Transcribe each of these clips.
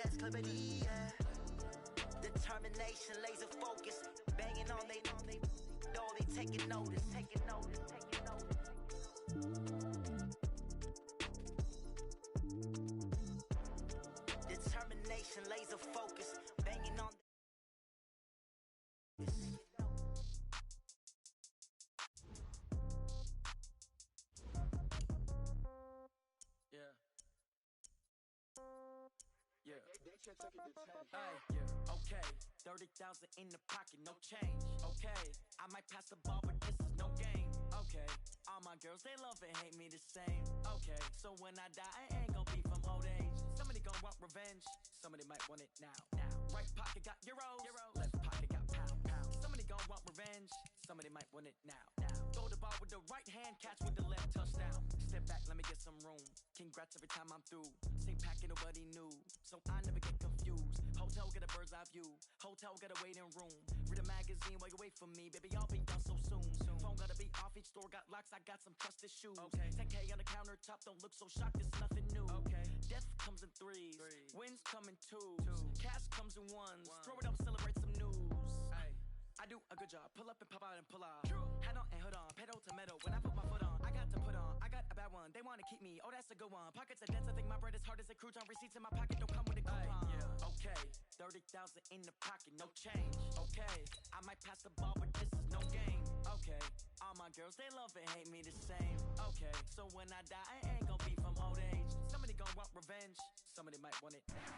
yes, clarity, yeah. Determination, laser focus, banging on they taking notice. Determination, laser focus, banging on okay, 30,000 in the pocket, no change. Okay, I might pass the ball, but this is no game. Okay, all my girls, they love and hate me the same. Okay, so when I die, I ain't gon' be from old age. Somebody gon' want revenge, somebody might want it now. Right pocket got euros, left pocket got pound. Somebody gon' want revenge, somebody might want it now. Throw the ball with the right hand, catch with the left, touchdown. Step back, let me get some room. Congrats every time I'm through. Same packet, nobody knew, so I never get confused. Hotel get a bird's eye view, hotel got a waiting room. Read a magazine while you wait for me, baby, I'll be done so soon. Phone gotta be off, each store got locks, I got some trusted shoes. 10K on the countertop, don't look so shocked, it's nothing new. Death comes in threes, wins come in twos, cash comes in ones. Throw it up, celebrate some news. I do a good job, pull up and pop out and pull out. Hat on and hood on, pedal to metal. When I put my foot on, I got to put on. I got a bad one, they wanna keep me, oh that's a good one. Pockets are dense, I think my bread is hard as a crouton. Receipts in my pocket don't come with a coupon. Okay, 30,000 in the pocket, no change. Okay, I might pass the ball, but this is no game. Okay, all my girls, they love and hate me the same. Okay, so when I die, I ain't gon' be from old age. Somebody gon' want revenge, somebody might want it now.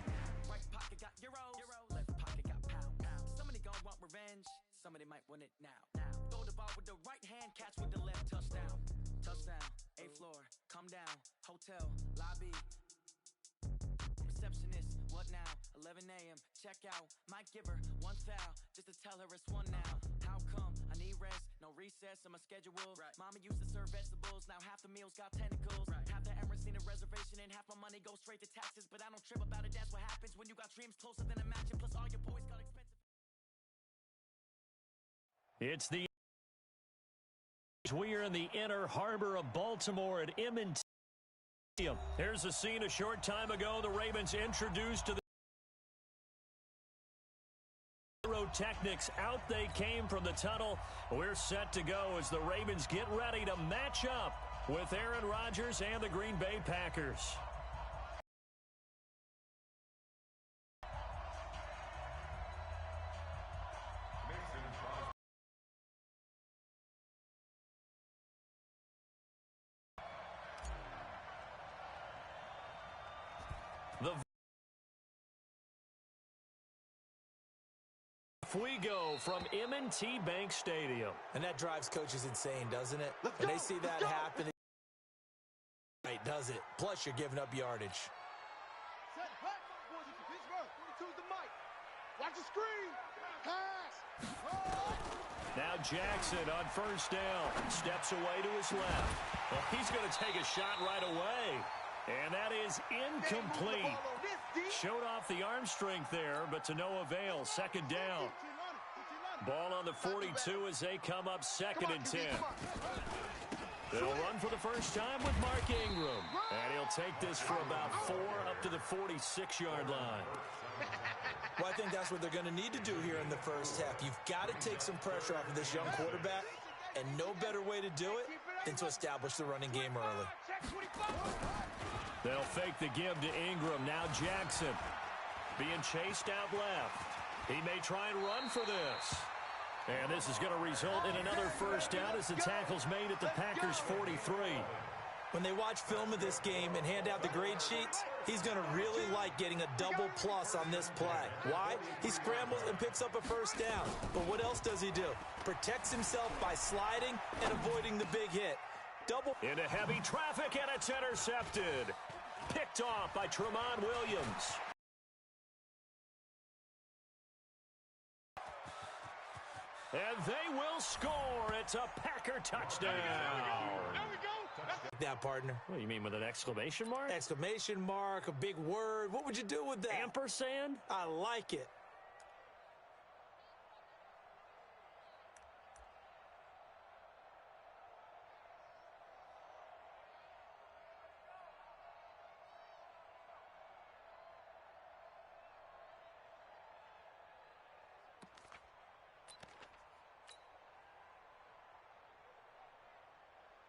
Right pocket got euros, left pocket got pound. Somebody gon' want revenge, somebody might want it now. Throw the ball with the right hand, catch with the left, touchdown. Touchdown, 8th floor, come down, hotel, lobby. Receptionist, what now? 11 a.m., check out. Might give her one foul, just to tell her it's one now. How come? I need rest, no recess on my schedule. Mama used to serve vegetables, now half the meals got tentacles. Half the Emirates need a reservation and half my money goes straight to taxes. But I don't trip about it, that's what happens when you got dreams closer than a mansion. Plus all your boys got expensive. It's the we are in the inner harbor of Baltimore at M&T. Here's a scene a short time ago. The Ravens introduced to the Pyrotechnics. Out they came from the tunnel. We're set to go as the Ravens get ready to match up with Aaron Rodgers and the Green Bay Packers. We go from M&T Bank Stadium. And that drives coaches insane, doesn't it? When they see that happen, right, does it? Plus, you're giving up yardage. Set, back, boys, it's Pittsburgh. 22's the mic. Watch the screen. Pass. Now Jackson on first down. Steps away to his left. Well, he's going to take a shot right away. And that is incomplete. Showed off the arm strength there, but to no avail. Second down. Ball on the 42 as they come up 2nd and 10. They'll run for the first time with Mark Ingram. And he'll take this for about 4 up to the 46-yard line. Well, I think that's what they're going to need to do here in the first half. You've got to take some pressure off of this young quarterback, and no better way to do it than to establish the running game early. They'll fake the give to Ingram. Now Jackson being chased out left. He may try and run for this. And this is going to result in another first down as the tackle's made at the Packers' 43. When they watch film of this game and hand out the grade sheets, he's going to really like getting a double plus on this play. Why? He scrambles and picks up a first down. But what else does he do? Protects himself by sliding and avoiding the big hit. Double into heavy traffic, and it's intercepted. Picked off by Tramon Williams. And they will score. It's a Packer touchdown. There we go. That, partner. What do you mean, with an exclamation mark? Exclamation mark, a big word. What would you do with that? Ampersand? I like it.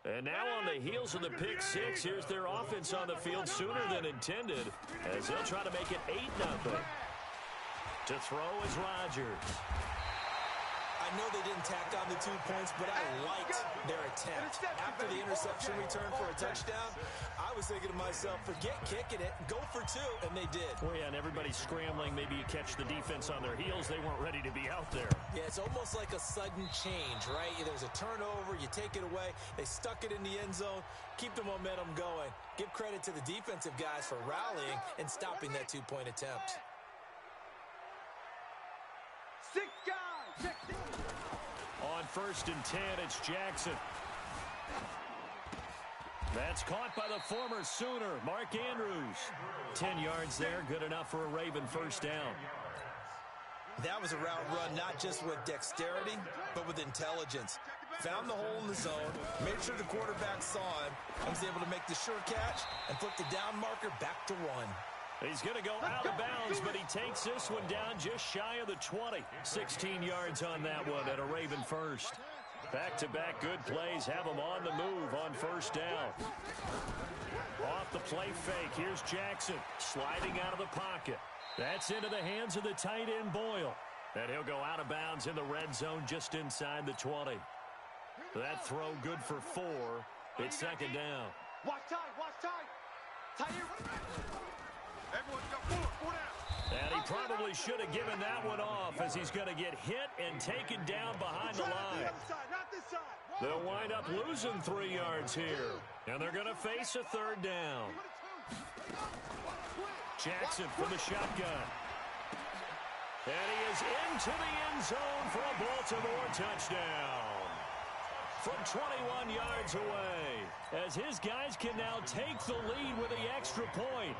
And now on the heels of the pick six, here's their offense on the field sooner than intended as they'll try to make it 8-0. To throw is Rodgers. I know they didn't tack on the 2 points, but I liked their attempt. After the interception return for a touchdown, I was thinking to myself, forget kicking it, go for 2, and they did. Well, yeah, and everybody's scrambling. Maybe you catch the defense on their heels. They weren't ready to be out there. Yeah, it's almost like a sudden change, right? There's a turnover, you take it away. They stuck it in the end zone. Keep the momentum going. Give credit to the defensive guys for rallying and stopping that 2-point attempt. 6 guys. On 1st and 10, it's Jackson. That's caught by the former Sooner, Mark Andrews. 10 yards there, good enough for a Raven first down. That was a route run not just with dexterity, but with intelligence. Found the hole in the zone, made sure the quarterback saw him, and was able to make the sure catch and flip the down marker back to 1. He's going to go out of bounds, but he takes this one down just shy of the 20. 16 yards on that one at a Raven first. Back-to-back good plays have him on the move on first down. Off the play fake, here's Jackson sliding out of the pocket. That's into the hands of the tight end Boyle. And he'll go out of bounds in the red zone just inside the 20. That throw good for 4. It's second down. Watch tight. Tight end. Everyone's got 4 down. And he probably should have given that one off as he's going to get hit and taken down behind the line. They'll wind up losing 3 yards here. And they're going to face a 3rd down. Jackson from the shotgun. And he is into the end zone for a Baltimore touchdown. From 21 yards away, as his guys can now take the lead with the extra point.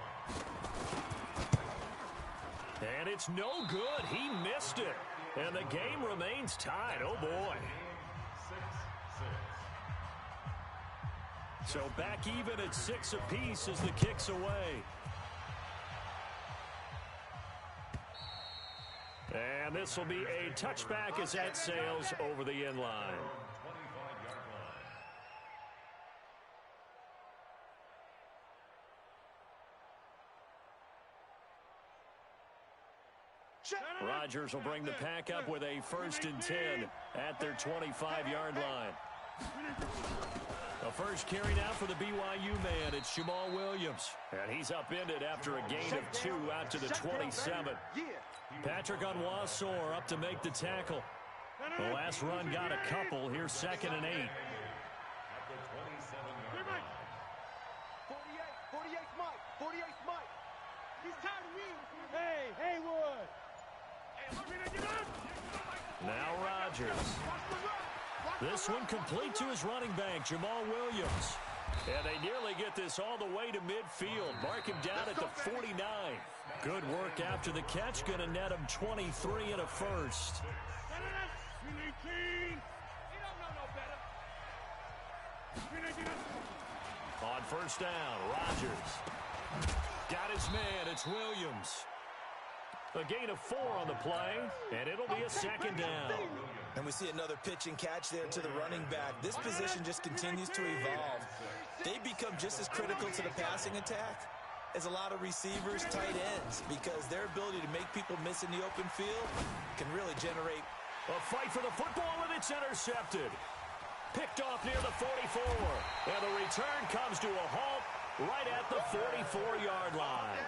And it's no good. He missed it. And the game remains tied. Oh, boy. So back even at 6 apiece as the kick's away. And this will be a touchback as that sails over the end line. Rodgers will bring the pack up with a 1st and 10 at their 25-yard line. The first carry now for the BYU man. It's Jamal Williams. And he's upended after a gain of 2 out to the 27. Patrick Onwuasor up to make the tackle. The last run got a couple. Here's 2nd and 8. 48's Mike. 48's Mike. He's tired of you. Hey, Haywood. Now Rodgers. This one complete to his running back, Jamal Williams. And they nearly get this all the way to midfield. Mark him down at the 49. Good work after the catch. Going to net him 23 and a first. On first down, Rodgers. Got his man. It's Williams. A gain of 4 on the play, and it'll be a 2nd down. And we see another pitch and catch there to the running back. This position just continues to evolve. They become just as critical to the passing attack as a lot of receivers, tight ends, because their ability to make people miss in the open field can really generate. A fight for the football, and it's intercepted. Picked off near the 44. And the return comes to a halt right at the 44-yard line.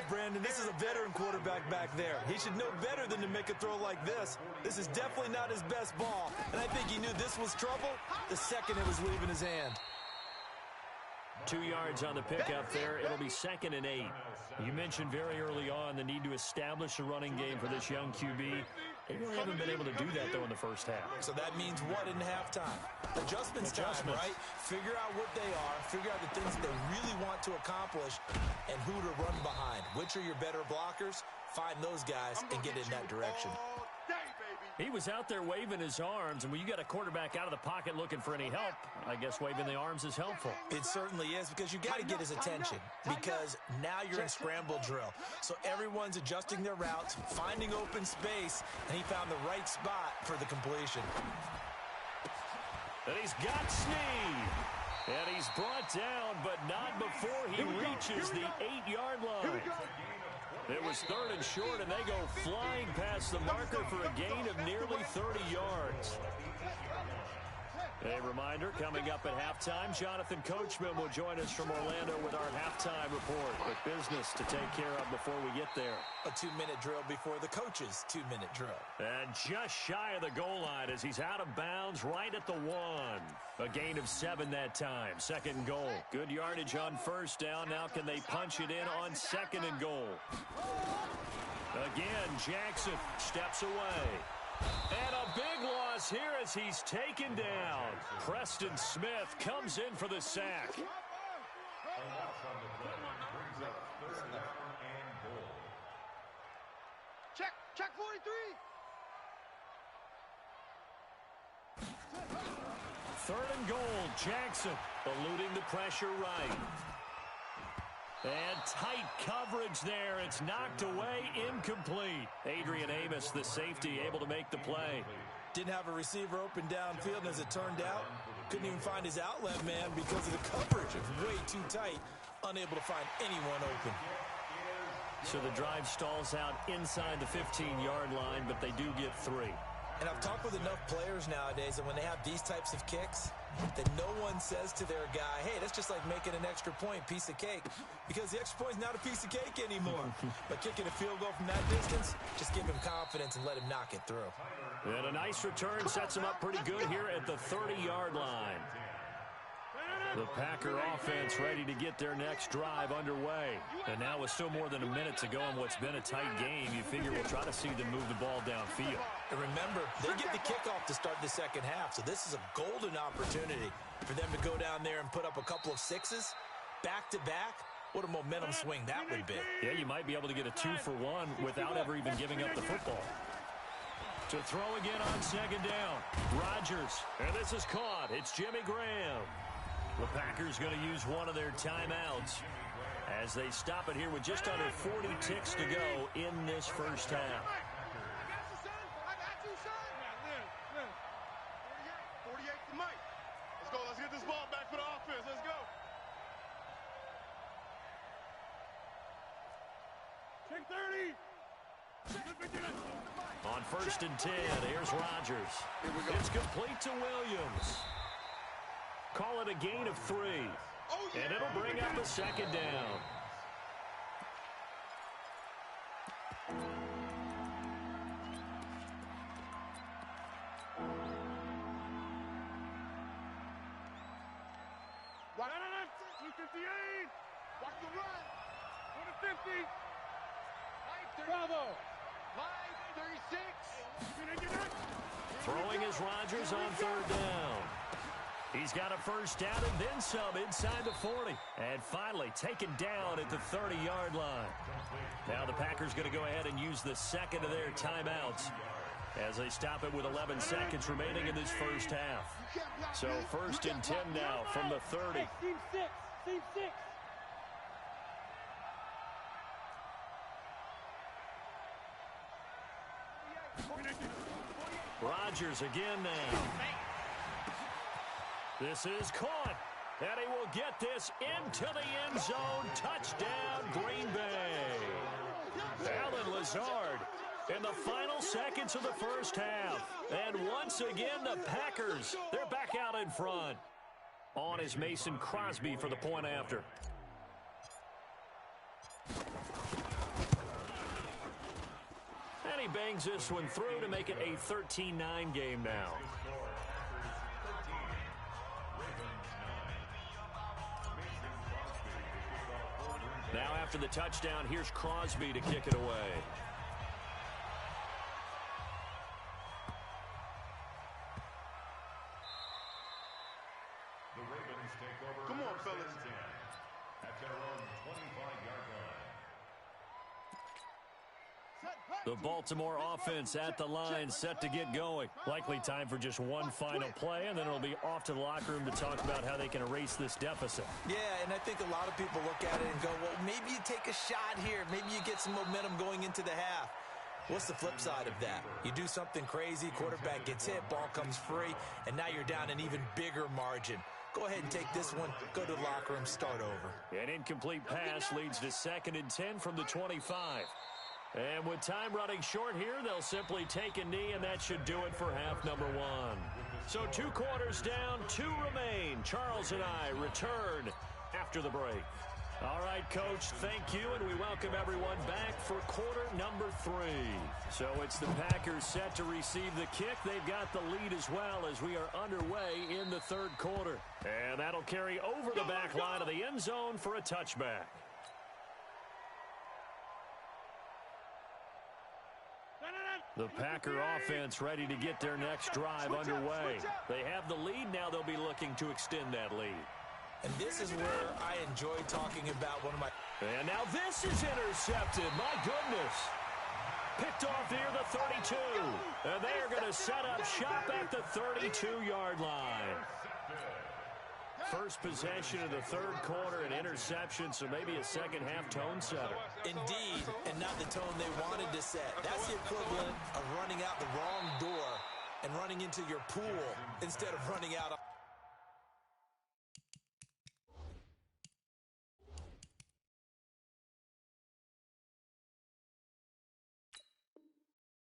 Brandon, this is a veteran quarterback back there. He should know better than to make a throw like this. This is definitely not his best ball, and I think he knew this was trouble the second it was leaving his hand. 2 yards on the pickup there. It'll be 2nd and 8. You mentioned very early on the need to establish a running game for this young QB. They really haven't been able to do that, though, in the first half. So that means what in halftime? Adjustments time, right? Figure out what they are, figure out the things that they really want to accomplish, and who to run behind. Which are your better blockers? Find those guys and get in that direction. He was out there waving his arms, and when you got a quarterback out of the pocket looking for any help, I guess waving the arms is helpful. It certainly is, because you got to get his attention, because now you're in scramble drill. So everyone's adjusting their routes, finding open space, and he found the right spot for the completion. And he's got Snead. And he's brought down, but not before he reaches the 8-yard line. It was 3rd and short, and they go flying past the marker for a gain of nearly 30 yards. A reminder, coming up at halftime, Jonathan Coachman will join us from Orlando with our halftime report. Quick business to take care of before we get there. A 2-minute drill before the coach's 2-minute drill. And just shy of the goal line as he's out of bounds right at the 1. A gain of 7 that time. 2nd and goal. Good yardage on 1st down. Now can they punch it in on 2nd and goal? Again, Jackson steps away. And a big loss here as he's taken down. Preston Smith comes in for the sack. Check 43. 3rd and goal, Jackson eluding the pressure right. And tight coverage there. It's knocked away, incomplete. Adrian Amos, the safety, able to make the play. Didn't have a receiver open downfield, and as it turned out, couldn't even find his outlet man because of the coverage. It was way too tight, unable to find anyone open. So the drive stalls out inside the 15-yard line, but they do get 3. And I've talked with enough players nowadays that when they have these types of kicks, that no one says to their guy, hey, that's just like making an extra point, piece of cake. Because the extra point is not a piece of cake anymore. But kicking a field goal from that distance, just give him confidence and let him knock it through. And a nice return sets him up pretty good here at the 30-yard line. The Packer offense ready to get their next drive underway. And now with still more than a minute to go in what's been a tight game, you figure we'll try to see them move the ball downfield. And remember, they get the kickoff to start the second half, so this is a golden opportunity for them to go down there and put up a couple of 6s back-to-back. What a momentum swing that would be. Yeah, you might be able to get a 2-for-1 without ever even giving up the football. To throw again on 2nd down, Rodgers. And this is caught. It's Jimmy Graham. The Packers going to use one of their timeouts as they stop it here with just under 40 ticks to go in this first half. I got you, son. 48 to Mike. Let's go. Let's get this ball back for the offense. Let's go. Check 30. On 1st and 10, here's Rodgers. It's complete to Williams. Call it a gain of 3. And it'll bring up a 2nd down. Watch 258. Watch the run. 150. Bravo. Line 36. Throwing is Rodgers on 3rd down. He's got a 1st down and then some inside the 40. And finally taken down at the 30-yard line. Now the Packers going to go ahead and use the 2nd of their timeouts as they stop it with 11 seconds remaining in this first half. So 1st and 10 now from the 30. Team 6. Team 6. Rodgers again now. This is caught. And he will get this into the end zone. Touchdown, Green Bay. Allen Lazard in the final seconds of the first half. And once again, the Packers, they're back out in front. On is Mason Crosby for the point after. And he bangs this one through to make it a 13-9 game now. Now after the touchdown, here's Crosby to kick it away. The Ravens take over. Come on, fellas. At their own 25-yard line. The Baltimore offense at the line, set to get going. Likely time for just one final play, and then it'll be off to the locker room to talk about how they can erase this deficit. Yeah, and I think a lot of people look at it and go, well, maybe you take a shot here. Maybe you get some momentum going into the half. What's the flip side of that? You do something crazy, quarterback gets hit, ball comes free, and now you're down an even bigger margin. Go ahead and take this one, go to the locker room, start over. An incomplete pass leads to 2nd and 10 from the 25. And with time running short here, they'll simply take a knee, and that should do it for half number 1. So 2 quarters down, 2 remain. Charles and I return after the break. All right, Coach, thank you, and we welcome everyone back for quarter number 3. So it's the Packers set to receive the kick. They've got the lead as well as we are underway in the 3rd quarter. And that'll carry over the back line of the end zone for a touchback. The Packer offense ready to get their next drive underway. They have the lead. Now they'll be looking to extend that lead. And this is where I enjoy talking about one of my... And now this is intercepted. My goodness. Picked off near the 32. And they are going to set up shop at the 32-yard line. First possession of the 3rd quarter, an interception, so maybe a second-half tone setter. Indeed, and not the tone they wanted to set. That's the equivalent of running out the wrong door and running into your pool instead of running out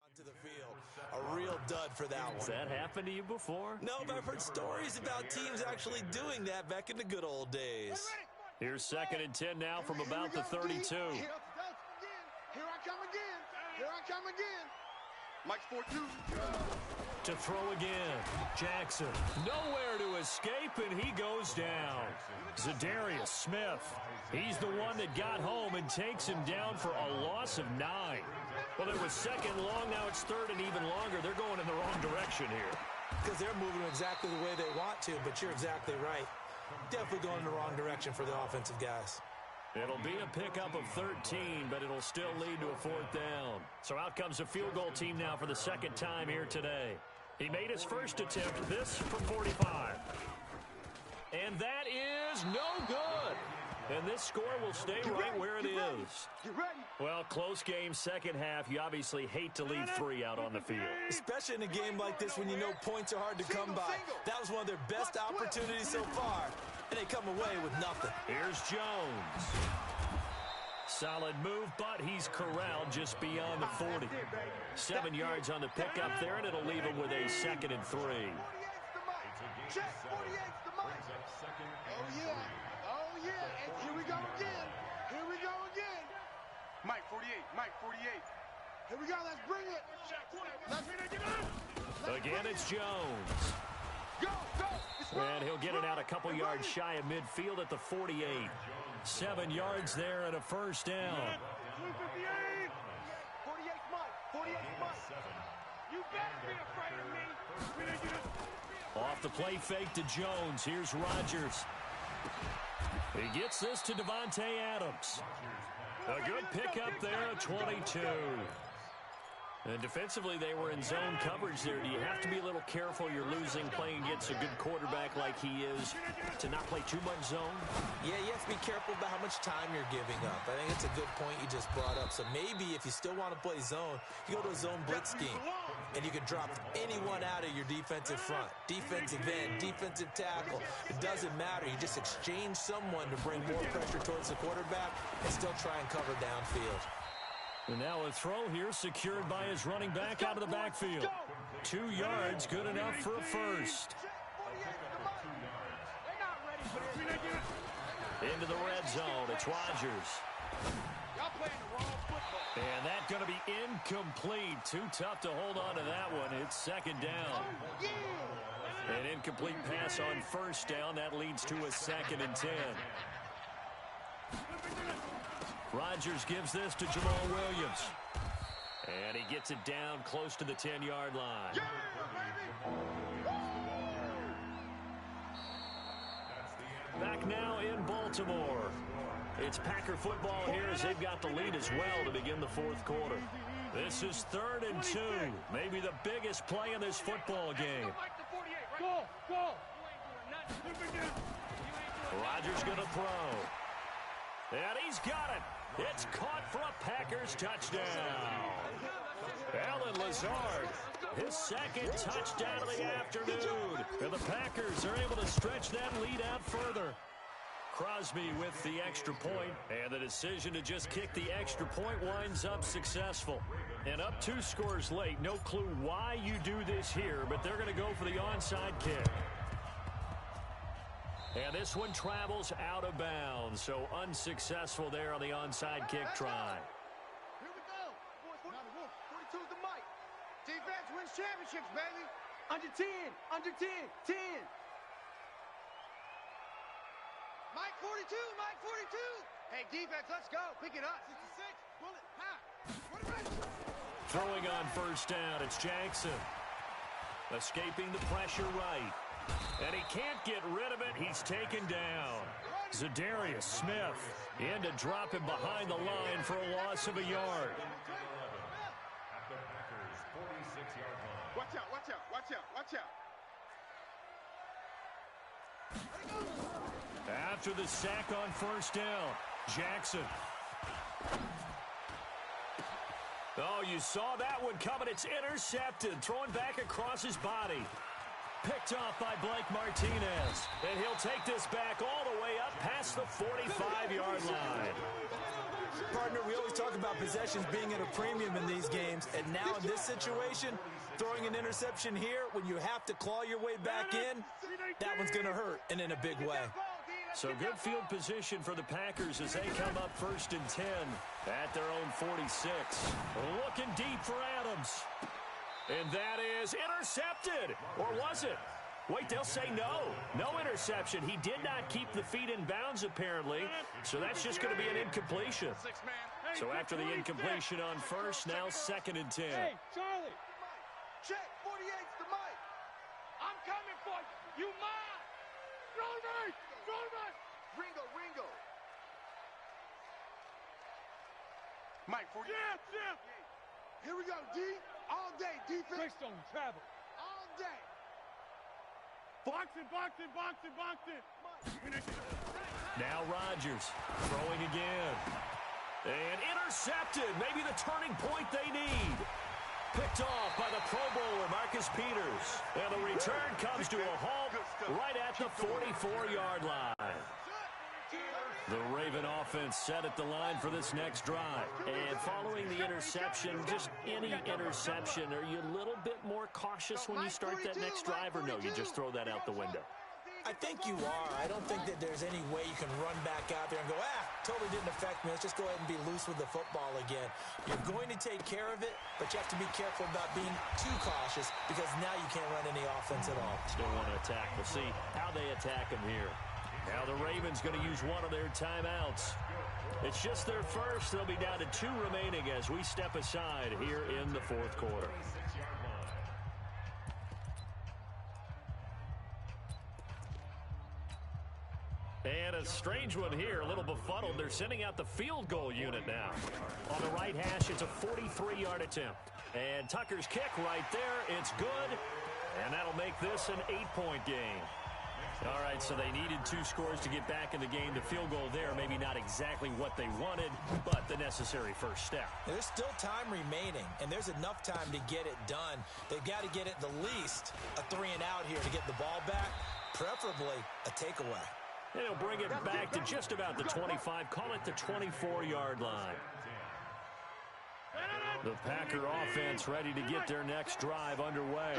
onto the field. A real dud for that one. Has that happened to you before? No, but I've heard stories about teams actually doing that back in the good old days. Here's 2nd and 10 now from about the 32. Here I come again. Here I come again. Mike's 4-2. To throw again. Jackson. Nowhere to escape, and he goes down. Zadarius Smith. He's the one that got home and takes him down for a loss of 9. Well, it was 2nd long. Now it's 3rd and even longer. They're going in the wrong direction here. Because they're moving exactly the way they want to, but you're exactly right. Definitely going in the wrong direction for the offensive guys. It'll be a pickup of 13, but it'll still lead to a 4th down. So out comes a field goal team now for the 2nd time here today. He made his first attempt, this from 45. And that is no good. And this score will stay right where it is. Well, close game, 2nd half. You obviously hate to leave 3 out on the field. Especially in a game like this when you know points are hard to come by. That was one of their best opportunities so far, and they come away with nothing. Here's Jones. Solid move, but he's corralled just beyond the 40. 7 yards on the pickup there, and it'll leave him with a 2nd and 3. Check, 48's the mic. Oh, yeah. Oh, yeah. And here we go again. Here we go again. Mike 48. Mike 48. Here we go. Let's bring it. Again, it's Jones. Go, go. And he'll get it out a couple yards shy of midfield at the 48. 7 yards there and a 1st down. 48's Mike. 48's Mike. You better be afraid of me. Off the play fake to Jones. Here's Rodgers. He gets this to Devontae Adams. A good pickup there at 22. And defensively, they were in zone coverage there. Do you have to be a little careful? You're losing, playing against a good quarterback like he is, to not play too much zone? Yeah, you have to be careful about how much time you're giving up. I think it's a good point you just brought up. So maybe if you still want to play zone, you go to a zone blitz scheme, and you can drop anyone out of your defensive front. Defensive end, defensive tackle. It doesn't matter. You just exchange someone to bring more pressure towards the quarterback and still try and cover downfield. And now a throw here secured by his running back out of the backfield. 2 yards, good enough for a first. Into the red zone, it's Rodgers. And that's going to be incomplete. Too tough to hold on to that one. It's 2nd down. An incomplete pass on 1st down. That leads to a 2nd and 10. Rodgers gives this to Jamal Williams. And he gets it down close to the 10-yard line. Back now in Baltimore. It's Packer football here as they've got the lead as well to begin the 4th quarter. This is 3rd and 2. Maybe the biggest play in this football game. Rodgers going to throw. And he's got it. It's caught for a Packers touchdown. Allen Lazard, his second touchdown of the afternoon. And the Packers are able to stretch that lead out further. Crosby with the extra point, and the decision to just kick the extra point winds up successful. And up 2 scores late, no clue why you do this here, but they're going to go for the onside kick. And this one travels out of bounds, so unsuccessful there on the onside kick try. Here we go. 42's the mic. Defense wins championships, baby. Under 10, under 10, 10. Mike 42, Mike 42. Hey, defense, let's go. Pick it up. 66, bullet, half. Throwing on first down, it's Jackson. Escaping the pressure right. And he can't get rid of it. He's taken down. Zadarius Smith in to drop him behind the line for a loss of a yard. At the Packers' 46-yard line. Watch out, watch out, watch out, watch out. After the sack on first down, Jackson. Oh, you saw that one coming. It's intercepted. Thrown back across his body. Picked off by Blake Martinez. And he'll take this back all the way up past the 45-yard line. Partner, we always talk about possessions being at a premium in these games. And now in this situation, throwing an interception here when you have to claw your way back in, that one's going to hurt, and in a big way. So good field position for the Packers as they come up 1st and 10 at their own 46. Looking deep for Adams. And that is intercepted. Or was it? Wait, they'll say no. No interception. He did not keep the feet in bounds, apparently. So that's just going to be an incompletion. So after the incompletion on first, now 2nd and 10. Hey, Charlie. Check, 48's the mic. I'm coming for you. You mine. Roll Ringo, Ringo. Mike, 48. Yeah. Here we go, D. All day, defense. Greystone, travel. All day. Boxing. Now Rodgers throwing again. And intercepted. Maybe the turning point they need. Picked off by the Pro Bowler, Marcus Peters. And the return comes to a halt right at the 44-yard line. The Raven offense set at the line for this next drive. And following the interception, just any interception, are you a little bit more cautious when you start that next drive, or no, you just throw that out the window? I think you are. I don't think that there's any way you can run back out there and go, totally didn't affect me. Let's just go ahead and be loose with the football again. You're going to take care of it, but you have to be careful about being too cautious because now you can't run any offense at all. Still want to attack. We'll see how they attack him here. Now the Ravens going to use one of their timeouts. It's just their first. They'll be down to 2 remaining as we step aside here in the 4th quarter. And a strange one here, a little befuddled. They're sending out the field goal unit now. On the right hash, it's a 43-yard attempt. And Tucker's kick right there, it's good. And that'll make this an 8-point game. All right, so they needed 2 scores to get back in the game. The field goal there, maybe not exactly what they wanted, but the necessary first step. There's still time remaining, and there's enough time to get it done. They've got to get it the least a 3-and-out here to get the ball back, preferably a takeaway. And he'll bring it back to just about the 25, call it the 24-yard line. The Packer offense ready to get their next drive underway.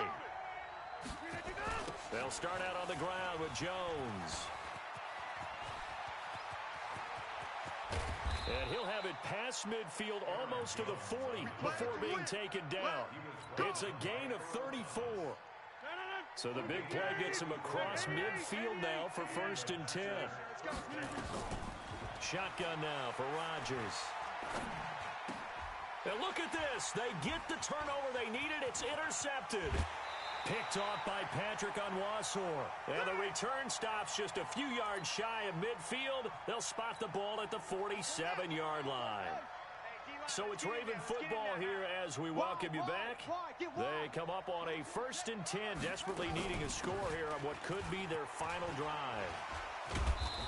They'll start out on the ground with Jones. And he'll have it past midfield almost to the 40 before being taken down. It's a gain of 34. So the big play gets him across midfield now for 1st and 10. Shotgun now for Rodgers. And look at this. They get the turnover they needed. It's intercepted. Picked off by Patrick Onwuasor. And the return stops just a few yards shy of midfield. They'll spot the ball at the 47-yard line. So it's Raven football here as we welcome you back. They come up on a 1st and 10, desperately needing a score here on what could be their final drive.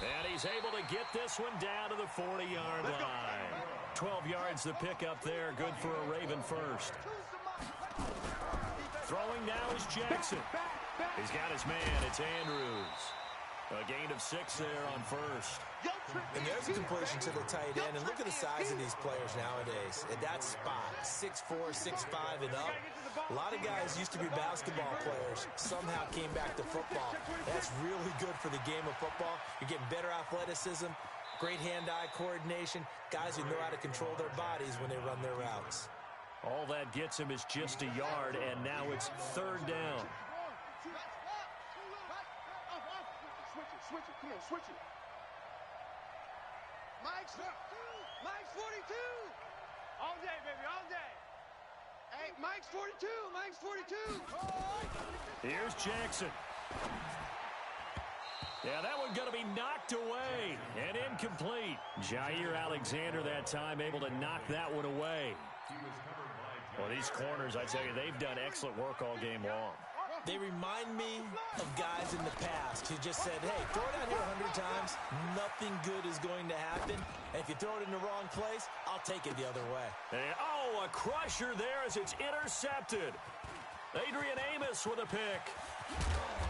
And he's able to get this one down to the 40-yard line. 12 yards the pick up there. Good for a Raven first. Throwing now is Jackson. He's got his man. It's Andrews. A gain of 6 there on first. And there's a completion to the tight end. And look at the size of these players nowadays. At that spot, 6'4", 6'5", and up. A lot of guys used to be basketball players. Somehow came back to football. That's really good for the game of football. You're getting better athleticism, great hand-eye coordination, guys who know how to control their bodies when they run their routes. All that gets him is just a yard, and now it's 3rd down. Switch it. Come on, switch it. Mike's 42. All day, baby, all day. Hey, Mike's 42. Mike's 42. Here's Jackson. Yeah, that one going to be knocked away and incomplete. Jair Alexander that time able to knock that one away. Well, these corners, I tell you, they've done excellent work all game long. They remind me of guys in the past who just said, hey, throw it out here 100 times, nothing good is going to happen. And if you throw it in the wrong place, I'll take it the other way. And, a crusher there as it's intercepted. Adrian Amos with a pick.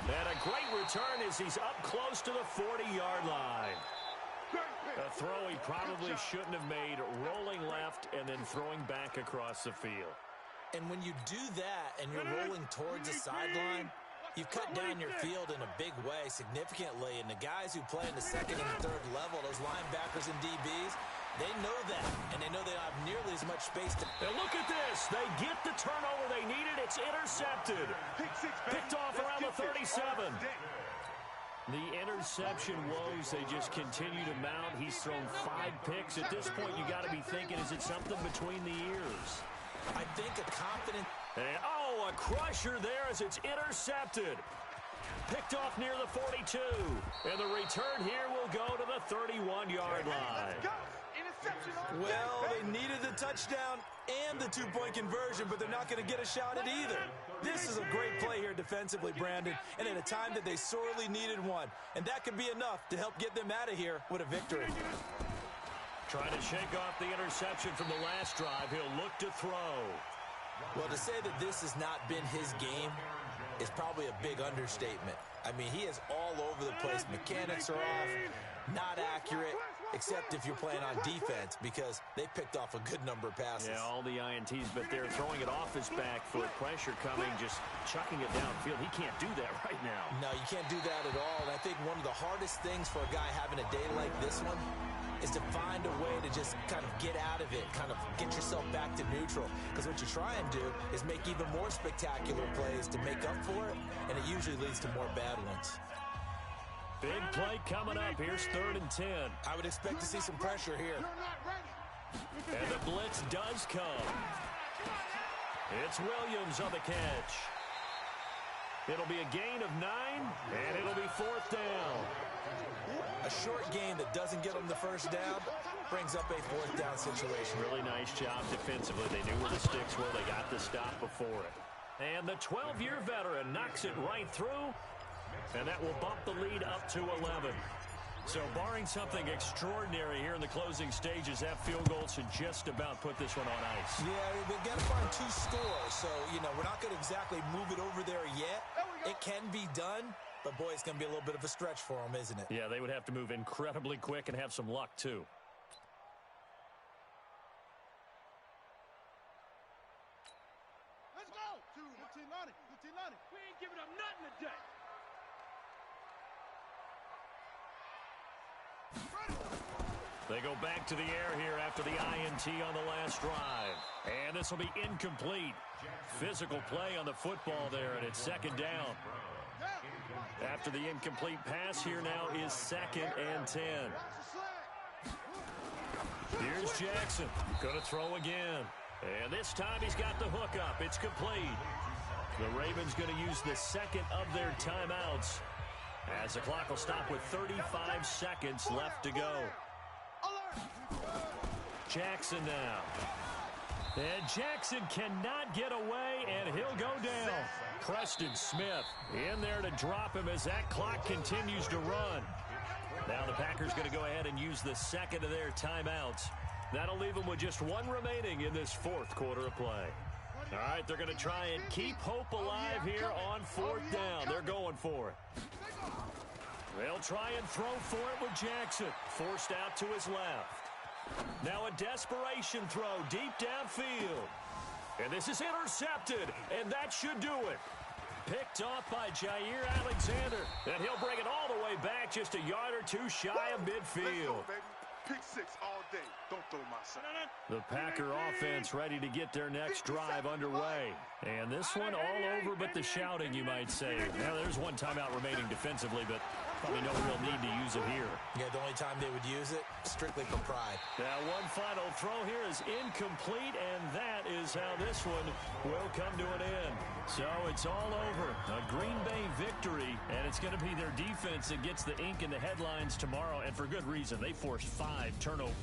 And a great return as he's up close to the 40-yard line. A throw he probably shouldn't have made, rolling left and then throwing back across the field. And when you do that and you're rolling towards the sideline, you've cut down your field in a big way significantly. And the guys who play in the 2nd and 3rd level, those linebackers and DBs, they know that. And they know they don't have nearly as much space to... And look at this. They get the turnover they needed. It's intercepted. Picked off around the 37. The interception woes, they just continue to mount. He's thrown 5 picks. At this point, you got to be thinking, is it something between the ears? I think a confident... And, a crusher there as it's intercepted. Picked off near the 42. And the return here will go to the 31-yard line. Well, they needed the touchdown and the 2-point conversion, but they're not going to get a shot at either. This is a great play here defensively, Brandon, and at a time that they sorely needed one. And that could be enough to help get them out of here with a victory. Trying to shake off the interception from the last drive. He'll look to throw. Well, to say that this has not been his game is probably a big understatement. I mean, he is all over the place. Mechanics are off, not accurate, except if you're playing on defense because they picked off a good number of passes. Yeah, all the INTs, but they're throwing it off his back for pressure coming, just chucking it downfield. He can't do that right now. No, you can't do that at all. And I think one of the hardest things for a guy having a day like this one is to find a way to just kind of get out of it, kind of get yourself back to neutral. Because what you try and do is make even more spectacular plays to make up for it, and it usually leads to more bad ones. Big play coming up. Here's 3rd and 10. I would expect to see some pressure here. And the blitz does come. It's Williams on the catch. It'll be a gain of 9, and it'll be 4th down. A short gain that doesn't get them the first down brings up a 4th down situation. Really nice job defensively. They knew where the sticks were. They got the stop before it. And the 12-year veteran knocks it right through, and that will bump the lead up to 11. So barring something extraordinary here in the closing stages, that field goal should just about put this one on ice. Yeah, they've got to find 2 scores. So, we're not going to exactly move it over there yet. It can be done. But, boy, it's going to be a little bit of a stretch for them, isn't it? Yeah, they would have to move incredibly quick and have some luck, too. Let's go. 15 on it. We ain't giving up nothing today. They go back to the air here after the INT on the last drive. And this will be incomplete. Physical play on the football there, and it's 2nd down. After the incomplete pass, here now is 2nd and 10. Here's Jackson. Going to throw again. And this time he's got the hook up. It's complete. The Ravens going to use the 2nd of their timeouts as the clock will stop with 35 seconds left to go. Jackson now. And Jackson cannot get away, and he'll go down. Preston Smith in there to drop him as that clock continues to run. Now the Packers going to go ahead and use the 2nd of their timeouts That'll leave them with just one remaining in this fourth quarter of play. All right, they're going to try and keep hope alive here on fourth down. They're going for it. They'll try and throw for it with Jackson. Forced out to his left. Now a desperation throw deep downfield. And this is intercepted, and that should do it. Picked off by Jair Alexander. And he'll bring it all the way back just a yard or two shy of midfield. Pick six all day. Don't throw my son. The Packer offense ready to get their next drive underway. And this one all over but the shouting, you might say. Now, there's one timeout remaining defensively, but probably no real need to use it here. Yeah, the only time they would use it, strictly for pride. Now, one final throw here is incomplete, and that is how this one will come to an end. So it's all over. A Green Bay victory, and it's going to be their defense that gets the ink in the headlines tomorrow, and for good reason. They forced 5 turnovers.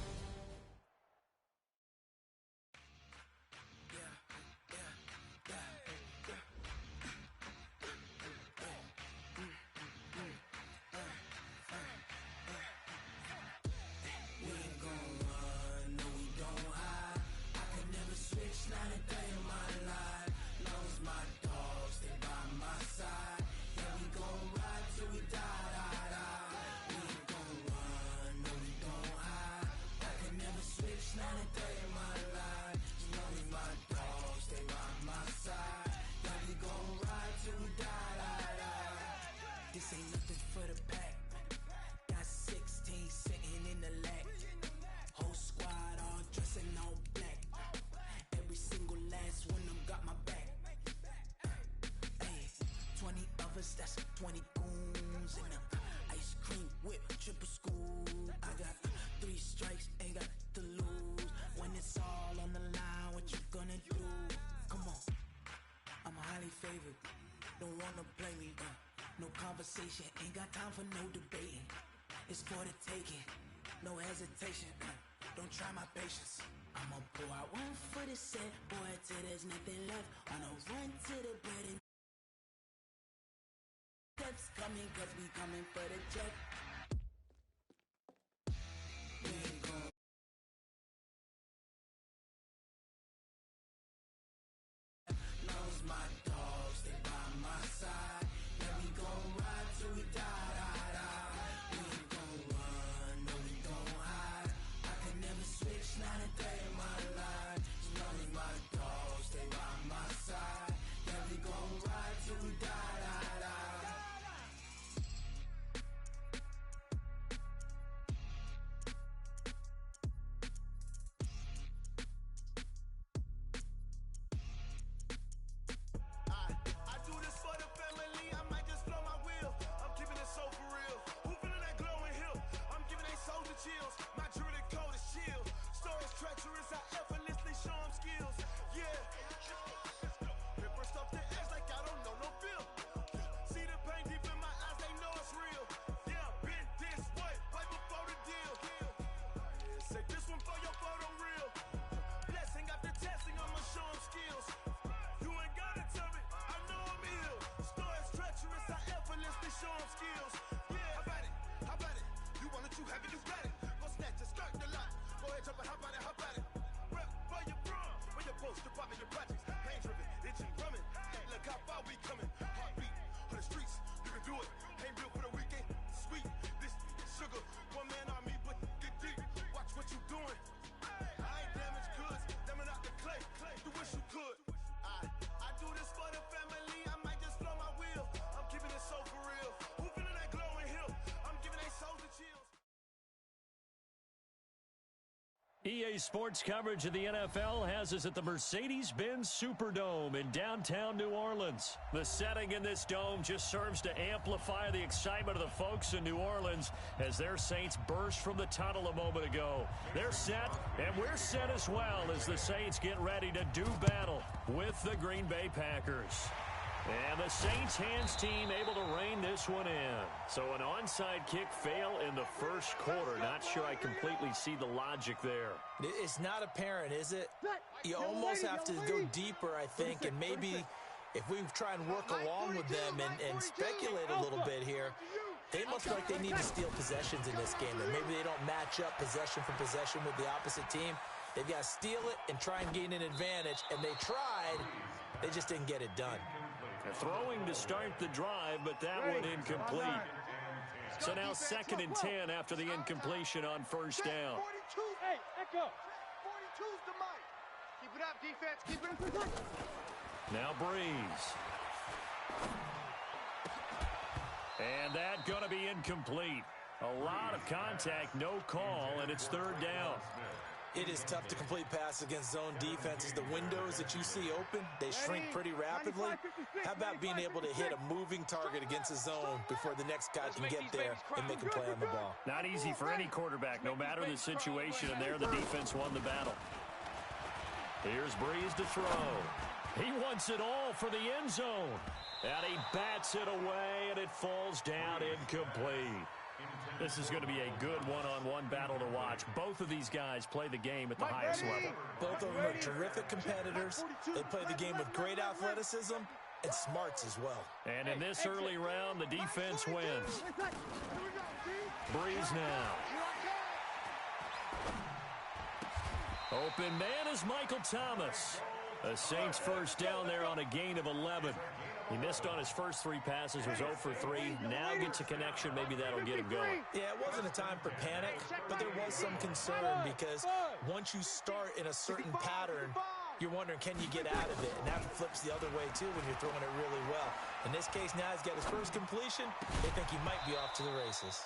That's 20 goons and ice cream whip, triple school. I got 3 strikes, ain't got to lose. When it's all on the line, what you gonna do? Come on, I'm highly favored. Don't wanna play me, no conversation. Ain't got time for no debating. It's for the taking, no hesitation. Don't try my patience. I'ma pull out 1 foot and set, boy, till there's nothing left. On a run to the bread and steps coming, cause we coming for the check. We ain't gon' knows my dogs, they by my side. Yeah, we gon' ride till we die, die, die. We ain't gon' run, no, we gon' hide. I can never switch, not a day in my life. As long as my dogs, they by my side. Yeah, we gon' ride till we die, die, die. Chills. My jewelry code is chill. Stories treacherous, I effortlessly show them skills. Yeah. Paper stuff the edge like I don't know no feel. See the pain deep in my eyes, they know it's real. Yeah, been this way, way before the deal. Say this one for your photo reel. Blessing after testing, I'ma show them skills. You ain't gotta tell me, I know I'm ill. Stories treacherous, I effortlessly show them skills. Yeah, how about it? How about it? You want it, you have it, you got it. Go snatch it, skirt the lot. Go ahead, jump it, how about it, how about it? Rep where you from, where you post, department, your projects. Pain driven, itching, drumming. Hey, look how far we coming. Heartbeat on the streets, you can do it. Ain't built for the weekend, sweet. This sugar, one man army, but get deep. Watch what you doing. I ain't damaged goods, damn out the clay. You wish you could. I do this for the family, I might just blow my wheel. I'm keeping it so for real. Who feeling that glowing hill? I'm giving they souls the chills. EA Sports coverage of the NFL has us at the Mercedes-Benz Superdome in downtown New Orleans. The setting in this dome just serves to amplify the excitement of the folks in New Orleans as their Saints burst from the tunnel a moment ago. They're set, and we're set as well as the Saints get ready to do battle with the Green Bay Packers. And the Saints hands team able to rein this one in. So an onside kick fail in the first quarter. Not sure I completely see the logic there. It's not apparent, is it? You almost have to go deeper, I think, and maybe if we try and work along with them and speculate a little bit here, They look like they need to steal possessions in this game. And maybe they don't match up possession for possession with the opposite team. They've got to steal it and try and gain an advantage. And they tried. They just didn't get it done. They're throwing to start the drive, but that one incomplete. So now 2nd and 10 after the incompletion on first down. 42. Hey, echo. 42's the mic. Keep it up, defense. Keep it up. Now Breeze. And that going to be incomplete. A lot of contact, no call, and it's 3rd down. It is tough to complete passes against zone defenses. The windows that you see open, they shrink pretty rapidly. How about being able to hit a moving target against a zone before the next guy can get there and make a play on the ball? Not easy for any quarterback, no matter the situation, and there the defense won the battle. Here's Breeze to throw. He wants it all for the end zone. And he bats it away, and it falls down incomplete. This is going to be a good one-on-one battle to watch. Both of these guys play the game at the highest level. Both of them are terrific competitors. They play the game with great athleticism and smarts as well. And in this early round, the defense wins. Breeze now. Open man is Michael Thomas. The Saints first down there on a gain of 11. He missed on his first 3 passes, was 0 for 3. Now gets a connection. Maybe that'll get him going. Yeah, it wasn't a time for panic, but there was some concern because once you start in a certain pattern, you're wondering, can you get out of it? And that flips the other way, too, when you're throwing it really well. In this case, now he's got his first completion. They think he might be off to the races.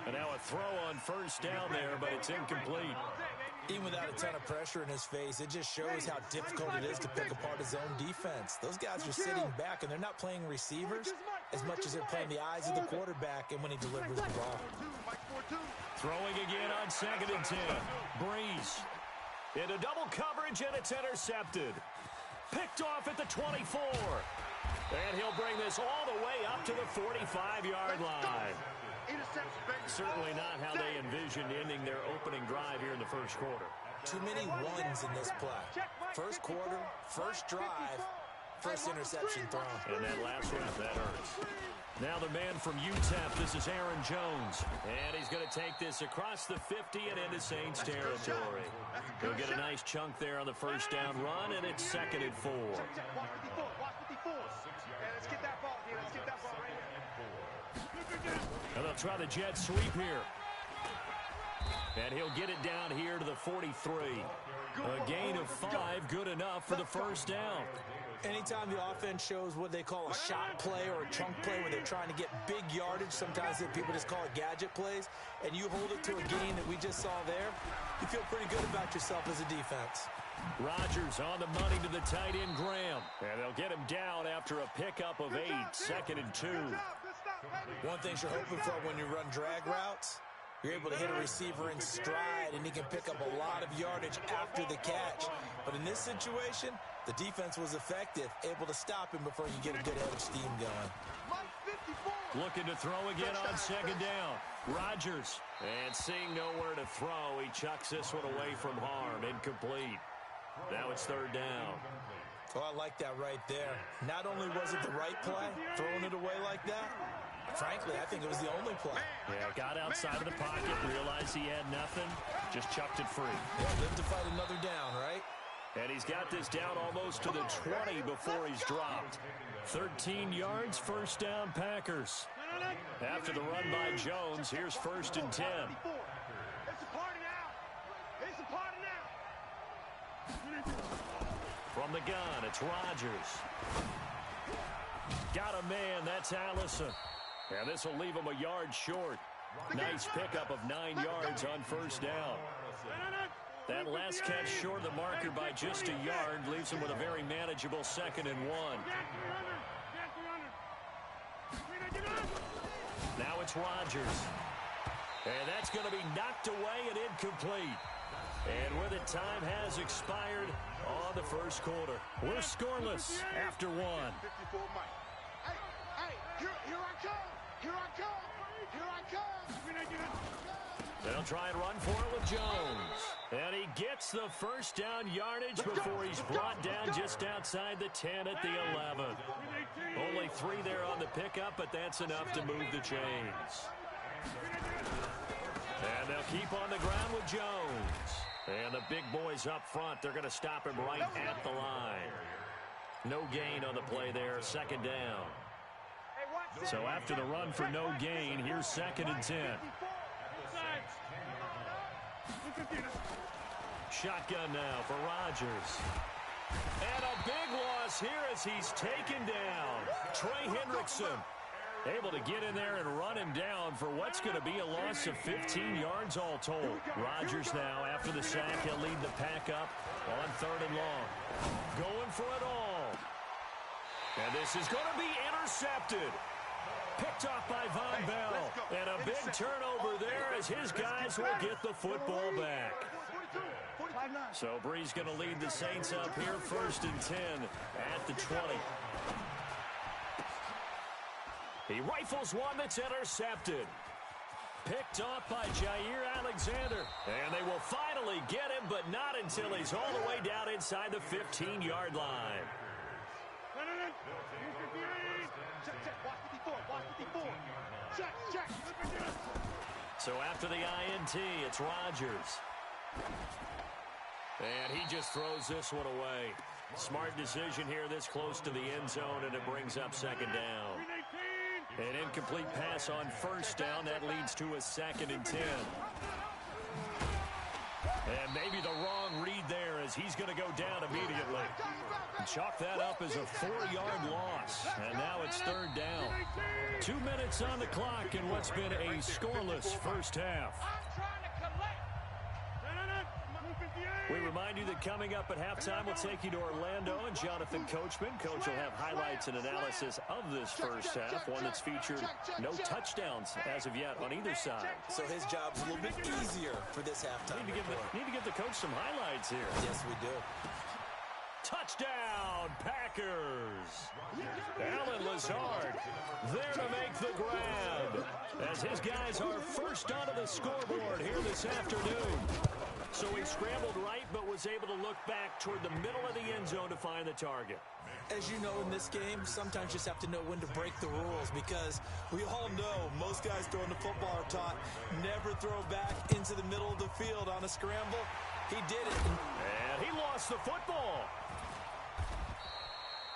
And now a throw on first down there, but it's incomplete. Even without a ton of pressure in his face, it just shows how difficult it is to pick apart his own defense. Those guys are sitting back, and they're not playing receivers as much as they're playing the eyes of the quarterback and when he delivers the ball. Throwing again on 2nd and 10. Breeze into double coverage, and it's intercepted. Picked off at the 24. And he'll bring this all the way up to the 45-yard line. Certainly not how they envisioned ending their opening drive here in the first quarter. Too many ones in this play. First quarter, first drive, first interception thrown. And that last rep, that hurts. Now the man from UTEP, this is Aaron Jones. And he's going to take this across the 50 and into Saints territory. He'll get a nice chunk there on the first down run, and it's 2nd and 4. Watch 54. Let's get that ball here. Let's get that ball right here. And they'll try the jet sweep here. And he'll get it down here to the 43. A gain of 5, good enough for the first down. Anytime the offense shows what they call a shot play or a chunk play where they're trying to get big yardage, sometimes people just call it gadget plays, and you hold it to a gain that we just saw there, you feel pretty good about yourself as a defense. Rodgers on the money to the tight end, Graham. And they'll get him down after a pickup of 8, 2nd and 2. One thing you're hoping for when you run drag routes, you're able to hit a receiver in stride, and he can pick up a lot of yardage after the catch. But in this situation, the defense was effective, able to stop him before you get a good head of steam going. Looking to throw again on 2nd down. Rodgers, and seeing nowhere to throw, he chucks this one away from harm. Incomplete. Now it's 3rd down. Oh, I like that right there. Not only was it the right play, throwing it away like that, frankly, I think it was the only play. Yeah, got outside of the pocket, realized he had nothing, just chucked it free. Yeah, live to fight another down, right? And he's got this down almost to the 20 before he's dropped. 13 yards, first down Packers. After the run by Jones, here's 1st and 10. It's a party now. It's a party now. From the gun, it's Rodgers. Got a man, that's Allison. And this will leave him a yard short. Nice pickup of 9 yards on first down. That last catch short of the marker by just a yard leaves him with a very manageable 2nd and 1. Now it's Rodgers. And that's going to be knocked away and incomplete. And with it, time has expired on the first quarter. We're scoreless after 1. Hey, here I come. Here I come. Here I come. They'll try and run for it with Jones. And he gets the first down yardage before he's brought down just outside the 10 at the 11. Only 3 there on the pickup, but that's enough to move the chains. And they'll keep on the ground with Jones. And the big boys up front, they're going to stop him right at the line. No gain on the play there, second down. So after the run for no gain, here's 2nd and 10. Shotgun now for Rodgers. And a big loss here as he's taken down. Trey Hendrickson able to get in there and run him down for what's going to be a loss of 15 yards all told. Rodgers now, after the sack, he'll lead the pack up on 3rd and long. Going for it all. And this is going to be intercepted. Picked off by Von Bell. And a big turnover there as his guys will get the football back. So Brees going to lead the Saints up here, 1st and 10 at the 20. He rifles one that's intercepted. Picked off by Jair Alexander. And they will finally get him, but not until he's all the way down inside the 15-yard line. So after the INT, it's Rodgers. And he just throws this one away. Smart decision here this close to the end zone, and it brings up 2nd down. An incomplete pass on 1st down. That leads to a 2nd and 10. And maybe the wrong read there as he's going to go down immediately. Chalk that up as a 4-yard loss. And now it's 3rd down. 2 minutes on the clock in what's been a scoreless first half. We remind you that coming up at halftime, we'll take you to Orlando and Jonathan Coachman. Coach will have highlights and analysis of this first half, one that's featured no touchdowns as of yet on either side. So his job's a little bit easier for this halftime. Need to give the coach some highlights here. Yes, we do. Touchdown, Packers. Allen Lazard there to make the grab as his guys are first onto the scoreboard here this afternoon. So he scrambled right, but was able to look back toward the middle of the end zone to find the target. As you know, in this game, sometimes you just have to know when to break the rules, because we all know most guys throwing the football are taught never throw back into the middle of the field on a scramble. He did it. And he lost the football.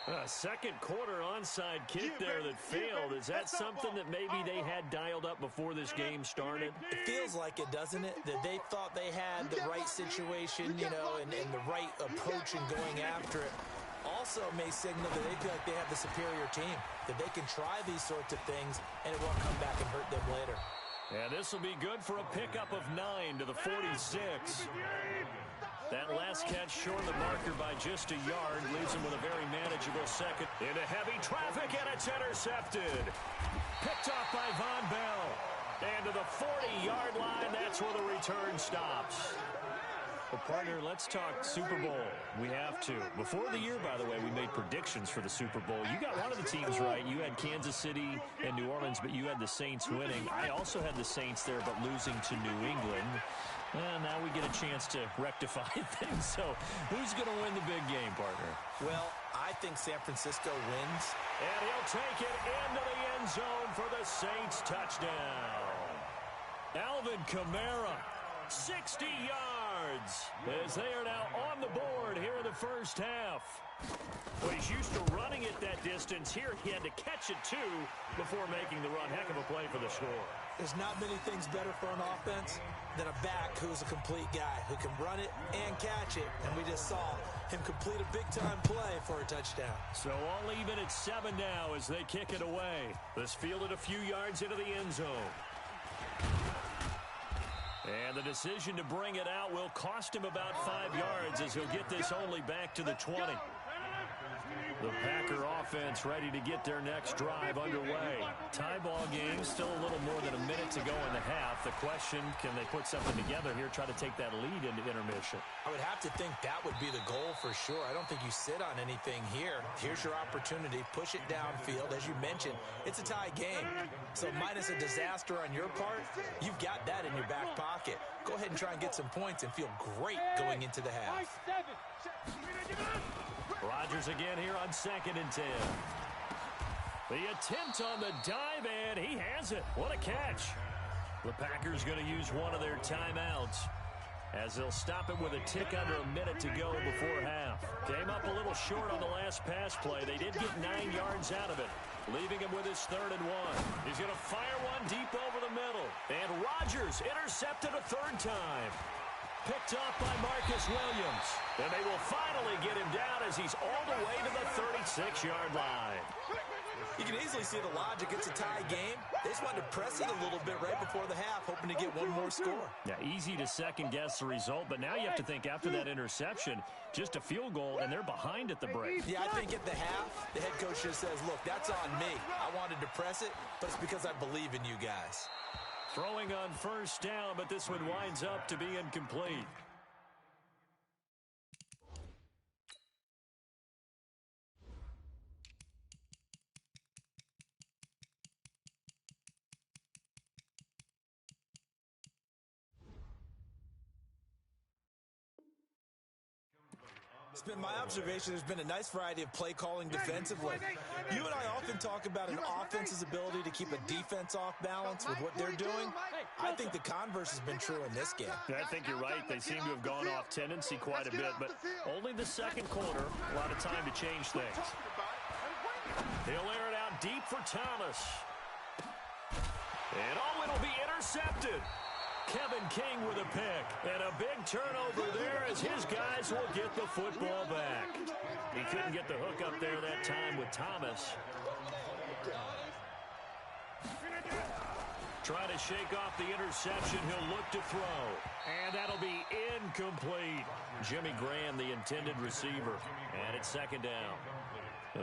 A second quarter onside kick there that failed. Is that something that maybe they had dialed up before this game started? It feels like it, doesn't it? That they thought they had the right situation, you know, and the right approach in going after it. Also may signal that they feel like they have the superior team, that they can try these sorts of things and it won't come back and hurt them later. And this will be good for a pickup of 9 to the 46. That last catch short of the marker by just a yard leaves him with a very manageable second. Into heavy traffic, and it's intercepted. Picked off by Von Bell. And to the 40-yard line, that's where the return stops. Well, partner, let's talk Super Bowl. We have to. Before the year, by the way, we made predictions for the Super Bowl. You got one of the teams right. You had Kansas City and New Orleans, but you had the Saints winning. I also had the Saints there, but losing to New England. And now we get a chance to rectify things. So who's going to win the big game, partner? Well, I think San Francisco wins. And he'll take it into the end zone for the Saints touchdown. Alvin Kamara, 60 yards, as they are now on the board here in the first half. Well, he's used to running it that distance. Here he had to catch it, too, before making the run. Heck of a play for the score. There's not many things better for an offense than a back who's a complete guy, who can run it and catch it. And we just saw him complete a big-time play for a touchdown. So all even at 7 now as they kick it away. This fielded a few yards into the end zone. And the decision to bring it out will cost him about 5 yards as he'll get this only back to the 20. The Packer offense ready to get their next drive underway. Tie ball game, still a little more than a minute to go in the half. The question, can they put something together here, try to take that lead into intermission? I would have to think that would be the goal for sure. I don't think you sit on anything here. Here's your opportunity. Push it downfield. As you mentioned, it's a tie game. So minus a disaster on your part, you've got that in your back pocket. Go ahead and try and get some points and feel great going into the half. Rodgers again here on 2nd and 10. The attempt on the dive, and he has it. What a catch. The Packers going to use one of their timeouts as they'll stop it with a tick under a minute to go before half. Came up a little short on the last pass play. They did get 9 yards out of it, leaving him with his 3rd and 1. He's going to fire one deep over the middle. And Rodgers intercepted a 3rd time. Picked off by Marcus Williams. And they will finally get him down as he's all the way to the 36-yard line. You can easily see the logic. It's a tie game. They just wanted to press it a little bit right before the half, hoping to get one more score. Yeah, easy to second-guess the result, but now you have to think after that interception, just a field goal, and they're behind at the break. Yeah, I think at the half, the head coach just says, look, that's on me. I wanted to press it, but it's because I believe in you guys. Throwing on 1st down, but this one winds up to be incomplete. It's been my observation there's been a nice variety of play calling defensively. You and I often talk about an offense's ability to keep a defense off balance with what they're doing. I think the converse has been true in this game. I think you're right. They seem to have gone off tendency quite a bit, but only the 2nd quarter. A lot of time to change things. He'll air it out deep for Thomas. And it'll be intercepted. Kevin King with a pick, and a big turnover there as his guys will get the football back. He couldn't get the hook up there that time with Thomas. Try to shake off the interception. He'll look to throw, and that'll be incomplete. Jimmy Graham, the intended receiver, and it's 2nd down.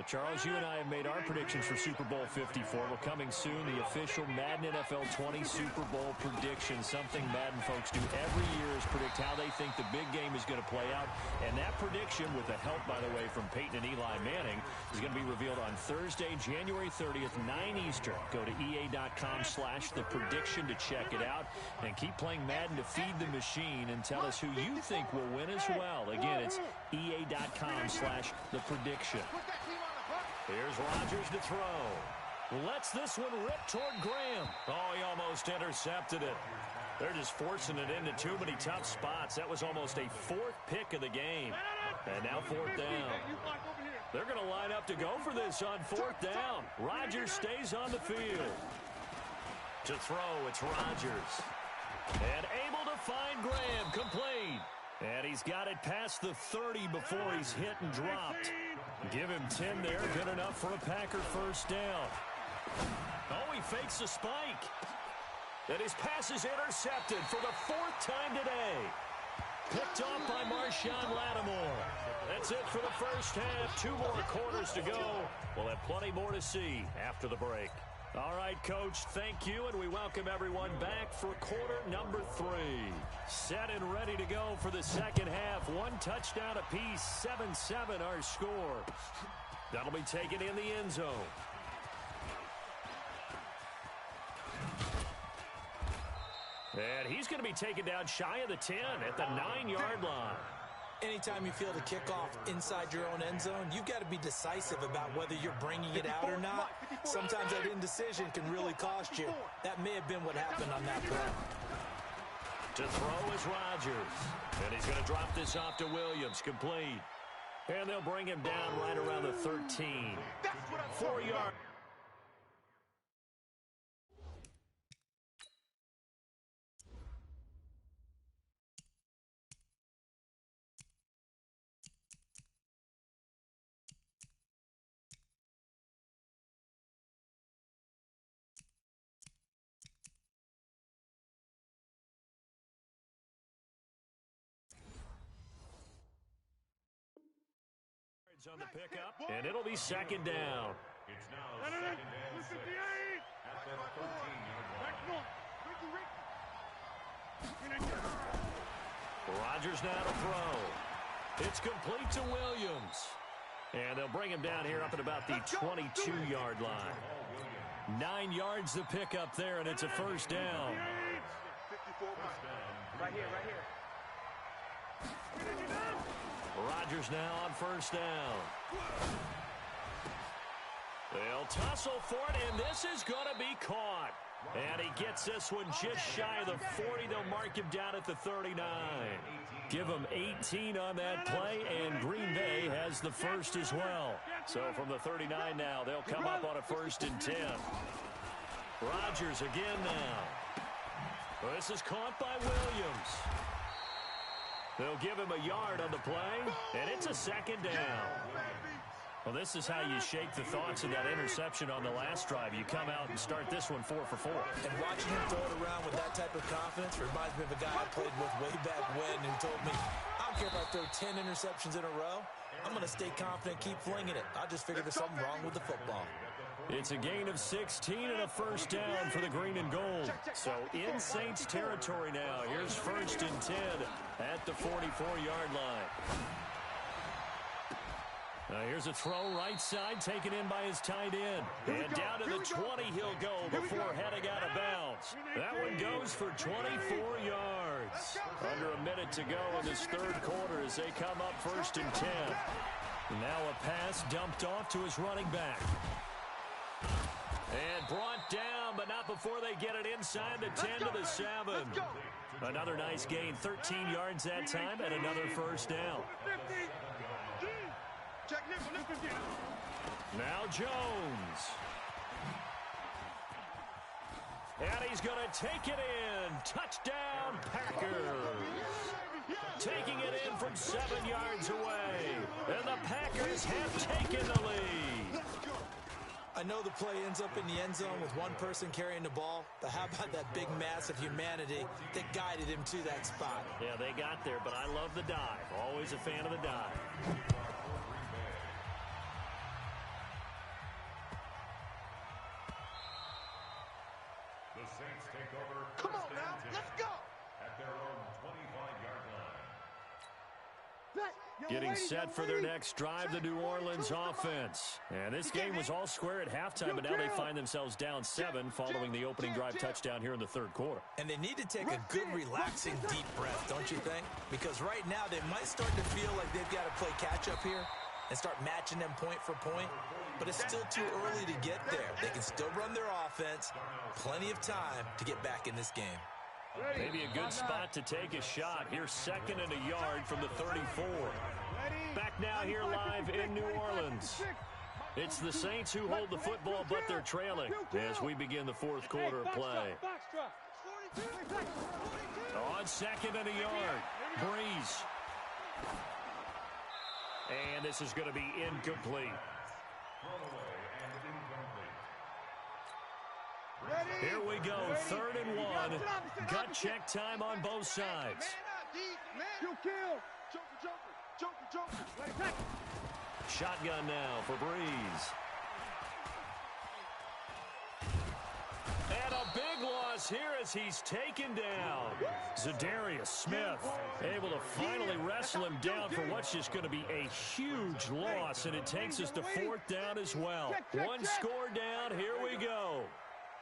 Charles, you and I have made our predictions for Super Bowl 54. We're coming soon, the official Madden NFL 20 Super Bowl prediction. Something Madden folks do every year is predict how they think the big game is going to play out. And that prediction, with the help, by the way, from Peyton and Eli Manning, is going to be revealed on Thursday, January 30th, 9 Eastern. Go to EA.com/theprediction to check it out. And keep playing Madden to feed the machine and tell us who you think will win as well. Again, it's EA.com/theprediction. Here's Rodgers to throw. Lets this one rip toward Graham. Oh, he almost intercepted it. They're just forcing it into too many tough spots. That was almost a 4th pick of the game. And now 4th down. They're going to line up to go for this on 4th down. Rodgers stays on the field. To throw, it's Rodgers. And able to find Graham, complete. And he's got it past the 30 before he's hit and dropped. Give him 10 there, good enough for a Packer 1st down. Oh, he fakes a spike. And his pass is intercepted for the 4th time today. Picked off by Marshawn Lattimore. That's it for the 1st half. 2 more quarters to go. We'll have plenty more to see after the break. All right, Coach, thank you, and we welcome everyone back for quarter number 3. Set and ready to go for the 2nd half. 1 touchdown apiece, 7-7 our score. That'll be taken in the end zone. And he's going to be taken down shy of the 10 at the 9-yard line. Anytime you feel the kickoff inside your own end zone, you've got to be decisive about whether you're bringing it out or not. Sometimes that indecision can really cost you. That may have been what happened on that play. To throw is Rodgers. And he's going to drop this off to Williams, complete. And they'll bring him down right around the 13. 4 yards. yards on the pickup, and it'll be second down. It's now second and 6 at the 13-yard line. Rodgers now to throw. It's complete to Williams. And they'll bring him down here up at about the 22-yard line. 9 yards to pick up there, and it's a first down. Right here. Rodgers now on first down. They'll tussle for it, and this is going to be caught. And he gets this one just shy of the 40. They'll mark him down at the 39. Give him 18 on that play, and Green Bay has the first as well. So from the 39 now, they'll come up on a 1st and 10. Rodgers again now. Well, this is caught by Williams. They'll give him a yard on the play, and it's a second down. Well, this is how you shake the thoughts of that interception on the last drive. You come out and start this one 4 for 4. And watching him throw it around with that type of confidence reminds me of a guy I played with way back when who told me, I don't care if I throw 10 interceptions in a row. I'm going to stay confident, keep flinging it. I just figured there's something wrong with the football. It's a gain of 16 and a first down for the green and gold. So in Saints territory now. Here's 1st and 10 at the 44-yard line. Here's a throw right side taken in by his tight end. And down to the 20 he'll go before heading out of bounds. That one goes for 24 yards. Under a minute to go in this third quarter as they come up 1st and 10. Now a pass dumped off to his running back. And brought down, but not before they get it inside the 10 to the 7. Another nice gain, 13 yards that time, and another first down. Now Jones. And he's going to take it in. Touchdown, Packers. Taking it in from 7 yards away. And the Packers have taken the lead. I know the play ends up in the end zone with one person carrying the ball, but how about that big mass of humanity that guided him to that spot? Yeah, they got there, but I love the dive. Always a fan of the dive. The Saints take over. Come on now, let's go. At their own 25-yard line. Getting set for their next drive, the New Orleans offense. And this game was all square at halftime, but now they find themselves down 7 following the opening drive touchdown here in the third quarter. And they need to take a good, relaxing, deep breath, don't you think? Because right now they might start to feel like they've got to play catch-up here and start matching them point for point. But it's still too early to get there. They can still run their offense. Plenty of time to get back in this game. Maybe a good spot to take a shot. Here's 2nd and a yard from the 34. Back now here live in New Orleans. It's the Saints who hold the football, but they're trailing as we begin the fourth quarter of play. On 2nd and a yard, Breeze. And this is going to be incomplete. Here we go, 3rd and 1. Gut check time on both sides. Shotgun now for Breeze. And a big loss here as he's taken down. Za'Darius Smith able to finally wrestle him down for what's just going to be a huge loss, and it takes us to 4th down as well. One score down, here we go.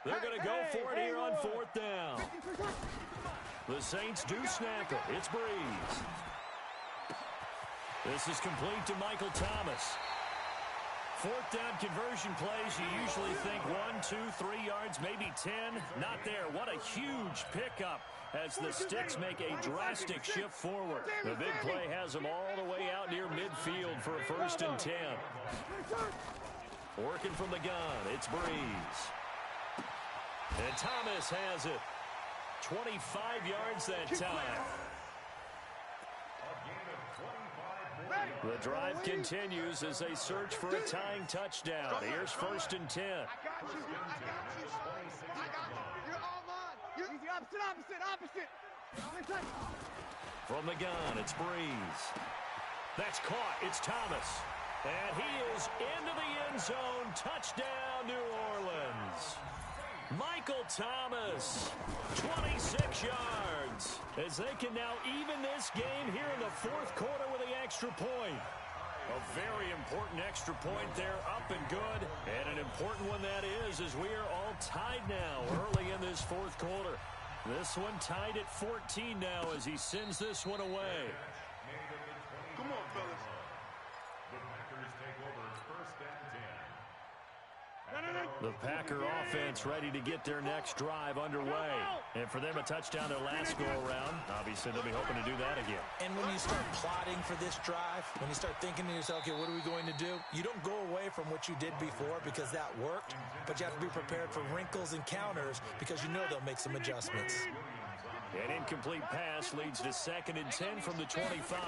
They're going to go for it here on 4th down. The Saints do snap it. It's Breeze. This is complete to Michael Thomas. 4th down conversion plays, you usually think 1, 2, 3 yards, maybe 10. Not there. What a huge pickup as the Sticks make a drastic shift forward. The big play has them all the way out near midfield for a 1st and 10. Working from the gun, it's Breeze. And Thomas has it. 25 yards that time. The drive continues as they search for a tying touchdown. Here's 1st and 10. I got you. You're all mine. Opposite. From the gun, it's Breeze. That's caught. It's Thomas. And he is into the end zone. Touchdown, New Orleans. Michael Thomas, 26 yards, as they can now even this game here in the fourth quarter with the extra point. A very important extra point there, up and good. And an important one that is, as we are all tied now early in this fourth quarter. This one tied at 14 now as he sends this one away. Come on, fellas. The Packers take over first and 10. The Packer offense ready to get their next drive underway. And for them, a touchdown their last go-around. Obviously, they'll be hoping to do that again. And when you start plotting for this drive, when you start thinking to yourself, okay, what are we going to do? You don't go away from what you did before because that worked, but you have to be prepared for wrinkles and counters because you know they'll make some adjustments. An incomplete pass leads to 2nd and 10 from the 25.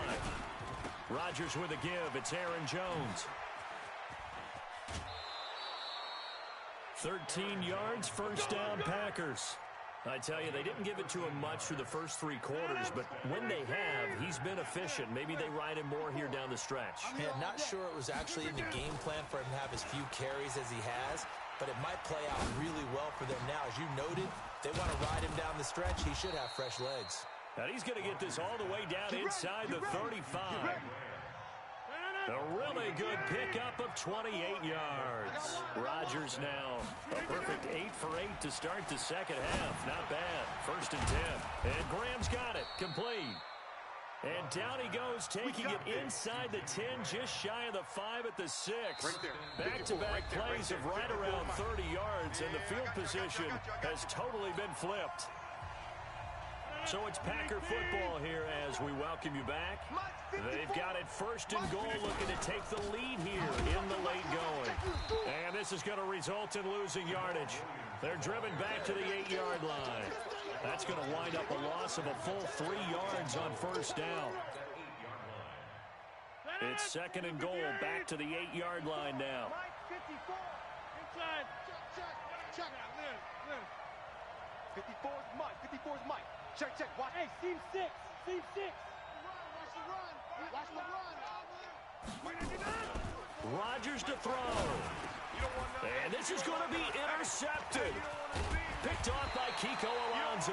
Rodgers with a give. It's Aaron Jones. 13 yards, first down, Packers. I tell you, they didn't give it to him much through the first 3 quarters, but when they have, he's been efficient. Maybe they ride him more here down the stretch. Yeah, not sure it was actually in the game plan for him to have as few carries as he has, but it might play out really well for them now. As you noted, they want to ride him down the stretch. He should have fresh legs. And he's going to get this all the way down inside the 35. A really good pickup of 28 yards. Rodgers now a perfect 8 for 8 to start the second half. Not bad. 1st and 10. And Graham's got it. Complete. And down he goes, taking it inside the 10, just shy of the 5 at the 6. Back-to-back plays of right around 30 yards, and the field position has totally been flipped. So it's Packer football here as we welcome you back. They've got it 1st and goal, looking to take the lead here in the late going. And this is going to result in losing yardage. They're driven back to the 8-yard line. That's going to wind up a loss of a full 3 yards on 1st down. It's 2nd and goal, back to the 8-yard line now. Inside. Check. 54 is Mike. 54 is Mike. Check. Watch. Hey, Seam 6. Watch the run. Rodgers to throw. And this is going to be intercepted. Picked off by Kiko Alonso.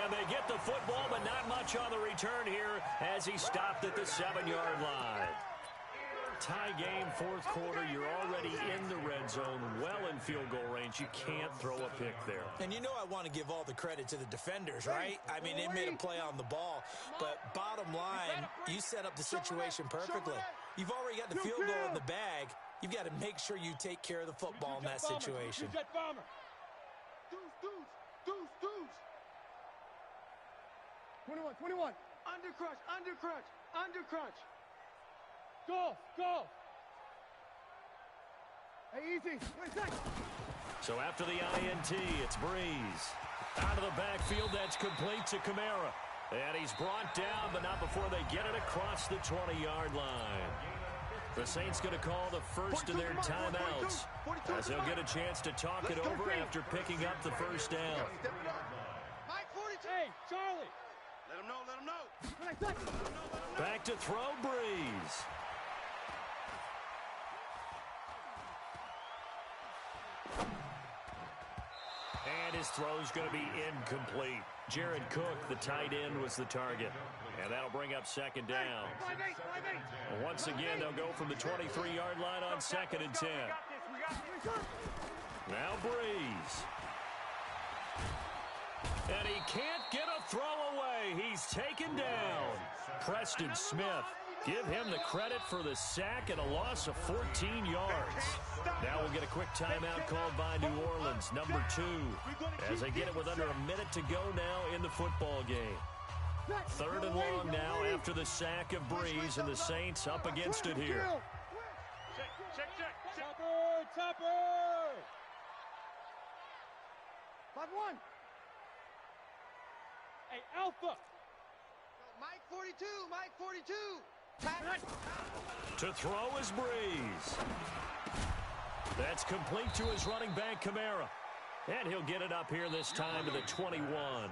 And they get the football, but not much on the return here as he stopped at the 7-yard line. Tie game, fourth quarter. You're already in the red zone, well in field goal range. You can't throw a pick there. And you know I want to give all the credit to the defenders, right? I mean, they made a play on the ball. But bottom line, you set up the situation perfectly. You've already got the field goal in the bag. You've got to make sure you take care of the football in that situation. Deuce. 21. Undercrunch. Golf. Hey, easy. So after the INT, it's Breeze. Out of the backfield, that's complete to Kamara. And he's brought down, but not before they get it across the 20-yard line. The Saints going to call the first of their timeouts, as they'll get a chance to talk it over after picking up the first down. Mike 42. Hey, Charlie. Let him know. Back to throw, Breeze. And his throw's going to be incomplete. Jared Cook, the tight end, was the target. And that'll bring up 2nd down. Once again, they'll go from the 23-yard line on 2nd and 10. Now Breeze. And he can't get a throw away. He's taken down. Preston Smith. Give him the credit for the sack and a loss of 14 yards. Now we'll get a quick timeout called by New Orleans, number 2, as they get it with under a minute to go now in the football game. 3rd and long now after the sack of Breeze, and the Saints up against it here. Check. Topper. 5-1. Hey, Alpha. Mike 42. To throw is Breeze. That's complete to his running back, Kamara. And he'll get it up here this time to the 21.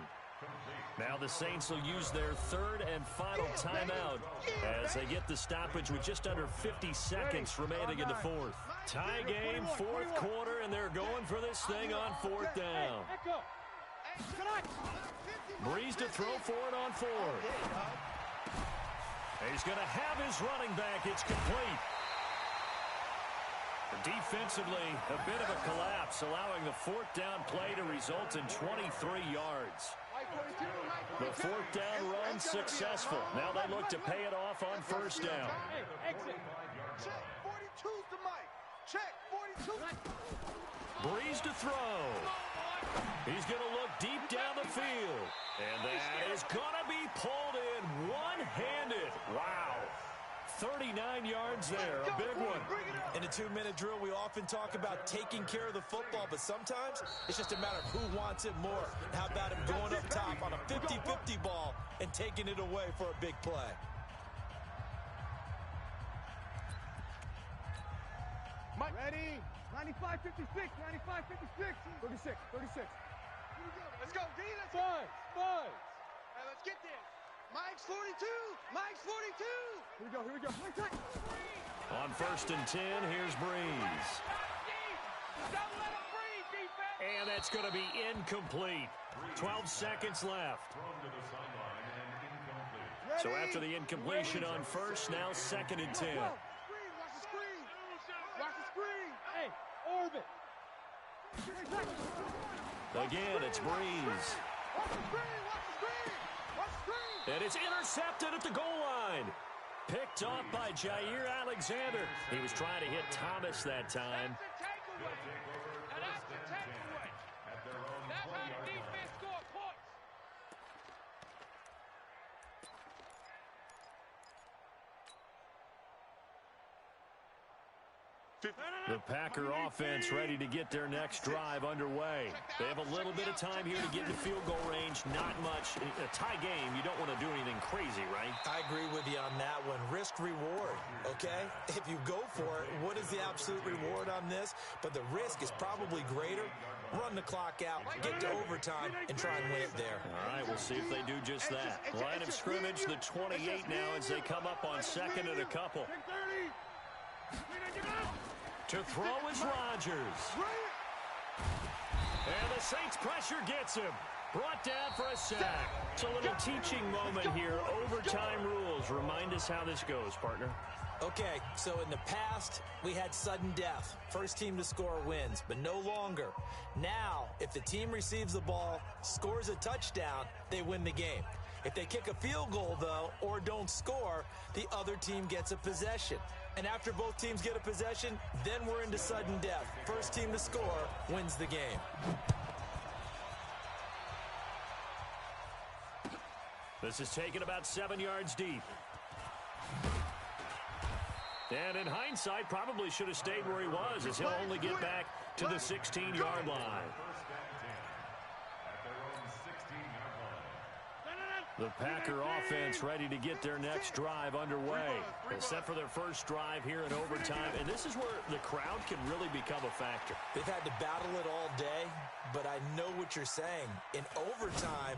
Now the Saints will use their third and final timeout as they get the stoppage with just under 50 seconds remaining in the fourth. Tie game, fourth quarter, and they're going for this thing on fourth down. Breeze to throw for it on fourth. He's going to have his running back. It's complete. Defensively, a bit of a collapse, allowing the fourth down play to result in 23 yards. The fourth down run successful. Now they look to pay it off on first down. Check 42's the mic. Check 42. Breeze to throw. He's going to look deep down the field. And that is going to be pulled in one-handed. Wow. 39 yards there, a big one. In a 2-minute drill, we often talk about taking care of the football, but sometimes it's just a matter of who wants it more. How about him going up top on a 50-50 ball and taking it away for a big play? Mike. Ready? 95, 56, 95, 56. 36, 36. Let's go, D. Let's go. Five. Hey, let's get this. Mike's 42. Mike's 42. Here we go. Mike, time. On first and 10, here's Breeze. Don't let him breathe, defense. And that's going to be incomplete. 12 seconds left. So after the incompletion on first, now second and 10. Watch the screen. Watch the screen. Hey, orbit. Again, it's Breeze. Watch the screen. Watch the screen. Watch the screen. And it's intercepted at the goal line. Picked off by Jair Alexander. He was trying to hit Thomas that time. That's the takeaway. That's how the defense score points. The Packer offense ready to get their next drive underway. They have a little bit of time here to get into field goal range. Not much. A tie game, you don't want to do anything crazy, right? I agree with you on that one. Risk reward, okay? If you go for it, what is the absolute reward on this? But the risk is probably greater. Run the clock out, get to overtime, and try and win it there. All right, we'll see if they do just that. Line of scrimmage, the 28 now as they come up on second and a couple. To throw is Rodgers. And the Saints pressure gets him. Brought down for a sack. It's a little teaching moment here. Overtime rules. Remind us how this goes, partner. Okay, so in the past, we had sudden death. First team to score wins, but no longer. Now, if the team receives the ball, scores a touchdown, they win the game. If they kick a field goal, though, or don't score, the other team gets a possession. And after both teams get a possession, then we're into sudden death. First team to score wins the game. This is taken about 7 yards deep. And in hindsight, probably should have stayed where he was, as he'll only get back to the 16-yard line. The Packer offense ready to get their next drive underway. They're set for their first drive here in overtime, and this is where the crowd can really become a factor. They've had to battle it all day, but I know what you're saying. In overtime,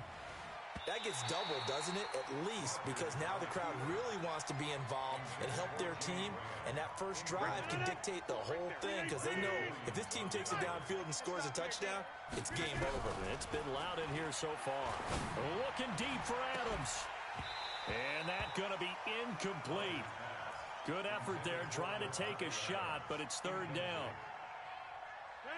that gets doubled, doesn't it? At least, because now the crowd really wants to be involved and help their team, and that first drive can dictate the whole thing, because they know if this team takes it downfield and scores a touchdown, it's game over. It's been loud in here so far. Looking deep for Adams. And that's going to be incomplete. Good effort there, trying to take a shot, but it's third down.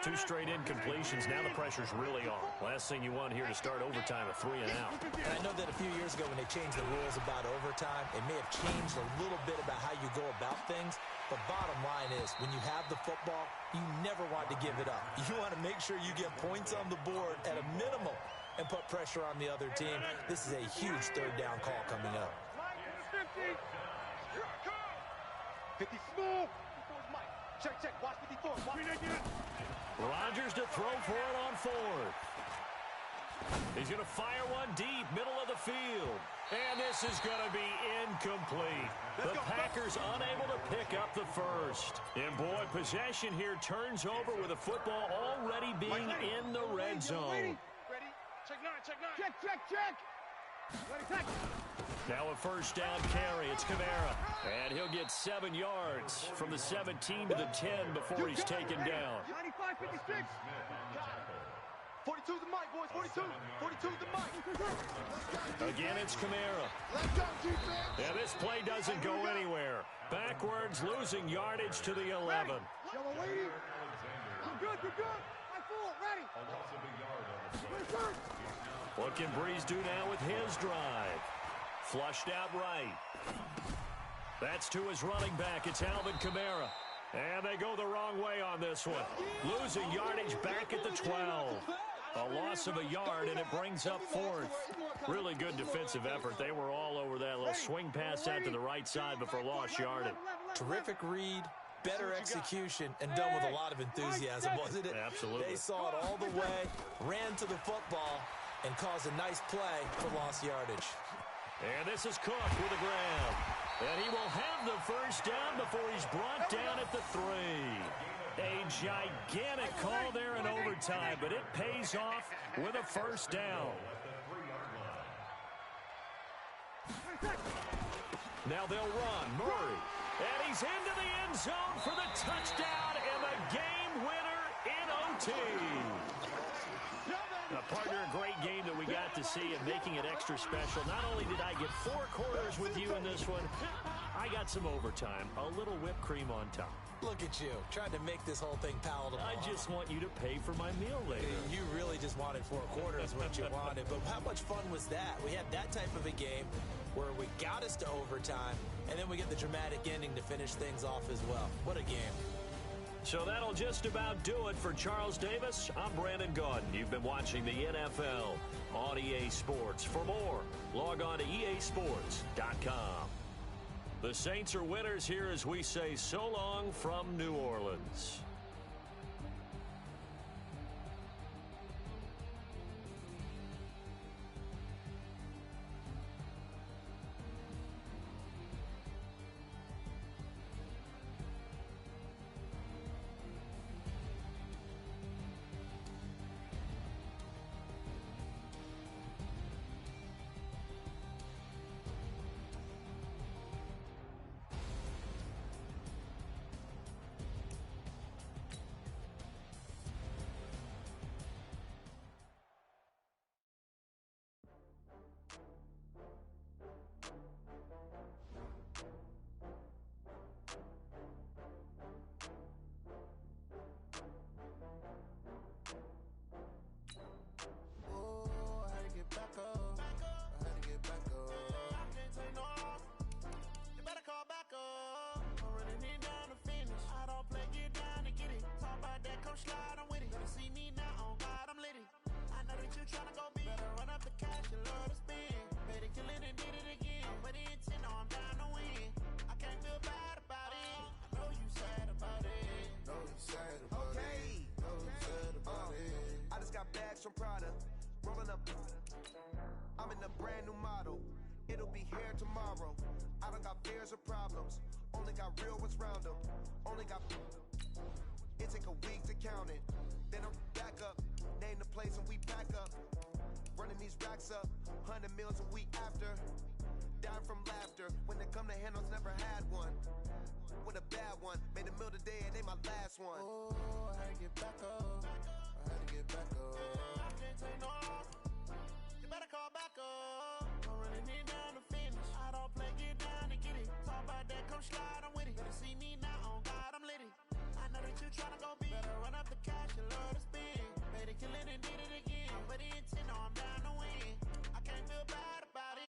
2 straight incompletions. Now the pressure's really on. Last thing you want here to start overtime, a 3 and out. And I know that a few years ago when they changed the rules about overtime, it may have changed a little bit about how you go about things. But bottom line is, when you have the football, you never want to give it up. You want to make sure you get points on the board at a minimum and put pressure on the other team. This is a huge third down call coming up. 50 smooth. Check. Watch 54. Rodgers to throw for it on fourth. He's going to fire one deep, middle of the field. And this is going to be incomplete. The Packers unable to pick up the first. And boy, possession here turns over with the football already being in the red zone. Ready? Check nine, check nine. Check, check, check. Ready, check. Now a first down carry. It's Kamara. And he'll get 7 yards from the 17 to the 10 before he's taken down. 95, 56. 42's the mic, boys. 42. 42's the mic. Again, it's Kamara. Let's go, defense. Yeah, this play doesn't go anywhere. Backwards, losing yardage to the 11. Yellow lady. You're good, you're good. My full, ready. What can Breeze do now with his drive? Flushed out right. That's to his running back. It's Alvin Kamara. And they go the wrong way on this one. Losing yardage back at the 12. A loss of a yard, and it brings up 4th. Really good defensive effort. They were all over that little swing pass out to the right side before lost yardage. Terrific read, better execution, and done with a lot of enthusiasm, wasn't it? Absolutely. They saw it all the way, ran to the football, and caused a nice play for lost yardage. And this is Cook with a grab. And he will have the first down before he's brought down at the 3. A gigantic call there in overtime, but it pays off with a first down. Now they'll run. Murray. And he's into the end zone for the touchdown and the game winner in OT. Partner, a great game that we got to see and making it extra special. Not only did I get 4 quarters with you in this one, I got some overtime, a little whipped cream on top. Look at you, trying to make this whole thing palatable. I just want you to pay for my meal later. You really just wanted 4 quarters what you wanted, but how much fun was that? We had that type of a game where we got us to overtime, and then we get the dramatic ending to finish things off as well. What a game. So that'll just about do it for Charles Davis. I'm Brandon Gaudin. You've been watching the NFL on EA Sports. For more, log on to easports.com. The Saints are winners here as we say so long from New Orleans. Slide, I'm with it. Better see me now, on God, I'm litty. I know that you tryna go big. Better run up the cash, you love to spend. Better kill it and did it again. Put it in 10, no, I'm down to win. I can't feel bad about it. I know you sad about it. Know you sad about it. Know you sad about it. I just got bags from Prada. Rolling up. I'm in a brand new model. It'll be here tomorrow. I don't got fears or problems. Only got real ones round them. Only got... It take a week to count it. Then I'm back up. Name the place and we pack up. Running these racks up. 100 meals a week after. Dying from laughter. When they come to handles, never had one. With a bad one. Made a meal today and they my last one. Oh, I had to get back up. I had to get back up. I can't take no off. You better call back up. I'm running it down to finish. I don't play, get down and get it. Talk about that, come slide, I'm with it. Better see me now, on God, I'm litty. I know that you tryna go big. Better run up the cash, you love to spend. Better kill it and did it again. But in 10, no, I'm down to win. I can't feel bad about it.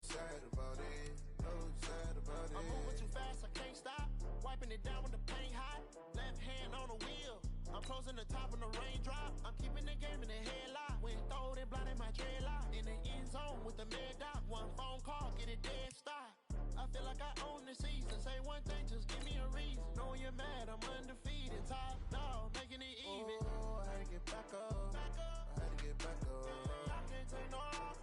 Sad about it. No, sad about it. I'm moving too fast, I can't stop. Wiping it down with the paint hot. Left hand on the wheel. I'm closing the top when the raindrop. I'm keeping the game in the headlock. When throwed and blinded my dreadlock. In the end zone with the mad dot. One phone call, get it dead stop. I feel like I own the season. Say one thing, just give me a reason. Knowing you're mad, I'm undefeated. Top dog, making it even. Oh, I had to get back up. I had to get back up. I can't take no off.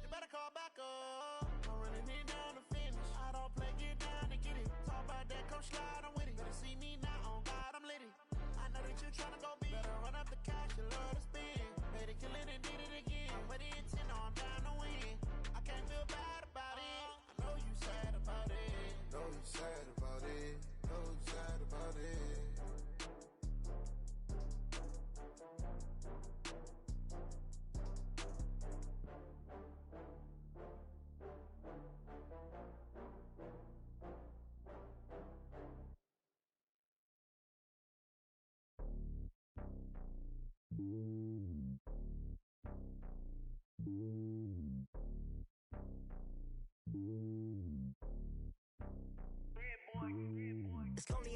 You better call back up. I'm running it down to finish. I don't play, get down and get it. Talk about that, come slide, I'm with it. Better see me now, on God, I'm litty. I know that you tryna go big. Better run up the cash, you love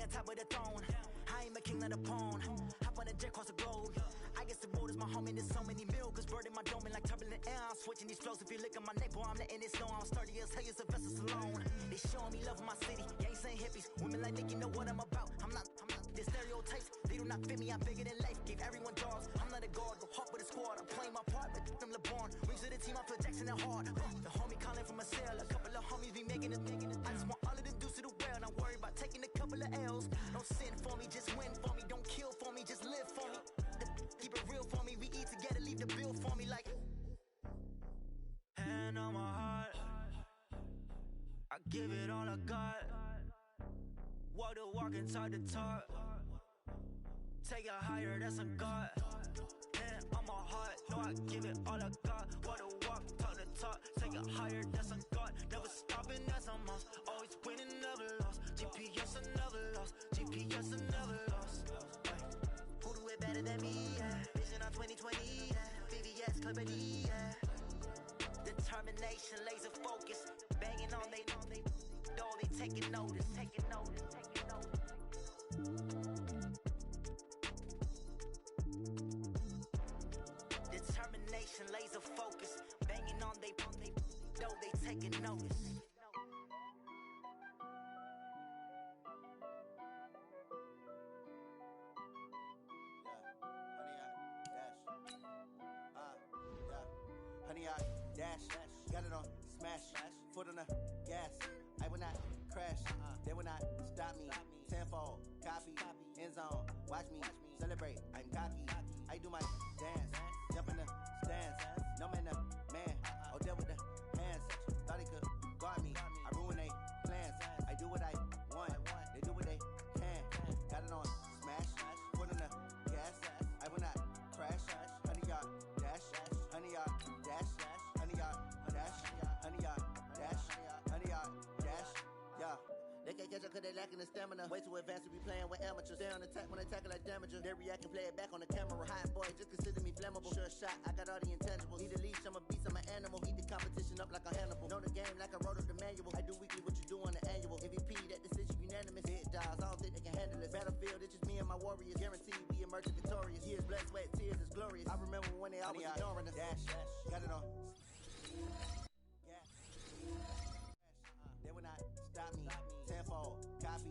on top of the throne. I am a king of the pawn. Hop on a jet across the globe. I guess the road is my home and there's so many milkers bird in my dome and like turbulent air. I'm switching these flows. If you look at my neck, boy, I'm letting it snow. I'm sturdy as hell, as a vessel alone. They showing me love in my city. Gangs saying hippies. Women like Nicki know what I'm about. I'm not the stereotypes. They do not fit me. I'm bigger than life. Gave everyone jobs. I'm not a guard. Go hard with a squad. I'm playing my part, but I'm LeBron. Rings of the team. I feel Jackson and hard. The homie calling from a cell. A couple of homies be making it. I just want all of the dudes to the well. Don't worry about taking a couple of L's. Don't sin for me, just win for me. Don't kill for me, just live for me. Keep it real for me. We eat together, leave the bill for me like. Hand on my heart, I give it all I got. Walk the walk and talk the talk. Take it higher, that's a God. Hand on my heart, no, I give it all I got. Walk the walk, talk the talk. Take it higher, that's a God. Never stopping, that's a must. Always winning, never lost. GPS, I never lost. GPS, I never lost. Who do it better than me? Yeah. Vision on 2020. Yeah. VVS, Clippity. Yeah. Determination, laser focus. Banging on they taking notice. Determination, laser focus. Banging on they taking notice. Honey, I dash, got it on smash, foot on the gas. I will not crash, they will not stop me. Tenfold, copy, end zone, watch me celebrate. I'm cocky, I do my dance, jump in the stands. No man, man, oh deal with the hands. Thought he could guard me, I ruin they plans. I do what I want, they do what they can. Got it on smash, foot on the gas. I will not crash, honey, y'all dash, honey, y'all dash, honey, y'all dash, honey, y'all dash, honey, y'all dash, yeah. They can't catch up cause they lacking the stamina. Way too advanced to be playing with amateurs. Stay on attack when they tackle like damager. They react and play it back on the camera. Hot boy, just consider me flammable. Sure shot, I got all the intangibles. Need a leash, I'm a beast, I'm an animal. Eat the competition up like a Hannibal. Know the game like I wrote up the manual. I do weekly what you do on the annual. MVP, that decision unanimous. Hit dials, I don't think they can handle it. Battlefield, it's just me and my warriors. Guaranteed we emerge victorious. Years, blood, sweat, tears, is glorious. I remember when they always ignoring us. Dash, got it on. They will not stop me. Tenfold, copy,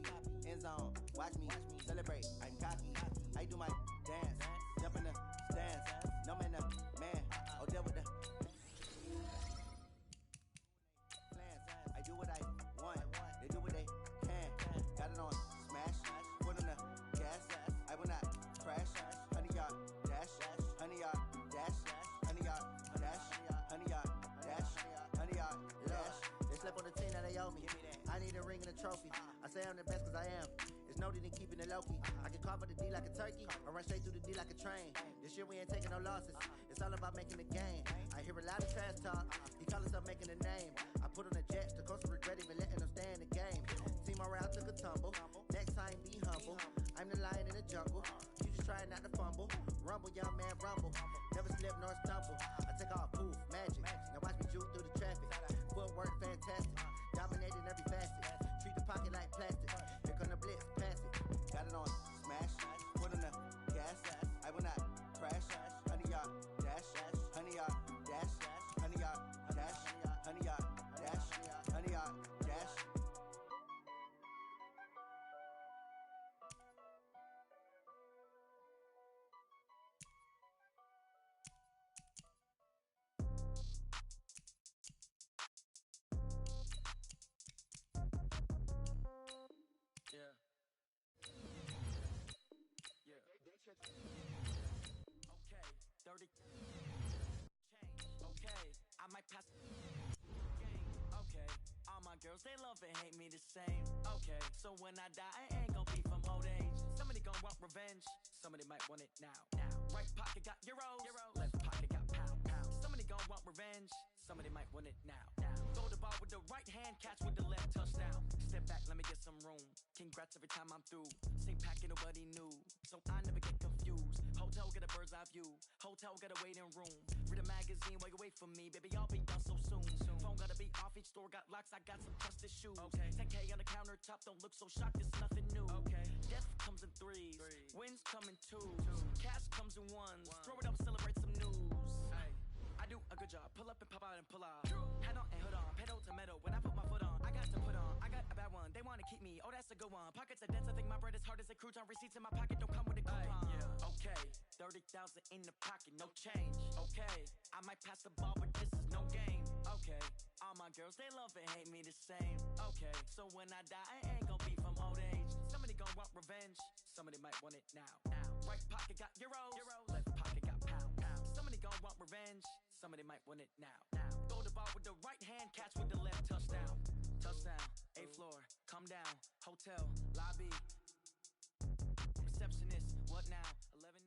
end zone, watch me celebrate. I'm cocky, I do my dance, jump in the stands. No man, man, oh deal with the plans. I do what I want, they do what they can. Got it on smash, foot on the gas. I will not crash. Honey, y'all dash, honey, y'all dash, honey, y'all dash, honey, y'all dash, honey, y'all dash. They slept on the team that they owe me. I need a ring and a trophy. I say I'm the best cause I am. It's noted in keeping it low-key. I can carve up the D like a turkey or run straight through the D like a train. This year we ain't taking no losses. It's all about making the game. I hear a lot of trash talk. He call himself making a name. I put on the Jets. The coach regret even letting them stay in the game. Team morale took a tumble. Next time be humble. I'm the lion in the jungle. You just trying not to fumble. Rumble, young man, rumble. Never slip nor stumble. I take off, poof, magic. Now watch me juke through the traffic. Footwork fantastic. Dominating every facet. Treat the pocket like plastic. Here come the blitz, pass it. Got it on smash, foot on the gas. I will not crash. Honey, y'all dash, honey, y'all dash, honey, y'all dash, honey, y'all dash, honey, y'all dash. Girls, they love and hate me the same. Okay, so when I die, I ain't gon' be from old age. Somebody gon' want revenge. Somebody might want it now. Right pocket got euros. Left pocket got pound. Somebody gon' want revenge. Somebody might want it now. Throw the ball with the right hand, catch with the left, touchdown. Step back, let me get some room. Congrats every time I'm through. Same packet, nobody knew, so I never get confused. Hotel get a bird's eye view. Hotel get a waiting room. Read a magazine while you wait for me, baby. I'll be done so soon. Phone gotta be off, each store got locks. I got some trusted shoes. Okay, 10K on the countertop, don't look so shocked. It's nothing new. Okay, Death comes in threes. Wins come in twos. Cash comes in ones. Throw it up, celebrate some news. I do a good job. Pull up and pop out and pull out. Head on and hood on. Pedal to metal. When I put my foot on, I got to put on. I got a bad one. They want to keep me. Oh, that's a good one. Pockets are dense. I think my bread is hard as a crouton. Receipts in my pocket don't come with a coupon. Okay, 30,000 in the pocket, no change. Okay, I might pass the ball, but this is no game. Okay, all my girls, they love and hate me the same. Okay, so when I die, I ain't gonna be from old age. Somebody gonna want revenge. Somebody might want it now. Right pocket got euros. Left pocket got pounds. Somebody gonna want revenge. Somebody might want it now. Throw the ball with the right hand, catch with the left, touchdown. Touchdown, 8th floor, come down, hotel, lobby. Receptionist, what now? 11A.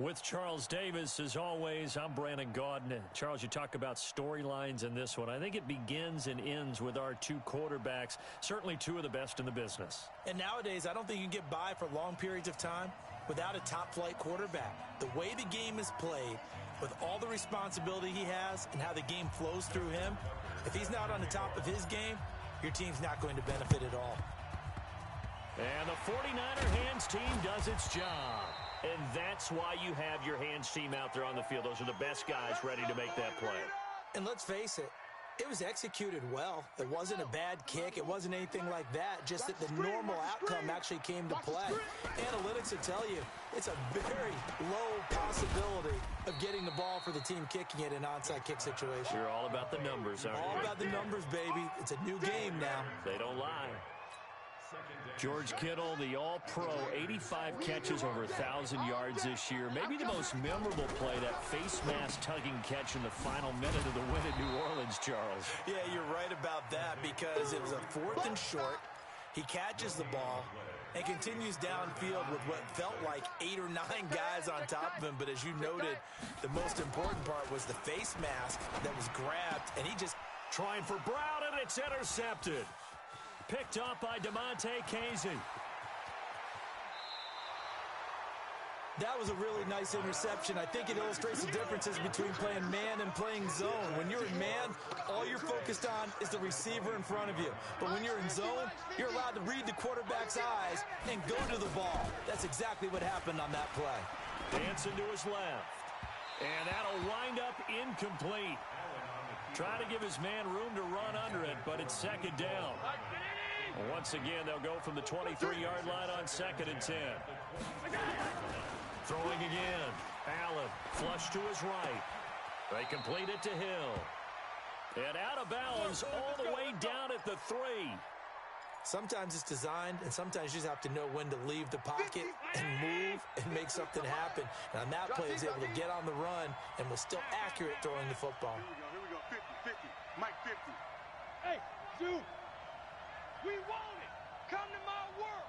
With Charles Davis, as always, I'm Brandon Gaudin. Charles, you talk about storylines in this one. I think it begins and ends with our two quarterbacks, certainly two of the best in the business. And nowadays, I don't think you can get by for long periods of time without a top-flight quarterback. The way the game is played, with all the responsibility he has and how the game flows through him, if he's not on the top of his game, your team's not going to benefit at all. And the 49er hands team does its job. And that's why you have your hands team out there on the field. Those are the best guys ready to make that play. And let's face it, it was executed well. It wasn't a bad kick. It wasn't anything like that. Just that the normal outcome actually came to play. Analytics will tell you it's a very low possibility of getting the ball for the team kicking it in an onside kick situation. You're all about the numbers, aren't you? All about the numbers, baby. It's a new game now. They don't lie. George Kittle, the All-Pro, 85 catches, over 1,000 yards this year. Maybe the most memorable play, that face mask tugging catch in the final minute of the win at New Orleans, Charles. Yeah, you're right about that, because it was a 4th and short. He catches the ball and continues downfield with what felt like 8 or 9 guys on top of him. But as you noted, the most important part was the face mask that was grabbed, and he just... Trying for Brown, and it's intercepted. Picked up by Damontae Kazee. That was a really nice interception. I think it illustrates the differences between playing man and playing zone. When you're in man, all you're focused on is the receiver in front of you. But when you're in zone, you're allowed to read the quarterback's eyes and go to the ball. That's exactly what happened on that play. Dancing to his left. And that'll wind up incomplete. Try to give his man room to run under it, but it's second down. Once again, they'll go from the 23-yard line on 2nd and 10. Throwing again. Allen, flush to his right. They complete it to Hill. And out of bounds all the way down at the 3. Sometimes it's designed, and sometimes you just have to know when to leave the pocket and move and make something happen. And on that play, he's able to get on the run and was still accurate throwing the football. Here we go. 50, 50. Mike 50. Hey, dude. We want it. Come to my world.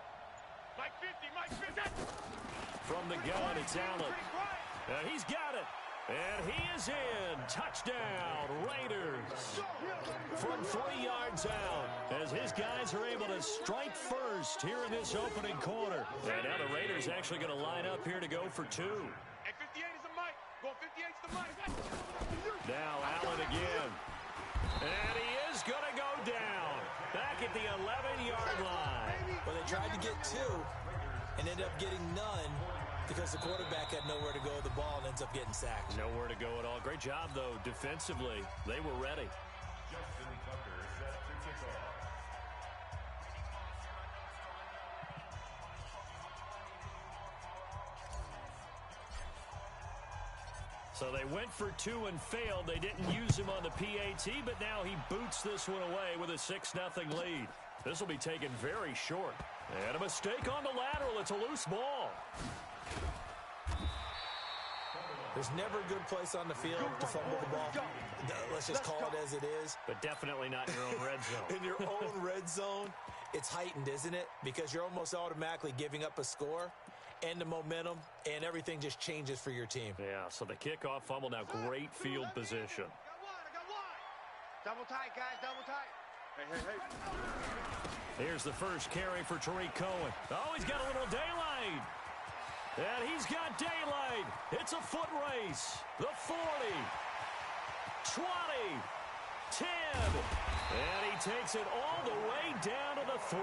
Mike 50, Mike 50. From the gun, it's Allen. And he's got it. And he is in. Touchdown, Raiders. From 3 yards out, as his guys are able to strike first here in this opening quarter. And now the Raiders actually going to line up here to go for 2. Hey, 58 is the Mike. Going 58's the Mike. Now Allen again. And he is going to go down. Back at the 11-yard line. Well, they tried to get 2 and ended up getting none because the quarterback had nowhere to go with the ball and ends up getting sacked. Nowhere to go at all. Great job, though, defensively. They were ready. Justin Tucker set to kick off. So they went for 2 and failed. They didn't use him on the PAT, but now he boots this one away with a 6-0 lead. This will be taken very short. And a mistake on the lateral. It's a loose ball. There's never a good place on the field to fumble the ball. Let's just call it as it is. But definitely not in your own red zone. In your own red zone, it's heightened, isn't it? Because you're almost automatically giving up a score and the momentum, and everything just changes for your team. Yeah, so the kickoff fumble, now great field position. I got one. Double tight, guys, double tight. Hey. Here's the first carry for Tariq Cohen. Oh, he's got a little daylight. And he's got daylight. It's a foot race. The 40, 20, 10. And he takes it all the way down to the 3.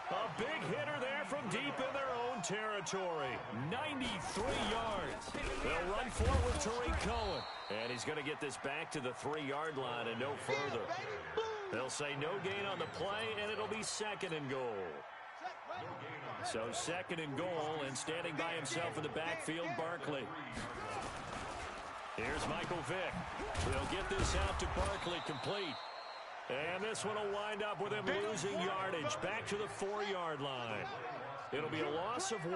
A big hitter there from deep in their own territory. 93 yards. They'll run forward Tariq Cohen. And he's going to get this back to the 3-yard line and no further. They'll say no gain on the play, and it'll be 2nd and goal. So 2nd and goal, and standing by himself in the backfield, Barkley. Here's Michael Vick. They'll get this out to Barkley, complete. And this one will wind up with him losing yardage back to the 4-yard line. It'll be a loss of 1,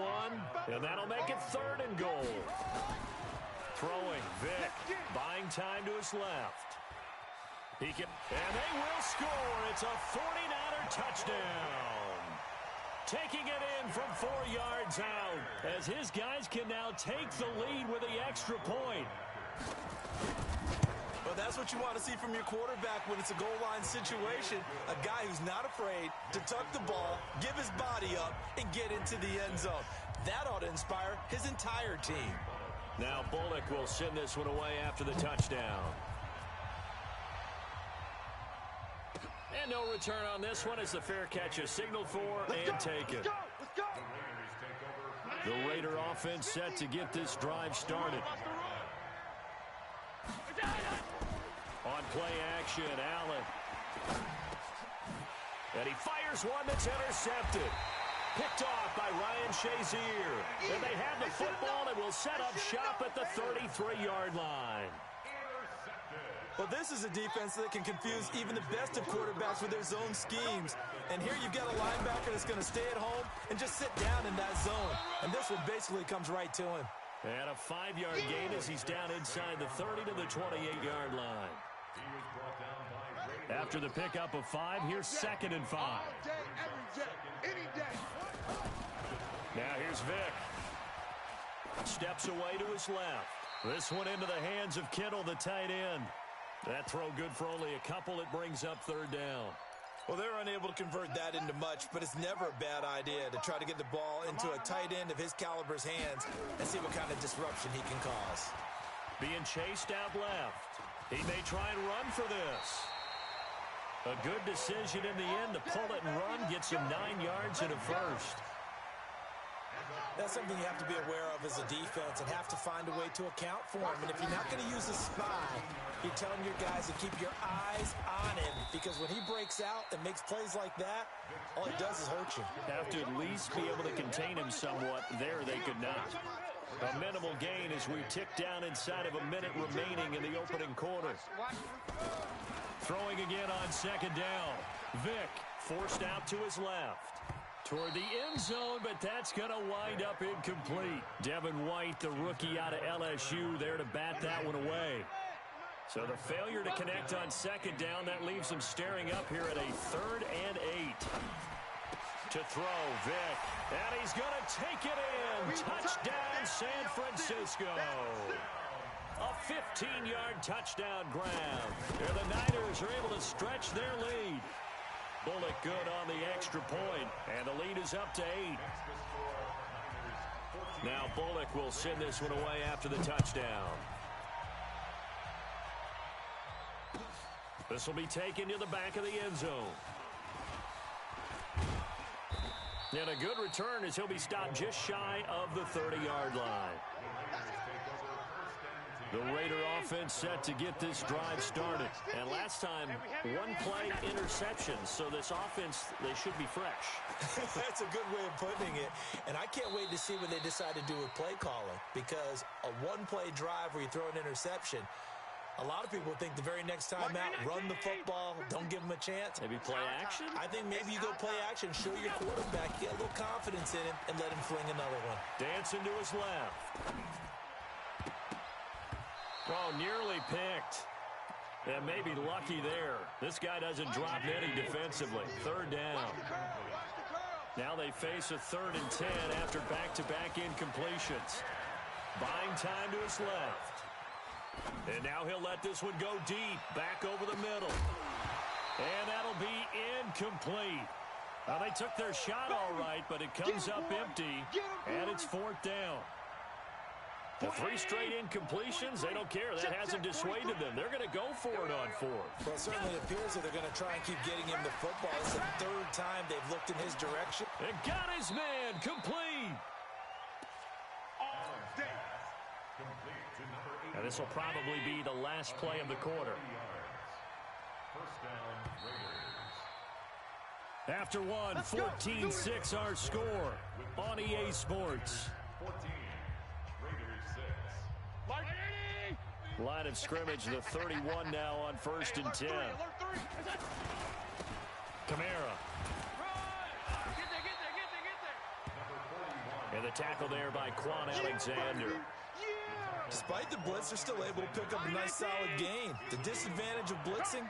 and that'll make it 3rd and goal. Throwing, Vick, buying time to his left. And they will score. It's a 49er touchdown. Taking it in from 4 yards out, as his guys can now take the lead with the extra point. Well, that's what you want to see from your quarterback when it's a goal line situation. A guy who's not afraid to tuck the ball, give his body up, and get into the end zone. That ought to inspire his entire team. Now Bullock will send this one away after the touchdown. And no return on this one as the fair catch is signaled for and taken. The Raider offense set to get this drive started. On play action, Allen. And he fires one that's intercepted. Picked off by Ryan Shazier. And they have the football and will set up shop at the 33-yard line. Well, this is a defense that can confuse even the best of quarterbacks with their zone schemes. And here you've got a linebacker that's going to stay at home and just sit down in that zone. And this one basically comes right to him. And a 5-yard gain as he's down inside the 30 to the 28-yard line. After the pickup of 5, here's 2nd and 5. Now here's Vick. Steps away to his left. This one into the hands of Kittle, the tight end. That throw good for only a couple. It brings up 3rd down. Well, they're unable to convert that into much, but it's never a bad idea to try to get the ball into a tight end of his caliber's hands and see what kind of disruption he can cause. Being chased out left. He may try and run for this. A good decision in the end to pull it and run. Gets him 9 yards and a first. That's something you have to be aware of as a defense and have to find a way to account for him. And if you're not going to use a spy, you're telling your guys to keep your eyes on him, because when he breaks out and makes plays like that, all he does is hurt you. Have to at least be able to contain him somewhat. There they could not. A minimal gain as we tick down inside of a minute remaining in the opening quarter. Throwing again on 2nd down. Vick forced out to his left. Toward the end zone, but that's going to wind up incomplete. Devin White, the rookie out of LSU, there to bat that one away. So the failure to connect on 2nd down, that leaves him staring up here at a 3rd and 8. To throw, Vick. And he's going to take it in. Touchdown, San Francisco. A 15-yard touchdown grab. Here the Niners are able to stretch their lead. Bullock good on the extra point, and the lead is up to 8. Now Bullock will send this one away after the touchdown. This will be taken to the back of the end zone. And a good return as he'll be stopped just shy of the 30-yard line. The Raider offense set to get this drive started. And last time, 1 play interception. So this offense, they should be fresh. That's a good way of putting it. And I can't wait to see what they decide to do with play calling. Because a 1-play drive where you throw an interception, a lot of people think the very next time out, run the football, don't give them a chance. Maybe play action? I think maybe you go play action, show your quarterback, get a little confidence in him, and let him fling another one. Dancing to his left. Oh, nearly picked. And maybe lucky there. This guy doesn't drop any defensively. 3rd down. Now they face a 3rd and 10 after back-to-back incompletions. Buying time to his left. And now he'll let this one go deep, back over the middle. And that'll be incomplete. Well, they took their shot all right, but it comes up empty, and it's 4th down. The 3 straight incompletions, they don't care. That hasn't dissuaded them. They're going to go for it on 4th. Well, it certainly appears that they're going to try and keep getting him the football. It's the 3rd time they've looked in his direction. And got his man complete. And this will probably be the last play of the quarter. First down, Raiders. After one, 14-6 our score on EA Sports. 14, Raiders 6. Line of scrimmage, the 31 now on 1st and 10. Kamara. And the tackle there by Quan Alexander. Despite the blitz, they're still able to pick up a nice solid gain. The disadvantage of blitzing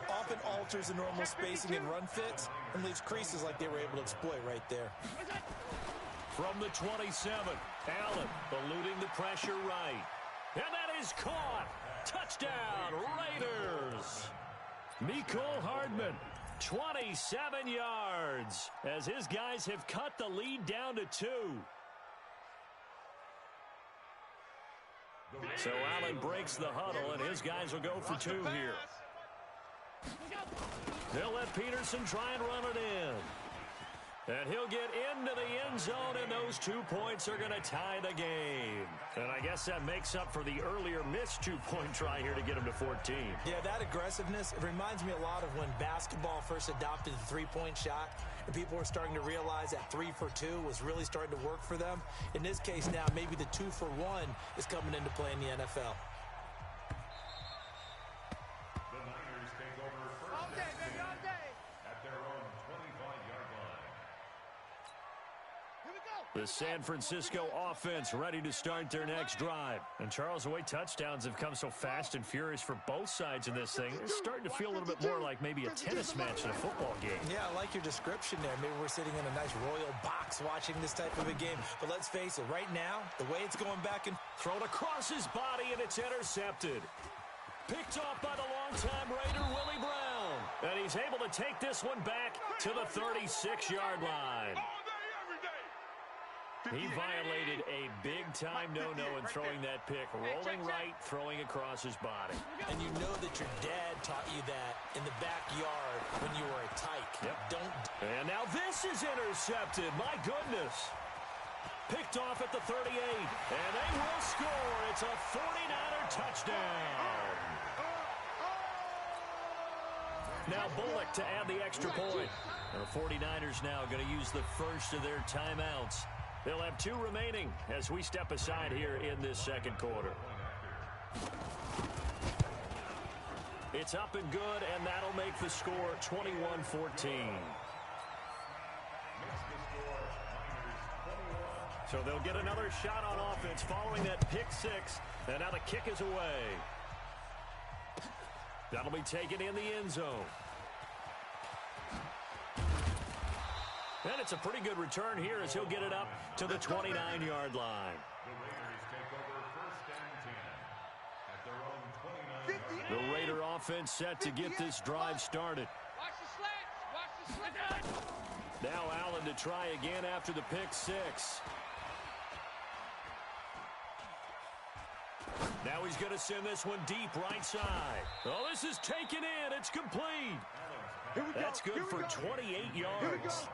often alters the normal spacing and run fits and leaves creases like they were able to exploit right there. From the 27, Allen eluding the pressure right. And that is caught. Touchdown, Raiders. Mecole Hardman, 27 yards, as his guys have cut the lead down to 2. So Allen breaks the huddle, and his guys will go for 2 here. They'll let Peterson try and run it in. And he'll get into the end zone, and those 2 points are going to tie the game. And I guess that makes up for the earlier missed 2-point try here to get him to 14. Yeah, that aggressiveness, it reminds me a lot of when basketball first adopted the 3-point shot, and people were starting to realize that 3 for 2 was really starting to work for them. In this case now, maybe the 2 for 1 is coming into play in the NFL. The Niners take over first and 10 at their own 25-yard line. The San Francisco offense ready to start their next drive. And Charles, the way touchdowns have come so fast and furious for both sides of this thing, it's starting to feel a little bit more like maybe a tennis match in a football game. Yeah, I like your description there. Maybe we're sitting in a nice royal box watching this type of a game. But let's face it, right now, the way it's going back and thrown across his body, and it's intercepted. Picked off by the longtime Raider, Willie Brown. And he's able to take this one back to the 36-yard line. He violated a big-time no-no in throwing that pick. Rolling right, throwing across his body. And you know that your dad taught you that in the backyard when you were a tyke. Yep. Don't. And now this is intercepted. My goodness. Picked off at the 38. And they will score. It's a 49er touchdown. Now Bullock to add the extra point. The 49ers now going to use the first of their timeouts. They'll have 2 remaining as we step aside here in this second quarter. It's up and good, and that'll make the score 21-14. So they'll get another shot on offense following that pick 6, and now the kick is away. That'll be taken in the end zone. And it's a pretty good return here as he'll get it up to the 29-yard line. The Raiders take over first and 10 at their own 29. The Raider offense set to get this drive started. Watch the slants. Now Allen to try again after the pick 6. Now he's going to send this one deep right side. Oh, this is taken in. It's complete. That's good for 28 yards.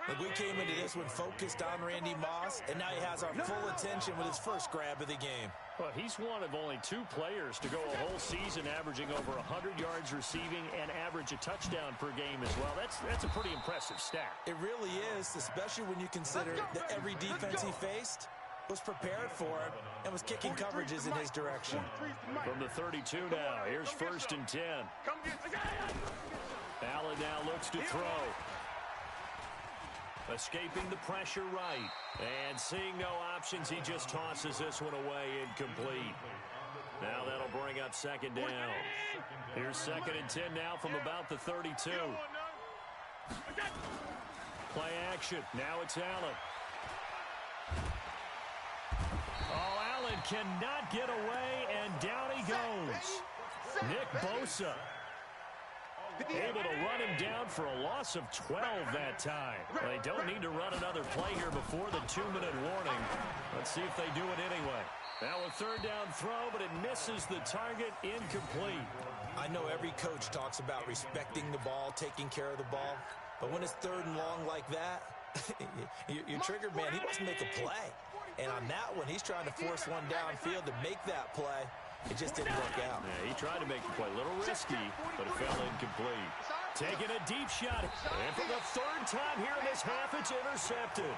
Look, we came into this one focused on Randy Moss, and now he has our full attention with his first grab of the game. Well, he's one of only 2 players to go a whole season averaging over 100 yards receiving and average a touchdown per game as well. That's a pretty impressive stat. It really is, especially when you consider that every defense he faced was prepared for him and was kicking coverages in his direction. From the 32 now, here's first and 10. Allen now looks to throw. Escaping the pressure right. And seeing no options, he just tosses this one away incomplete. Now that'll bring up second down. Here's second and 10 now from about the 32. Play action. Now it's Allen. Oh, Allen cannot get away, and down he goes. Nick Bosa. Able to run him down for a loss of 12 that time. Well, they don't need to run another play here before the 2-minute warning. Let's see if they do it anyway. Now a third down throw, but it misses the target, incomplete. I know every coach talks about respecting the ball, taking care of the ball, but when it's third and long like that, you're triggered, man. He wants to make a play. And on that one, he's trying to force one downfield to make that play. It just didn't work out. Yeah, he tried to make the play. A little risky, but it fell incomplete. Taking a deep shot. And for the third time here in this half, it's intercepted.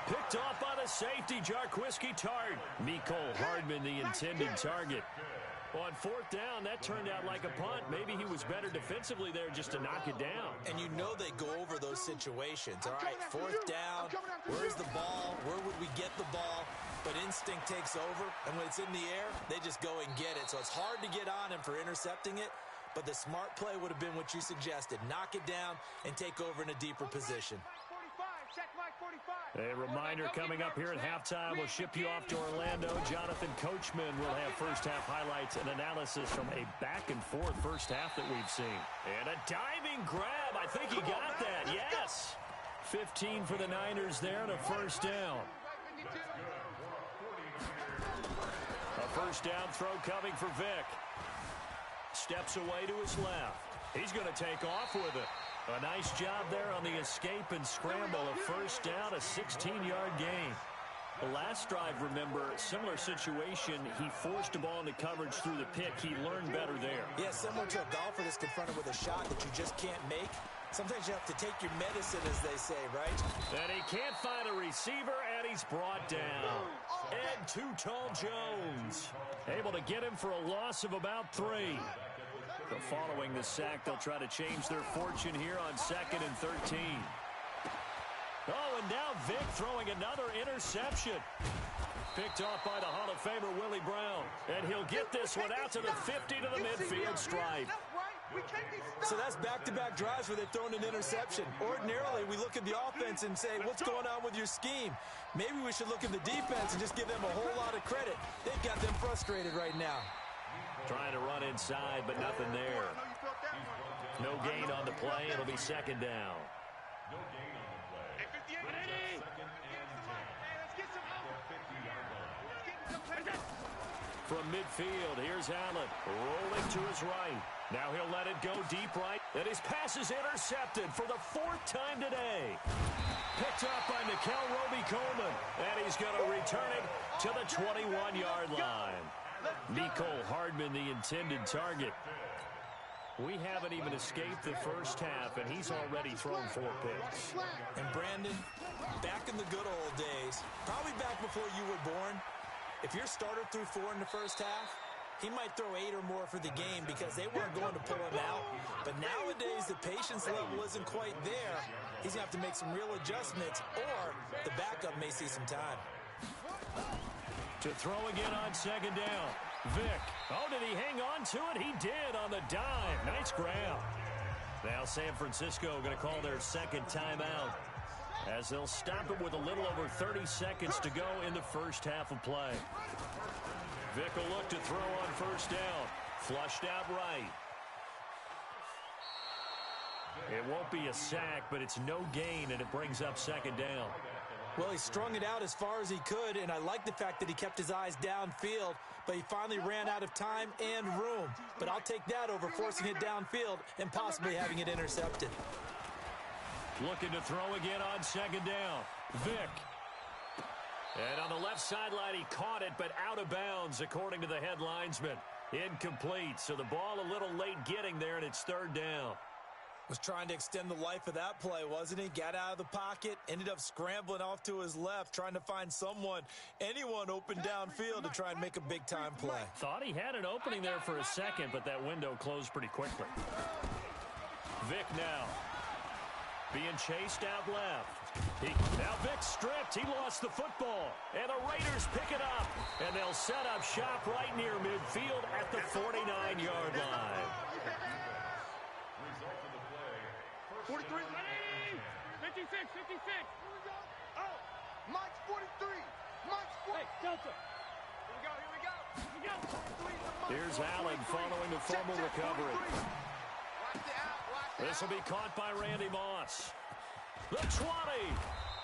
Picked off by the safety, Jarquiski Tart. Mecole Hardman, the intended target. On fourth down, that turned out like a punt. Maybe he was better defensively there just to knock it down. And you know they go over those situations. All right, fourth down, where's the ball? Where would we get the ball? But instinct takes over, and when it's in the air, they just go and get it. So it's hard to get on him for intercepting it, but the smart play would have been what you suggested. Knock it down and take over in a deeper position. A reminder coming up here at halftime. We'll ship you off to Orlando. Jonathan Coachman will have first-half highlights and analysis from a back-and-forth first half that we've seen. And a diving grab. I think he got that. Yes. 15 for the Niners there and a first down. A first down throw coming for Vick. Steps away to his left. He's going to take off with it. A nice job there on the escape and scramble. A first down, a 16-yard gain. The last drive, remember, similar situation. He forced the ball into coverage through the pick. He learned better there. Yeah, similar to a golfer that's confronted with a shot that you just can't make. Sometimes you have to take your medicine, as they say, right? And he can't find a receiver, and he's brought down. Ed Too Tall Jones able to get him for a loss of about 3. But following the sack, they'll try to change their fortune here on 2nd and 13. Oh, and now Vick throwing another interception. Picked off by the Hall of Famer Willie Brown. And he'll get this one out to the 50 to the midfield stripe. So that's back-to-back drives where they've thrown an interception. Ordinarily, we look at the offense and say, what's going on with your scheme? Maybe we should look at the defense and just give them a whole lot of credit. They've got them frustrated right now. Trying to run inside, but nothing there. No gain on the play. It'll be second down. No gain on the play. From midfield, here's Allen. Rolling to his right. Now he'll let it go deep right. And his pass is intercepted for the 4th time today. Picked up by Nickel Roby-Coleman. And he's going to return it to the 21-yard line. Mecole Hardman, the intended target. We haven't even escaped the first half, and he's already thrown 4 picks. And Brandon, back in the good old days, probably back before you were born, if your starter threw 4 in the first half, he might throw 8 or more for the game because they weren't going to pull him out. But nowadays, the patience level isn't quite there. He's going to have to make some real adjustments, or the backup may see some time. To throw again on second down. Vick. Oh, did he hang on to it? He did on the dime. Nice grab. Now San Francisco going to call their second timeout as they'll stop it with a little over 30 seconds to go in the first half of play. Vick will look to throw on first down. Flushed out right. It won't be a sack, but it's no gain, and it brings up second down. Well, he strung it out as far as he could, and I like the fact that he kept his eyes downfield, but he finally ran out of time and room. But I'll take that over forcing it downfield and possibly having it intercepted. Looking to throw again on second down. Vick. And on the left sideline, he caught it, but out of bounds, according to the head linesman. Incomplete, so the ball a little late getting there, and it's third down. Was trying to extend the life of that play, wasn't he? Got out of the pocket, ended up scrambling off to his left, trying to find anyone open downfield to try and make a big-time play. Thought he had an opening there for a second, but that window closed pretty quickly. Vick now. Being chased out left. Now Vick stripped. He lost the football. And the Raiders pick it up. And they'll set up shop right near midfield at the 49-yard line. 43. 56. Oh, Mike's 43. Mike's 43. Hey, Delta. Here we go. Here's Allen following the fumble recovery. Watch the out. This will be caught by Randy Moss. The 20.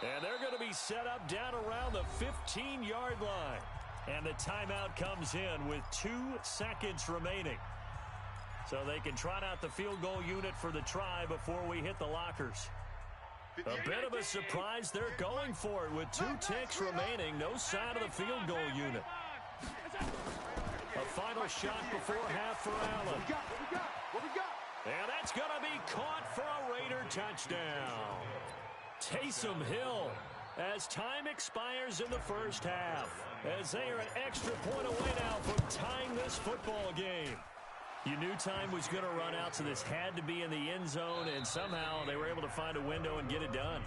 And they're going to be set up down around the 15-yard line. And the timeout comes in with 2 seconds remaining. So they can trot out the field goal unit for the try before we hit the lockers. A bit of a surprise. They're going for it with 2 ticks remaining. No sign of the field goal unit. A final shot before half for Allen. What we got? And that's going to be caught for a Raider touchdown. Taysom Hill, as time expires in the first half, as they are an extra point away now from tying this football game. You knew time was going to run out, so this had to be in the end zone, and somehow they were able to find a window and get it done.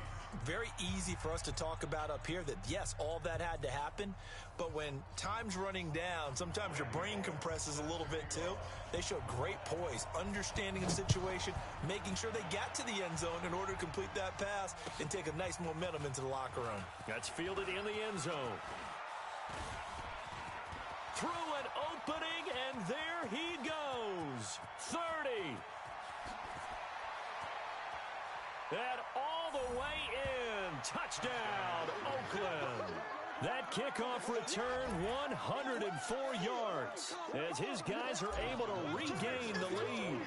Very easy for us to talk about up here that, yes, all that had to happen, but when time's running down, sometimes your brain compresses a little bit too. They showed great poise, understanding of the situation, making sure they got to the end zone in order to complete that pass and take a nice momentum into the locker room. That's fielded in the end zone. Through an opening, and there he goes. 30. And all the way in. Touchdown, Oakland. That kickoff return, 104 yards, as his guys are able to regain the lead.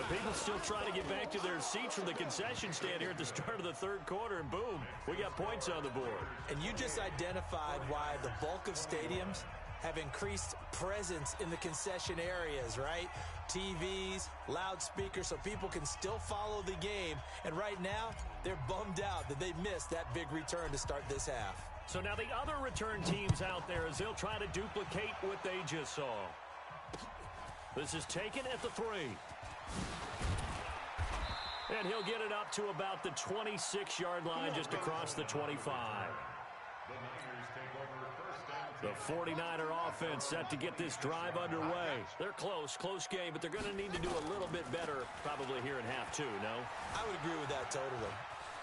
People still trying to get back to their seats from the concession stand here at the start of the third quarter, and boom, we got points on the board. And you just identified why the bulk of stadiums have increased presence in the concession areas, right? TVs, loudspeakers, so people can still follow the game. And right now, they're bummed out that they missed that big return to start this half. So now the other return teams out there as they'll try to duplicate what they just saw. This is taken at the 3. And he'll get it up to about the 26-yard line, just across the 25. The 49er offense set to get this drive underway. They're close game, but they're going to need to do a little bit better probably here in half 2, no? I would agree with that totally.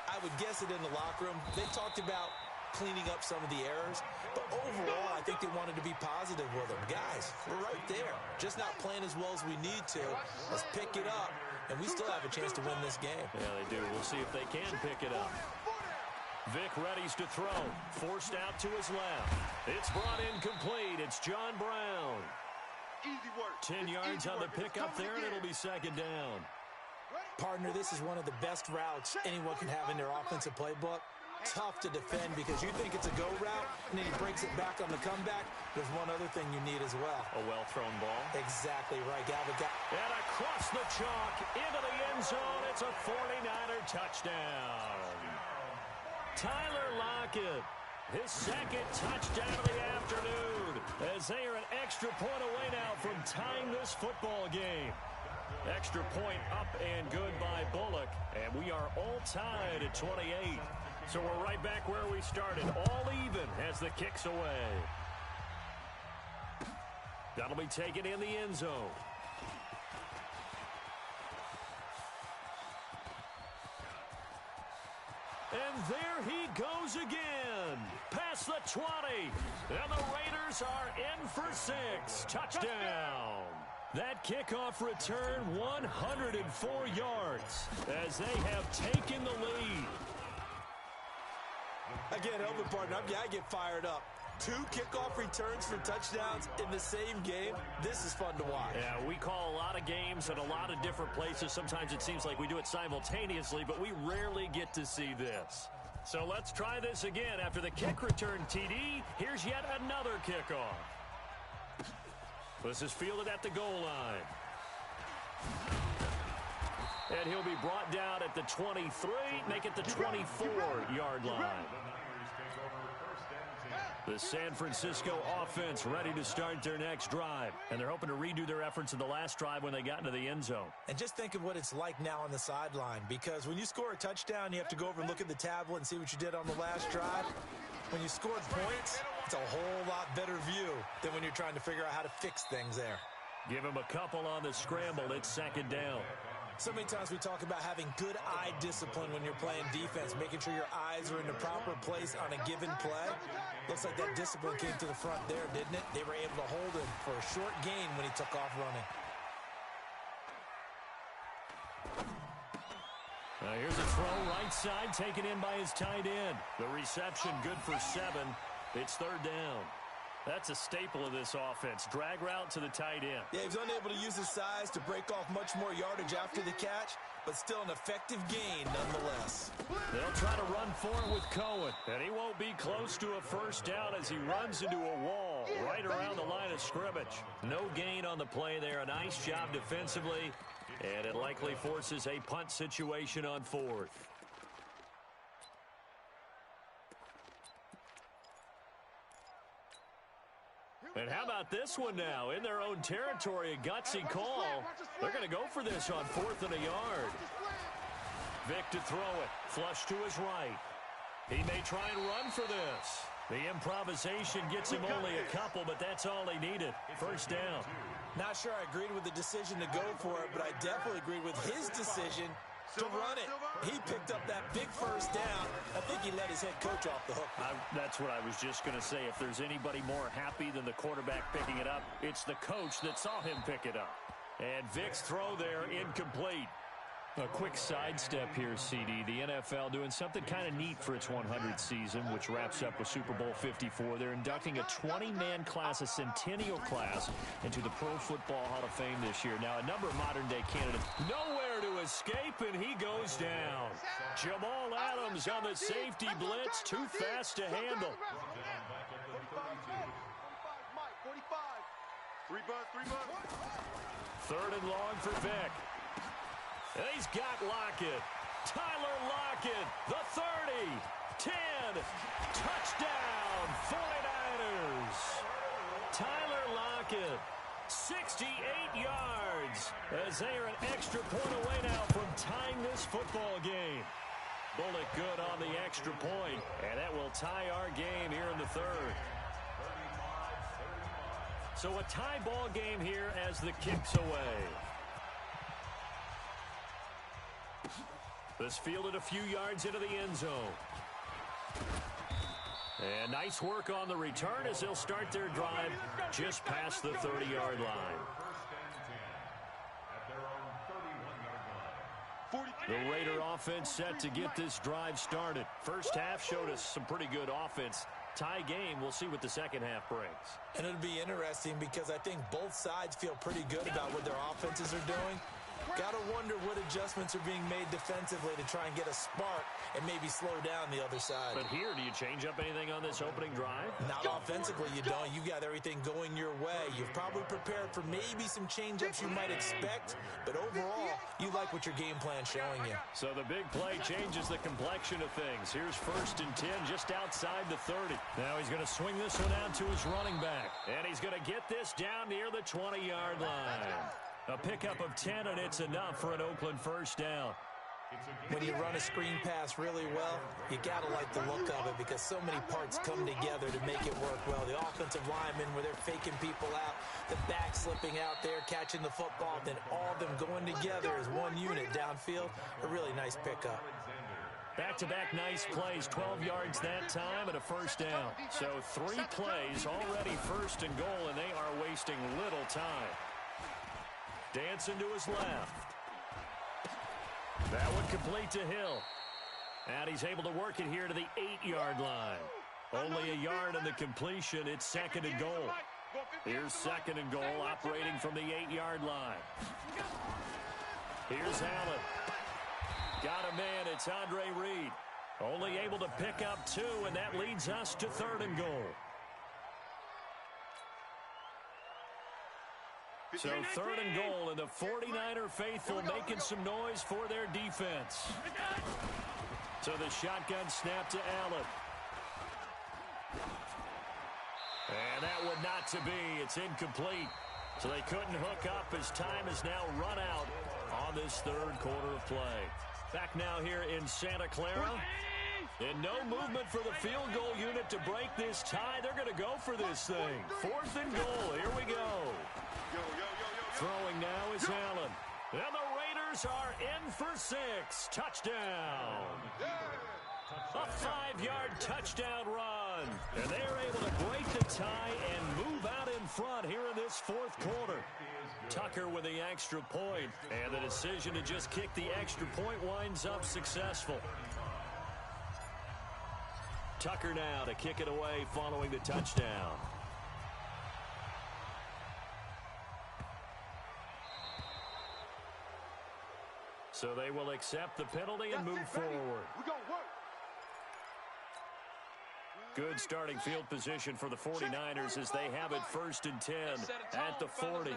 I would guess it in the locker room. They talked about cleaning up some of the errors, but overall, I think they wanted to be positive with them. Guys, we're right there. Just not playing as well as we need to. Let's pick it up, and we still have a chance to win this game. Yeah, they do. We'll see if they can pick it up. Vic readies to throw. Forced out to his left. It's brought in complete. It's John Brown. Easy work. 10 yards on the pickup there, and it'll be second down. Partner, this is one of the best routes anyone can have in their offensive playbook. Tough to defend because you think it's a go route, and then he breaks it back on the comeback. There's one other thing you need as well. A well-thrown ball. Exactly right, Galvin. And across the chalk, into the end zone, it's a 49er touchdown. Tyler Lockett, his second touchdown of the afternoon, as they are an extra point away now from tying this football game. Extra point up and good by Bullock, and we are all tied at 28. So we're right back where we started, all even as the kick's away. That'll be taken in the end zone. And there he goes again. Past the 20. And the Raiders are in for 6. Touchdown. That kickoff return, 104 yards, as they have taken the lead. Again, help partner. I get fired up. 2 kickoff returns for touchdowns in the same game. This is fun to watch. Yeah, we call a lot of games at a lot of different places. Sometimes it seems like we do it simultaneously, but we rarely get to see this. So let's try this again. After the kick return TD, here's yet another kickoff. This is fielded at the goal line. And he'll be brought down at the 23, make it the 24-yard line. The San Francisco offense ready to start their next drive. And they're hoping to redo their efforts in the last drive when they got into the end zone. And just think of what it's like now on the sideline. Because when you score a touchdown, you have to go over and look at the tablet and see what you did on the last drive. When you scored points, it's a whole lot better view than when you're trying to figure out how to fix things there. Give him a couple on the scramble. It's second down. So many times we talk about having good eye discipline when you're playing defense, making sure your eyes are in the proper place on a given play. Looks like that discipline came to the front there, didn't it? They were able to hold him for a short gain when he took off running. Here's a throw right side taken in by his tight end. The reception good for 7. It's third down. That's a staple of this offense. Drag route to the tight end. Yeah, he's unable to use his size to break off much more yardage after the catch, but still an effective gain nonetheless. They'll try to run for it with Cohen, and he won't be close to a first down as he runs into a wall right around the line of scrimmage. No gain on the play there. A nice job defensively, and it likely forces a punt situation on 4th. And how about this one now? In their own territory, a gutsy call. They're going to go for this on 4th and a yard. Vick to throw it. Flush to his right. He may try and run for this. The improvisation gets him only a couple, but that's all he needed. First down. Not sure I agreed with the decision to go for it, but I definitely agreed with his decision to run it. He picked up that big first down. I think he let his head coach off the hook. That's what I was just going to say. If there's anybody more happy than the quarterback picking it up, it's the coach that saw him pick it up. And Vick's throw there incomplete. A quick sidestep here, CD. The NFL doing something kind of neat for its 100th season, which wraps up with Super Bowl 54. They're inducting a 20-man class, a centennial class, into the Pro Football Hall of Fame this year. Now, a number of modern-day candidates. Nowhere to escape, and he goes down. Jamal Adams on the safety blitz, too fast to handle. 3 bus. Third and long for Vick. And he's got Lockett. Tyler Lockett, the 30, 10, touchdown, 49ers. Tyler Lockett, 68 yards, as they are an extra point away now from tying this football game. Bullock good on the extra point, and that will tie our game here in the third. So a tie ball game here as the kick's away. This fielded a few yards into the end zone. And nice work on the return as they'll start their drive just past the 30-yard line. The Raider offense set to get this drive started. First half showed us some pretty good offense. Tie game, we'll see what the second half brings. And it'll be interesting because I think both sides feel pretty good about what their offenses are doing. Got to wonder what adjustments are being made defensively to try and get a spark and maybe slow down the other side. But here, do you change up anything on this opening drive? Not offensively, you don't. You got everything going your way. You've probably prepared for maybe some change-ups you might expect, but overall, you like what your game plan's showing you. So the big play changes the complexion of things. Here's 1st and 10 just outside the 30. Now he's going to swing this one out to his running back, and he's going to get this down near the 20-yard line. A pickup of 10, and it's enough for an Oakland first down. When you run a screen pass really well, you got to like the look of it because so many parts come together to make it work well. The offensive linemen where they're faking people out, the back slipping out there, catching the football, then all of them going together as one unit downfield. A really nice pickup. Back-to-back nice plays, 12 yards that time and a first down. So 3 plays, already 1st and goal, and they are wasting little time. Dancing to his left. That one complete to Hill. And he's able to work it here to the 8-yard line. Only a yard on the completion. It's 2nd and goal. Here's 2nd and goal operating from the 8-yard line. Here's Allen. Got a man. It's Andre Reed. Only able to pick up 2, and that leads us to 3rd and goal. So 3rd and goal, and the 49er faithful making some noise for their defense. So the shotgun snap to Allen. And that one not to be. It's incomplete. So they couldn't hook up as time has now run out on this 3rd quarter of play. Back now here in Santa Clara. And no movement for the field goal unit to break this tie. They're going to go for this thing. 4th and goal. Here we go. Throwing now is Allen. And the Raiders are in for 6. Touchdown. A 5-yard touchdown run. And they're able to break the tie and move out in front here in this fourth quarter. Tucker with the extra point, and the decision to just kick the extra point winds up successful. Tucker now to kick it away following the touchdown. So they will accept the penalty and move forward. Good starting field position for the 49ers as they have it 1st and 10 at the 40.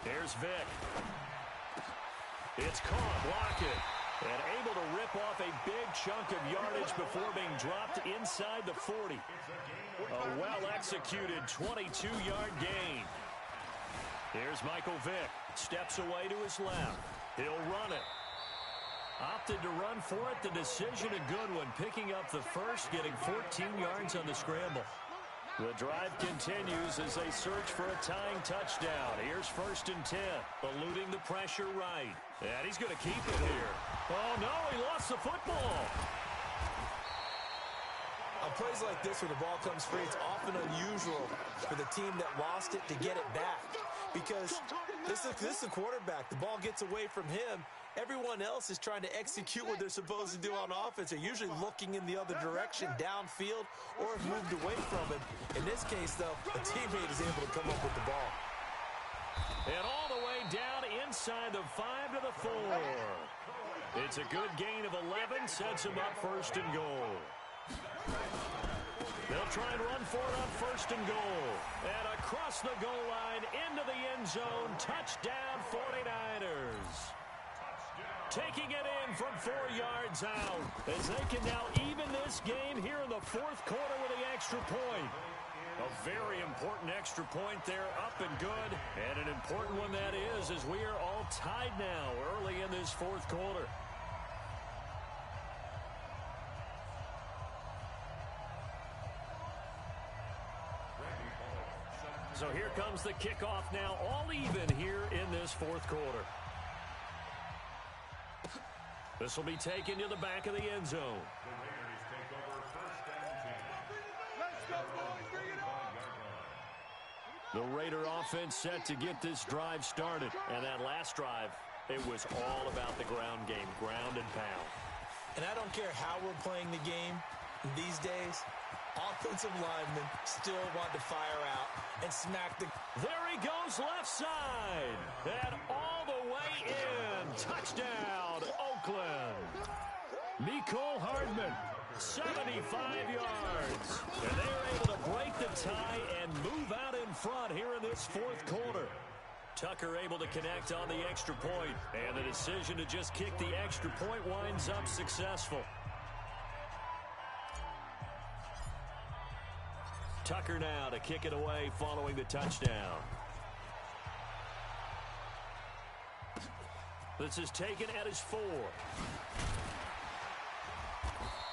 Here's Vick. It's caught, block it, and able to rip off a big chunk of yardage before being dropped inside the 40. A well-executed 22-yard gain. Here's Michael Vick. Steps away to his left. He'll run it. Opted to run for it. The decision a good one. Picking up the first, getting 14 yards on the scramble. The drive continues as they search for a tying touchdown. Here's 1st and 10. Eluding the pressure right. And he's going to keep it here. Oh, no, he lost the football. On plays like this where the ball comes free, it's often unusual for the team that lost it to get it back. Because this is a quarterback. The ball gets away from him. Everyone else is trying to execute what they're supposed to do on offense. They're usually looking in the other direction, downfield, or have moved away from it. In this case, though, a teammate is able to come up with the ball. And all the way down inside the 5 to the 4. It's a good gain of 11, sets him up 1st and goal. They'll try and run for it on 1st and goal. And across the goal line, into the end zone, touchdown 49ers. Taking it in from 4 yards out as they can now even this game here in the 4th quarter with the extra point. A very important extra point there, up and good. And an important one that is, as we are all tied now early in this 4th quarter. So here comes the kickoff now, all even here in this 4th quarter. This will be taken to the back of the end zone. The Raiders take over 1st and 10. Let's go, boys. Bring it on. The Raider offense set to get this drive started. And that last drive, it was all about the ground game, ground and pound. And I don't care how we're playing the game these days, offensive linemen still want to fire out and smack the... There he goes left side. And all the way in. Touchdown, Oakland. Mecole Hardman, 75 yards. And they're able to break the tie and move out in front here in this 4th quarter. Tucker able to connect on the extra point. And the decision to just kick the extra point winds up successful. Tucker now to kick it away following the touchdown. This is taken at his 4.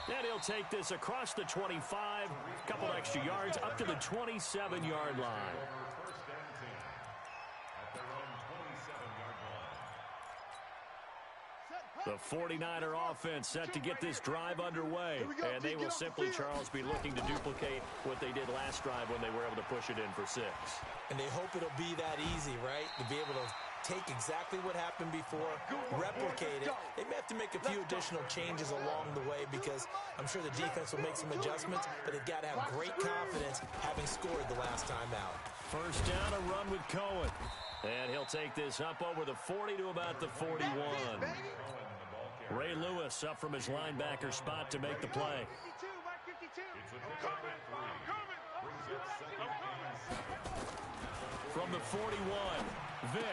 And he'll take this across the 25, a couple extra yards, up to the 27-yard line. The 49er offense set to get this drive underway. And they will simply, Charles, be looking to duplicate what they did last drive when they were able to push it in for 6. And they hope it'll be that easy, right? To be able to take exactly what happened before, replicate it. They may have to make a few additional changes along the way because I'm sure the defense will make some adjustments, but they've got to have great confidence having scored the last time out. 1st down, a run with Cohen. And he'll take this up over the 40 to about the 41. Ray Lewis up from his linebacker spot to make the play. From the 41, Vick.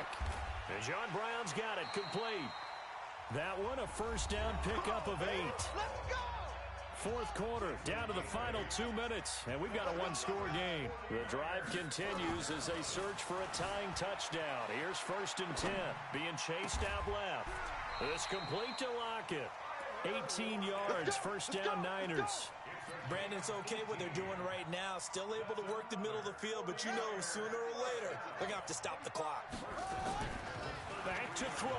And John Brown's got it complete. That one, a 1st down pickup of 8. 4th quarter, down to the final 2 minutes, and we've got a 1-score game. The drive continues as they search for a tying touchdown. Here's 1st and 10, being chased out left. It's complete to Lockett. 18 yards, 1st down Niners. Brandon, it's okay what they're doing right now. Still able to work the middle of the field, but you know sooner or later they're going to have to stop the clock. Back to throw.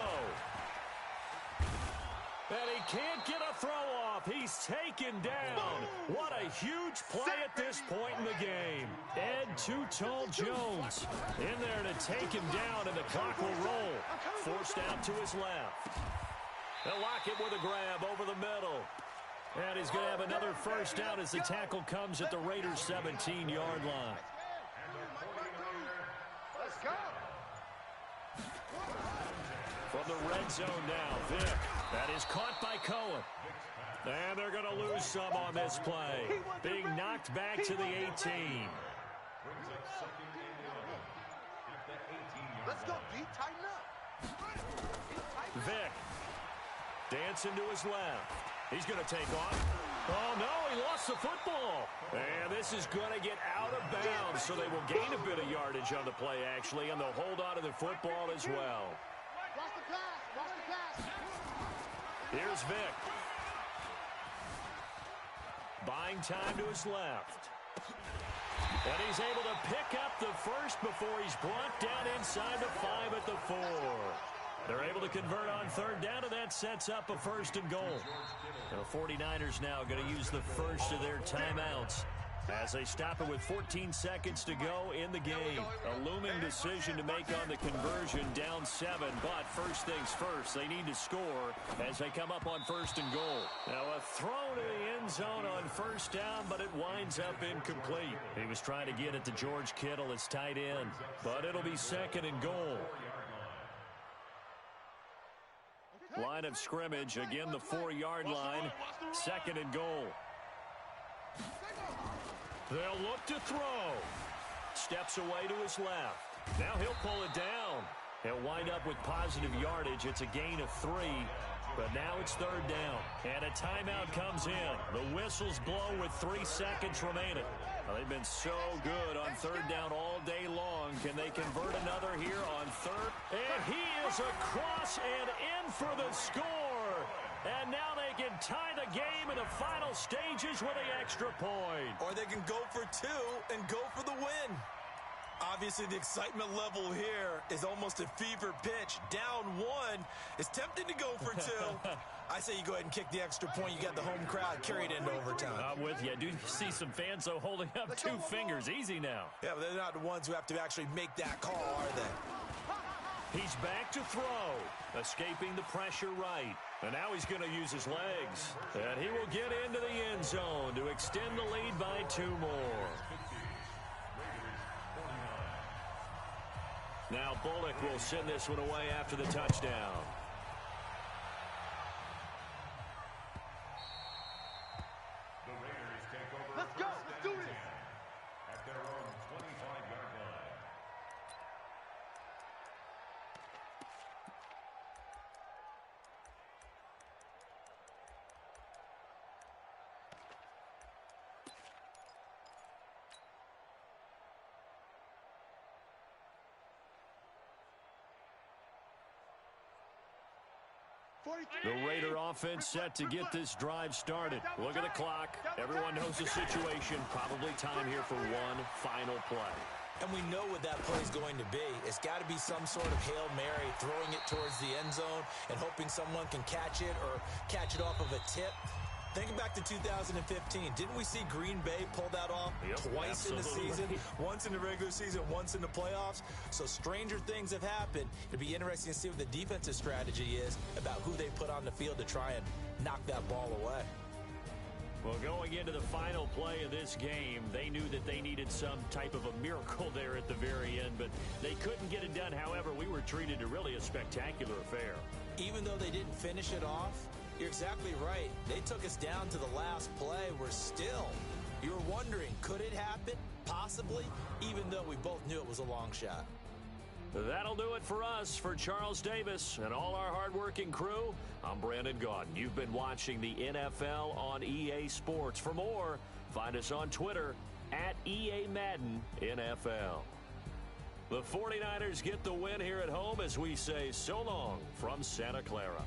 And he can't get a throw He's taken down. What a huge play at this point in the game. Ed Too Tall Jones in there to take him down, and the clock will roll. Forced out to his left. They'll lock it with a grab over the middle. And he's going to have another first down as the tackle comes at the Raiders' 17-yard line. Let's go. From the red zone now, Vick. That is caught by Cohen. And they're going to lose some on this play. Being knocked back to the 18. Let's go, D. Tighten up. Vick. Dancing to his left. He's going to take off. Oh, no, he lost the football. And this is going to get out of bounds, so they will gain a bit of yardage on the play, actually, and they'll hold on to the football as well. Watch the pass. Watch the pass. Here's Vick. Buying time to his left. And he's able to pick up the first before he's brought down inside the 5 at the 4. They're able to convert on third down, and that sets up a first and goal. The 49ers now going to use the first of their timeouts as they stop it with 14 seconds to go in the game. A looming decision to make on the conversion, down 7. But first things first, they need to score as they come up on first and goal. Now a throw to the end zone on first down, but it winds up incomplete. He was trying to get it to George Kittle as tight end, but it'll be second and goal. Line of scrimmage, again the 4-yard line, second and goal. They'll look to throw. Steps away to his left. Now he'll pull it down. He'll wind up with positive yardage. It's a gain of 3, but now it's third down. And a timeout comes in. The whistles blow with 3 seconds remaining. Well, they've been so good on third down all day long. Can they convert another here on third? And he is across and in for the score. And now they can tie the game in the final stages with the extra point. Or they can go for 2 and go for the win. Obviously, the excitement level here is almost a fever pitch. Down 1. It's tempting to go for 2. I say you go ahead and kick the extra point. You got the home crowd carried into overtime. I'm with you. I do see some fans, though, holding up 2 fingers. Easy now. Yeah, but they're not the ones who have to actually make that call, are they? He's back to throw. Escaping the pressure right. And now he's going to use his legs. And he will get into the end zone to extend the lead by 2 more. Now Bullock will send this one away after the touchdown. The Raiders take over. Let's go. Let's do this. At their own 25-yard line. The Raider offense set to get this drive started. Look at the clock. Everyone knows the situation. Probably time here for one final play. And we know what that play is going to be. It's got to be some sort of Hail Mary, throwing it towards the end zone and hoping someone can catch it or catch it off of a tip. Think back to 2015. Didn't we see Green Bay pull that off twice in the season? Once in the regular season, once in the playoffs. So stranger things have happened. It'll be interesting to see what the defensive strategy is about who they put on the field to try and knock that ball away. Well, going into the final play of this game, they knew that they needed some type of a miracle there at the very end, but they couldn't get it done. However, we were treated to really a spectacular affair. Even though they didn't finish it off, you're exactly right. They took us down to the last play. We're still, you were wondering, could it happen? Possibly, even though we both knew it was a long shot. That'll do it for us. For Charles Davis and all our hardworking crew, I'm Brandon Gaudin. You've been watching the NFL on EA Sports. For more, find us on Twitter at EA Madden NFL. The 49ers get the win here at home as we say so long from Santa Clara.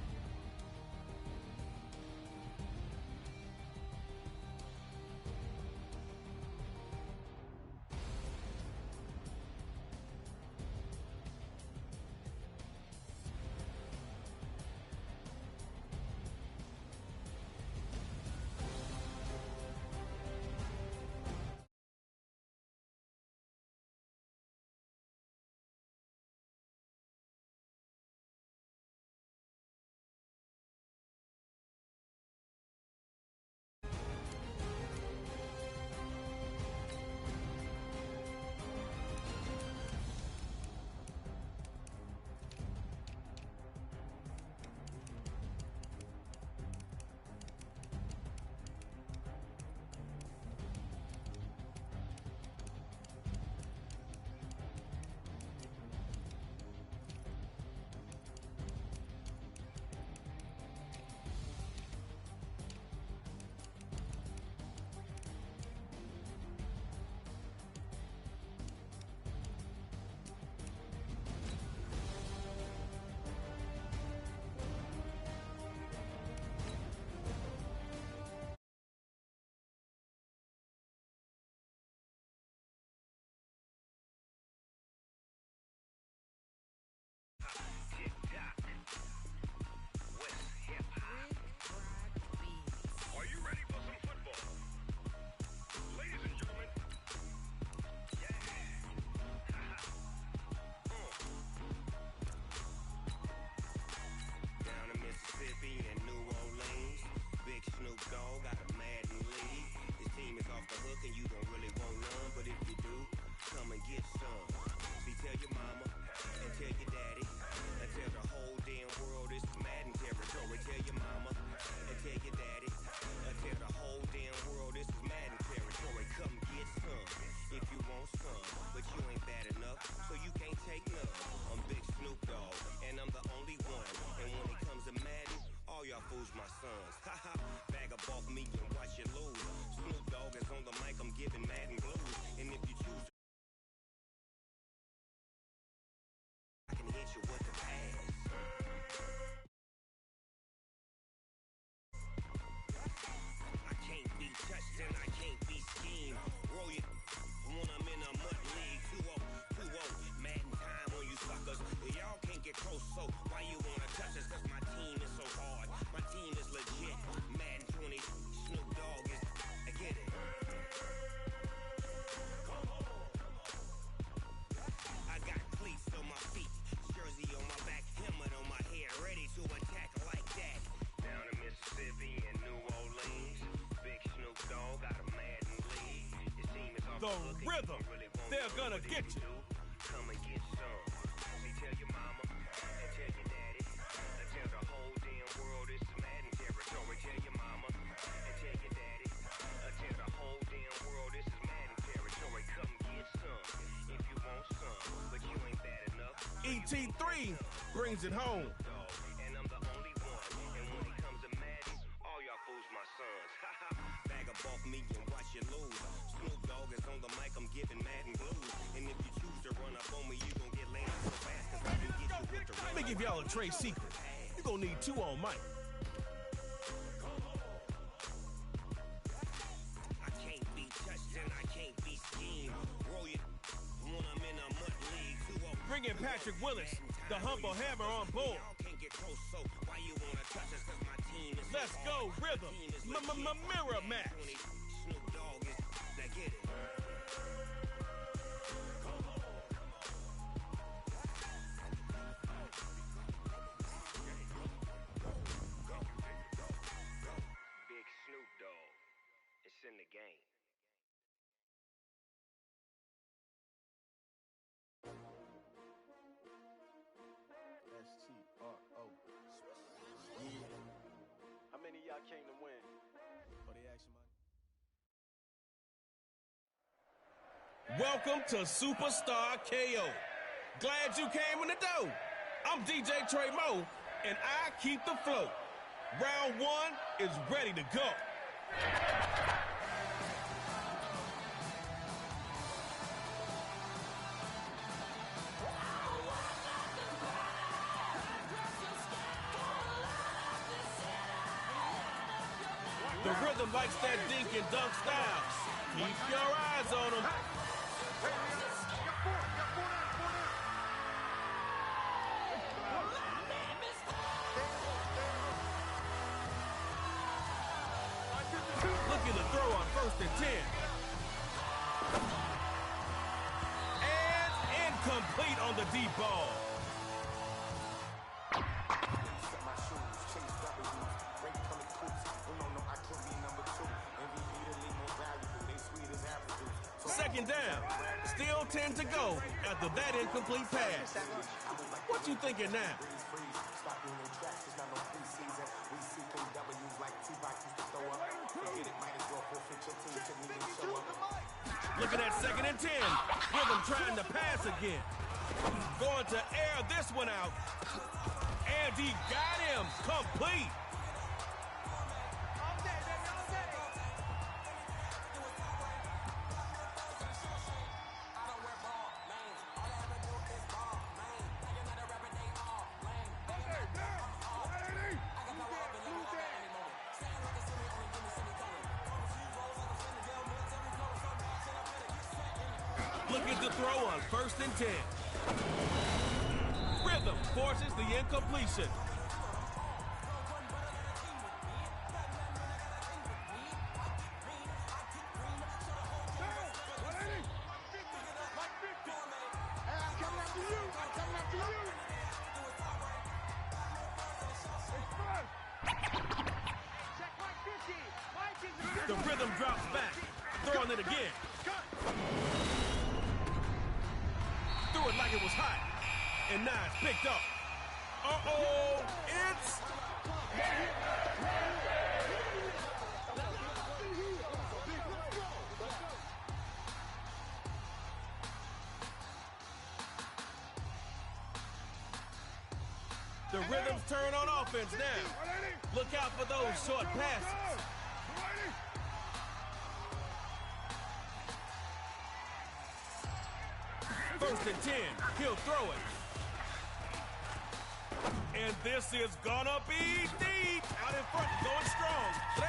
get you. Come and get some. See, tell your mama and tell your daddy. And tell the whole damn world this is Madden territory. Tell your mama and tell your daddy. And tell the whole damn world this is Madden territory. Come get some if you want some. But you ain't bad enough. ET3 brings it home. And I'm the only one. And when it comes to Madden, all y'all fools my sons. Bag up off me and watch you lose. Snoop Dogg is on the mic, I'm giving Madden blues. And if you choose to run up on me, you gon' get landed so fast, cause I can get you with the Let me give y'all a trade secret. You're gonna need 2 on mic. I can't be touched and I can't be schemed. Roll it when I'm in a mud league. Bring in Patrick Willis, the humble hammer on board. Can't get close, so why you wanna touch us? Cause my team is Let's go, Rhythm. Mirror match. Snoop Dogg is that get it. Big Snoop Dogg. It's in the game. S-T-R-O. How many of y'all came to win? Oh, they action money? Welcome to Superstar KO. Glad you came in the door. I'm DJ Trey Mo, and I keep the flow. Round 1 is ready to go. The Rhythm likes that dink and dunk style. Keep your eyes on him. Looking to throw on 1st and 10. And incomplete on the deep ball. Second down. Still 10 to go after that incomplete pass. What you thinking now? Looking at 2nd and 10. Rhythm trying to pass again. Going to air this one out. And he got him complete. Looking to throw on 1st and 10. Rhythm forces the incompletion. The Rhythm drops back, throwing it again. Threw it like it was hot, and now it's picked up. Uh-oh, it's... The Rhythm's turn on offense now. Look out for those short passes. 1st and 10, he'll throw it. And this is gonna be deep. Out in front, going strong. 30,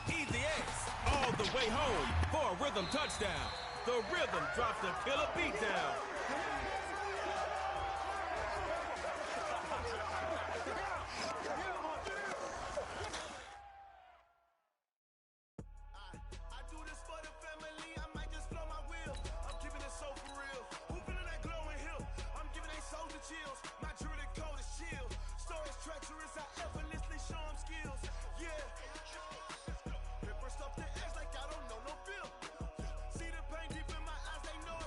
20, easy X. All the way home for a Rhythm touchdown. The Rhythm drops the killer beatdown. Paper stuff the edge like I don't know no bill. See the pain deep in my eyes, they know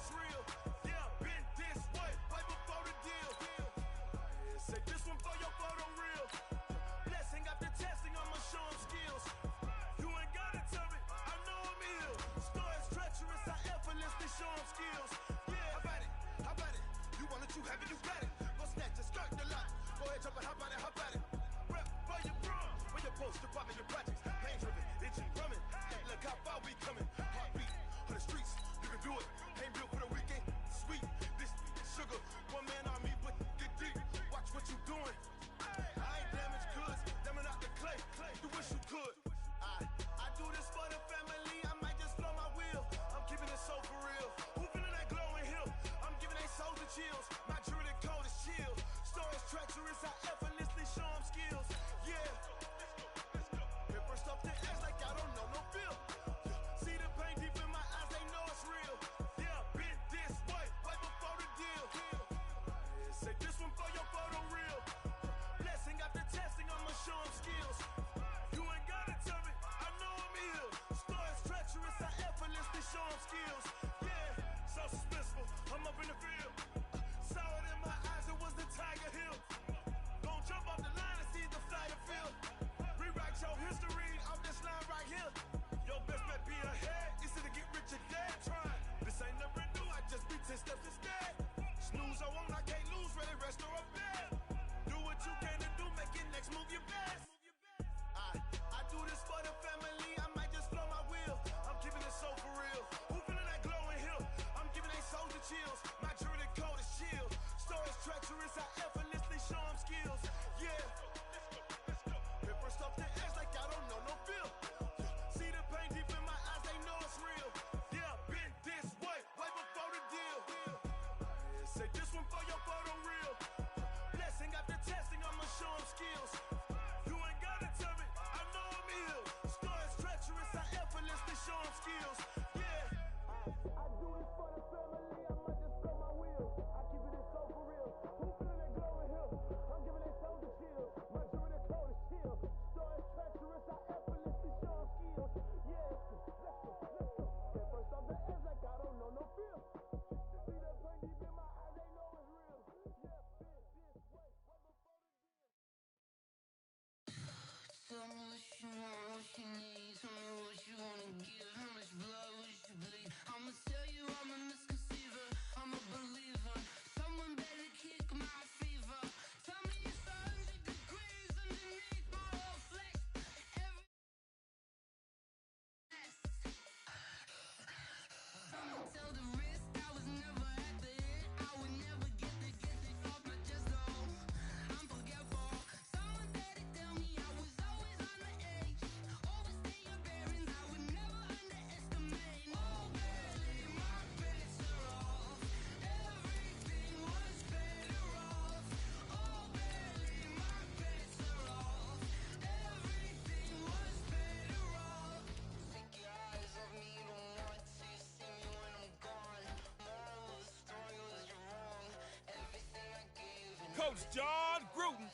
Coach John Gruden.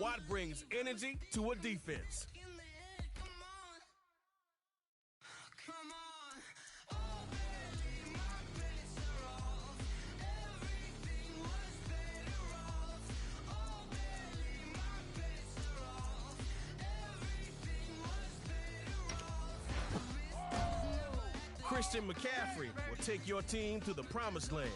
Watt brings energy to a defense. Christian McCaffrey will take your team to the promised land.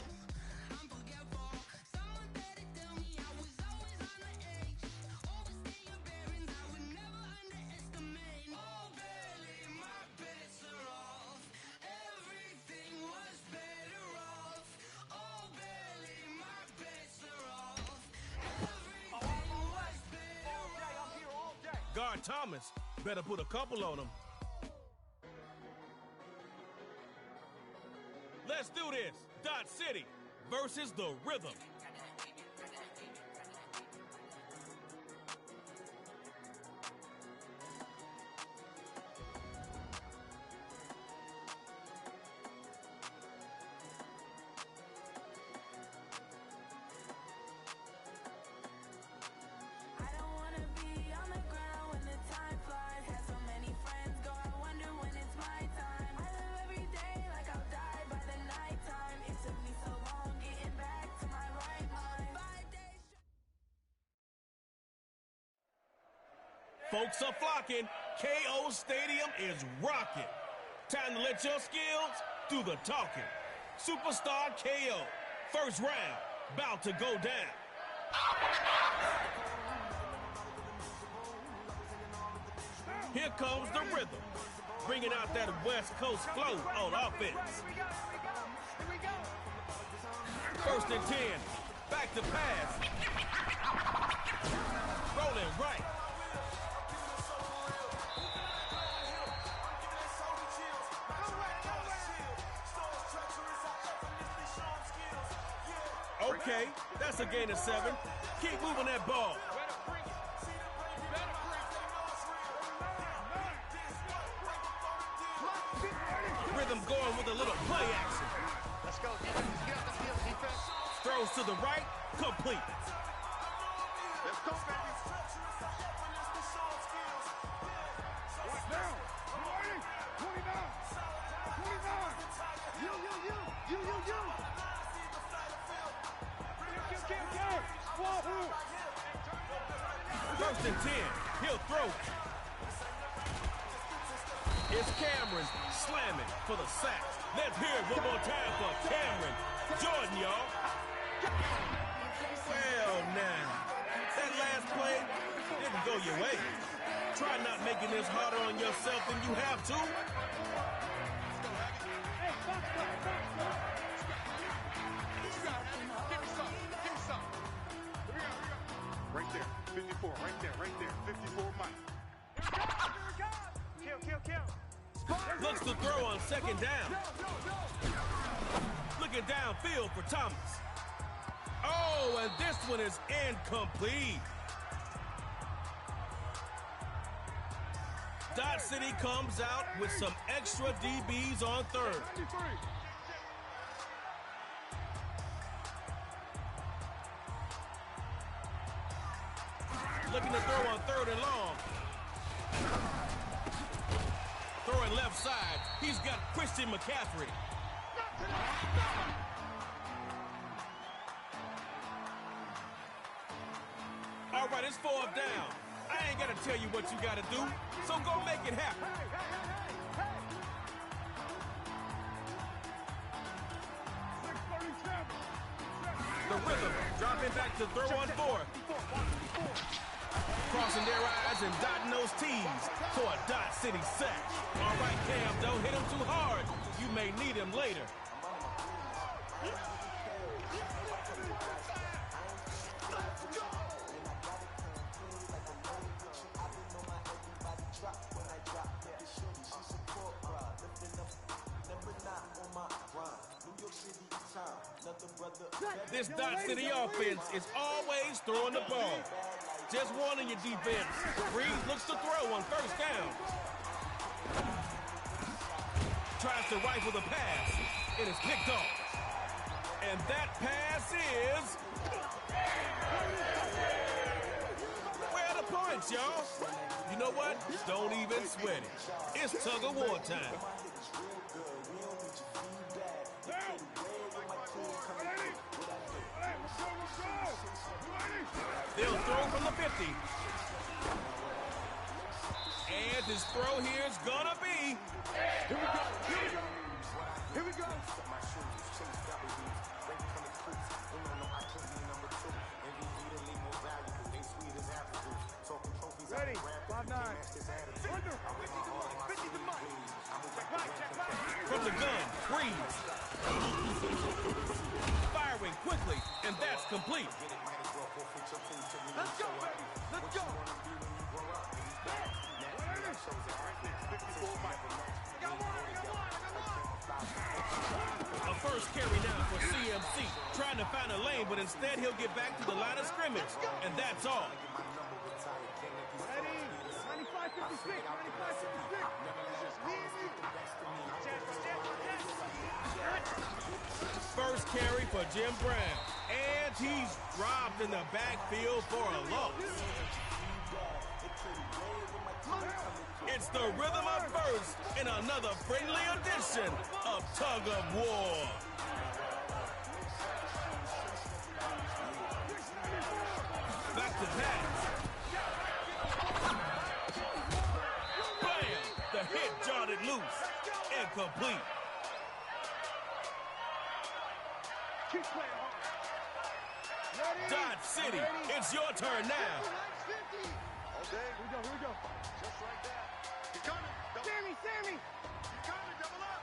Guard Thomas better put a couple on him. Let's do this. Dot City versus the Rhythm. Folks are flocking. KO Stadium is rocking. Time to let your skills do the talking. Superstar KO. First round, about to go down. Here comes the Rhythm, bringing out that West Coast flow on offense. First and 10, back to pass. Rolling right. Okay, that's a gain of 7. Keep moving that ball. Rhythm going with a little play action. Let's go. Defense. Throws to the right, complete. Let's go, baby. Down. 29. You. First and 10, he'll throw. It's Cameron slamming for the sack. Let's hear it one more time for Cameron Jordan, y'all. Well, now, that last play didn't go your way. Try not making this harder on yourself than you have to. Right there, 54, right there, 54 Mike. Kill. Looks to throw on second down. Looking downfield for Thomas. Oh, and this one is incomplete. Dot City comes out with some extra DBs on third. Looking to throw on third and long. Throwing left side. He's got Christian McCaffrey. All right, it's 4th down. I ain't got to tell you what you got to do, so go make it happen. The Rhythm dropping back to throw on 4th. Crossing their eyes and dotting those T's for a Dot City sack. All right, Cam, don't hit him too hard. You may need him later. This Dot City offense is always throwing the ball. Just warning your defense. Breeze looks to throw on first down. Tries to rifle the pass. It is picked off. And that pass is... Where are the points, y'all? You know what? Don't even sweat it. It's tug-of-war time. They'll throw from the 50. And his throw here is gonna be... Here we go, here we go, here we go. Ready, 5'9". Under, 50 to Mike. Check back. From the gun, Breeze. Firing quickly, and that's complete. Let's go, baby. Let's go. A first carry now for CMC. Trying to find a lane, but instead he'll get back to the line of scrimmage. And that's all. Ready? 95-56. 95-56. First carry for Jim Brown. And he's dropped in the backfield for a loss. It's the rhythm of first in another friendly edition of Tug of War. Back to pass. Bam! The hit jotted loose and complete. Keep playing hard. Dodge City, it's your turn now. Okay, here we go. Just like that. You're coming. Sammy. You're coming, double up.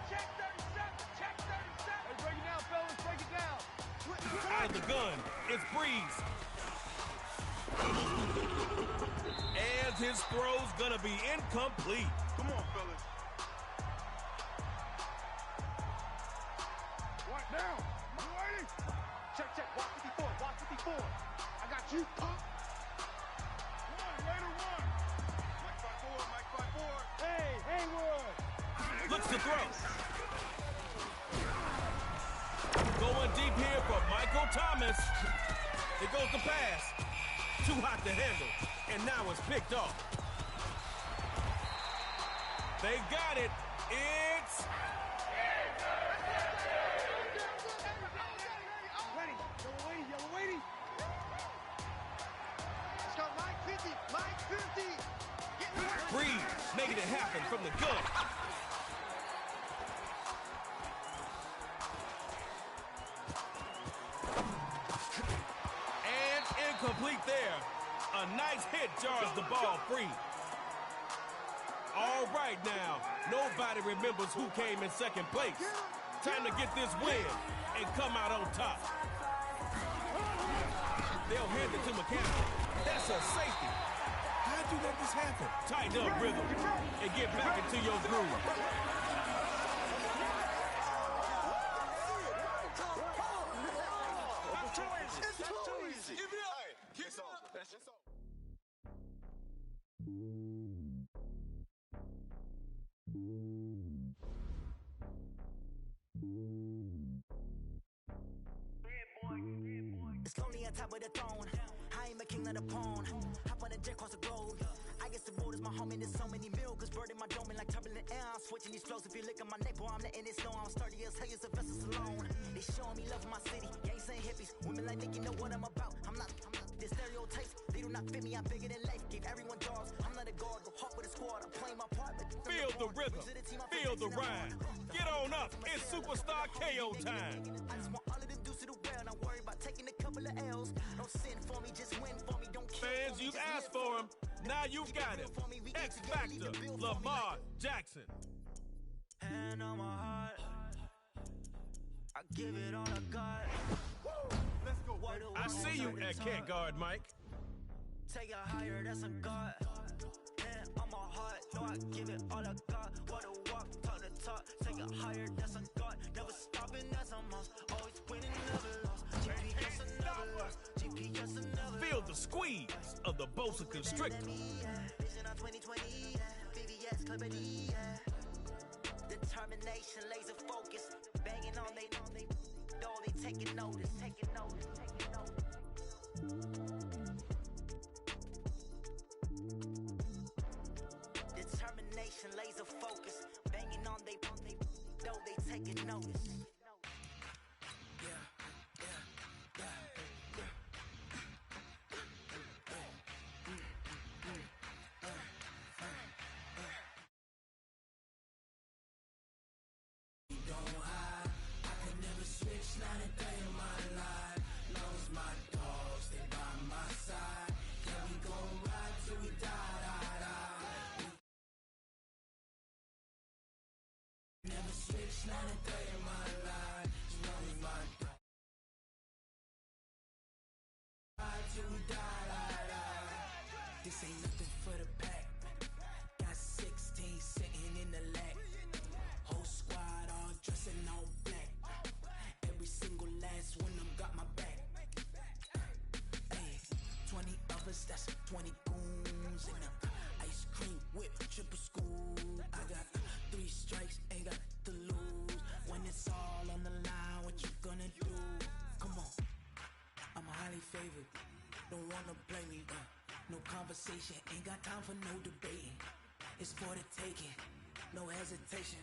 Check 37. Hey, break it down, fellas, break it down. Out of the gun, it's Breeze. And his throw's gonna be incomplete. Come on, fellas. Right now. You ready? Check. Watch 54. I got you, punk. Raider one. Mike 5-4. Hey, Haywood. Looks to throw. Going deep here for Michael Thomas. It goes the pass. Too hot to handle. And now it's picked off. They got it. It's... Ready. Yellow waiting. Let's go, Mike 50. Breeze making it happen from the gun. And incomplete there. A nice hit jars the ball free. All right now, nobody remembers who came in second place. Time to get this win and come out on top. They'll hand it to McCaffrey. That's a safety. How'd you let this happen? Tighten up rhythm and get back into your groove. It's too easy. Give it up. It's over. It's lonely on top of the throne. I am a king of the pawn. Hop on a jet across the globe. I guess the world is my home and there's so many milkers burning my dome like turbulent air. I'm switching these flows. If you look at my neck, boy, I'm letting it snow. I'm sturdy as hell as a vessel alone. They showing me love in my city. Gangs and hippies. Women like Nicky know what I'm about. I'm not the stereotypes. They do not fit me. I'm bigger than life. Give everyone dogs. I'm not a guard. Go hawk with a squad. I'm playing my part. Feel the rhythm. Feel the ride. Get on up. It's Superstar KO time. I just want all of them dudes to do well. Not worry about taking a couple of L's. Don't sin for me, just win for me. Don't kill Fans, for me, you've just asked live for him. Now you've got him. X Factor, Lamar Jackson. Hand on my heart. I give it all I got. Let's go. I see you at Can't Guard, Mike. Take it higher, that's a God. Hand on my heart. No, I give it all I got. What a walk, talk the talk. Take it higher, that's a God. Never stopping, that's a must. Always squeeze of the Boa Constrictor. Vision on 2020, VVS Clippity, determination, laser focus, banging on they taking notice, taking notice. Determination, laser focus, banging on they taking notice. This ain't nothing for the pack. Got 16 sitting in the lap. Whole squad all dressing all black. Every single last one of them got my back. Hey, 20 of us, that's 20 goons in the ice cream whip, triple school. I got 3 strikes, ain't got to lose. When it's all on the line, what you gonna do? Come on, I'm highly favored. Don't wanna play me, no conversation, ain't got time for no debating. It's for the taking, no hesitation,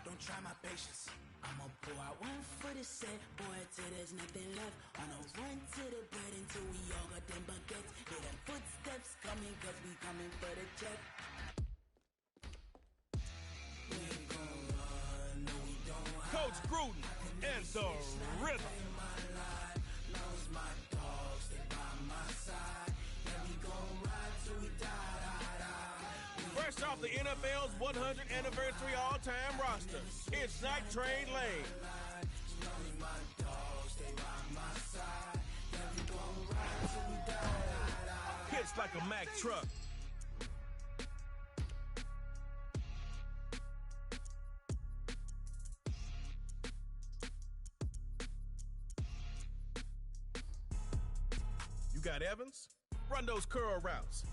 don't try my patience. I'ma pour out one for the set, boy, till there's nothing left. On a run to the bread until we all got them baguettes. Hear them footsteps coming, cause we coming for the check. We ain't gon' run, no we don't hide. Coach Gruden and the Rhythm. Fresh off the NFL's 100th anniversary all-time roster, it's Night Train Lane. Hits like a Mack truck. You got Evans? Run those curl routes.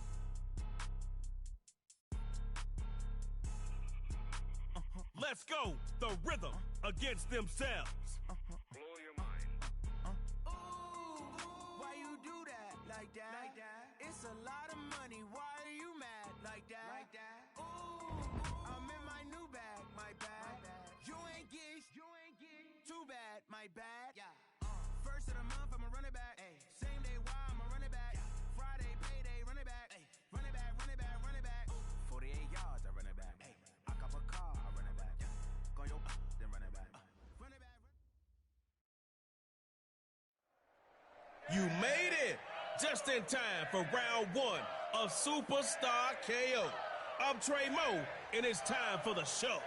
Let's go. The Rhythm against themselves. Blow your mind. Why you do that like that? It's a lot of money. Why are you mad like that? Ooh, I'm in my new bag, my bad. You ain't get too bad, my bad. Yeah. First of the month, I'ma run it back. Same day, why I'ma run it back. Friday, payday, run it back. Run it back, run it back, run it back. 48 yards, I run it back. I cop a car, I run it back. Go yo, then run it back. Run it back. You made it just in time for round 1 of Superstar KO. I'm Trey Moe, and it's time for the show.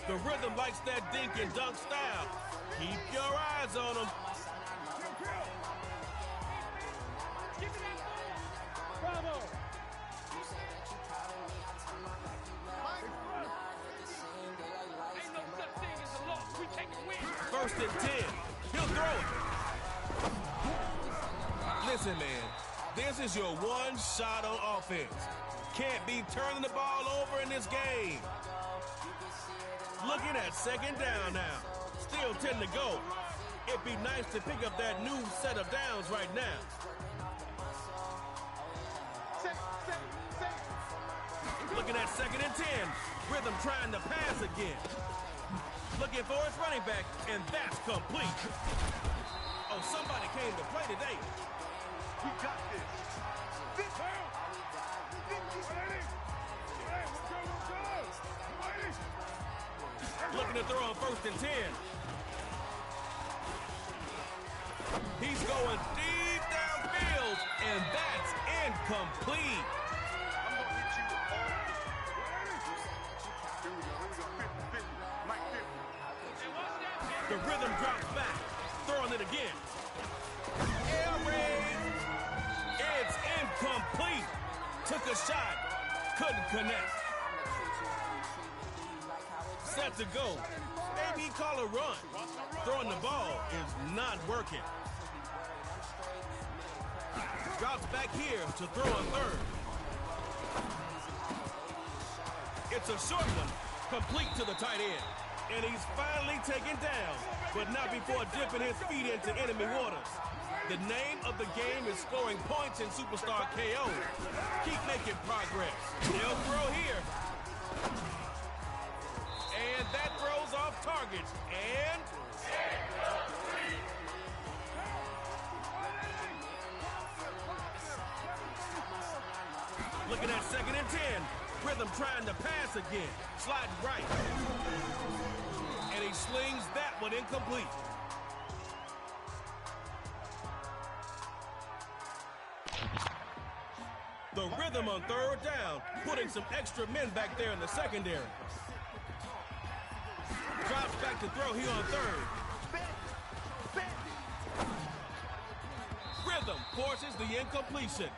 The Rhythm likes that dink and dunk style. Keep your eyes on him. Bravo! Ain't no such thing as a loss. We take a win. First and 10. He'll throw it. Listen, man. This is your one shot on offense. Can't be turning the ball over in this game. Looking at second down now. Still 10 to go. It'd be nice to pick up that new set of downs right now. Looking at second and 10. Rhythm trying to pass again. Looking for his running back, and that's complete. Oh, somebody came to play today. We got this. This hell. Looking to throw on first and 10. He's going deep downfield, and that's incomplete. I'm going to hit you all. Here we go. 50, 50. Mike 50. The Rhythm drops back, throwing it again. Air raid. It's incomplete. a shot. Couldn't connect. Set to go. Maybe call a run. Throwing the ball is not working. Drops back here to throw on third. It's a short one, complete to the tight end. And he's finally taken down, but not before dipping his feet into enemy waters. The name of the game is scoring points in Superstar KO. Keep making progress. They'll throw here. And that throws off target. And... looking at 2nd and 10. Rhythm trying to pass again. Slide right. And he slings that one incomplete. The Rhythm on 3rd down, putting some extra men back there in the secondary. Drops back to throw here on 3rd. Rhythm forces the incompletion.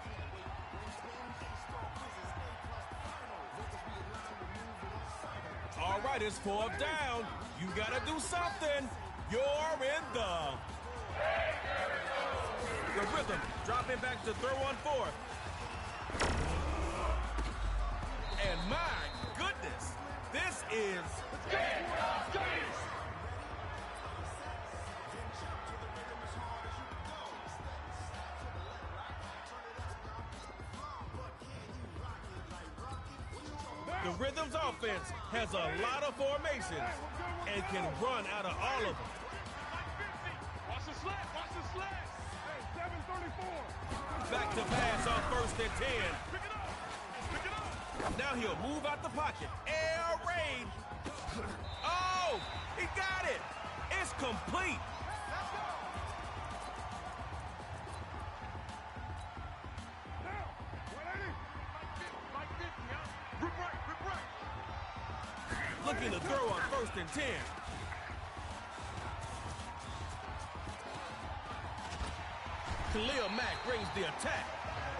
All right, it's 4th down. You gotta do something. You're in the Rhythm dropping back to throw on 4th. And my goodness, this is... The Rhythm's offense has a lot of formations and can run out of all of them. Watch the sled, watch the sled. Hey, 734. Back to pass on 1st and 10. Pick it up, pick it up. Now he'll move out the pocket. Air raid. Oh, he got it. It's complete. Looking to throw on 1st and 10. Khalil Mack brings the attack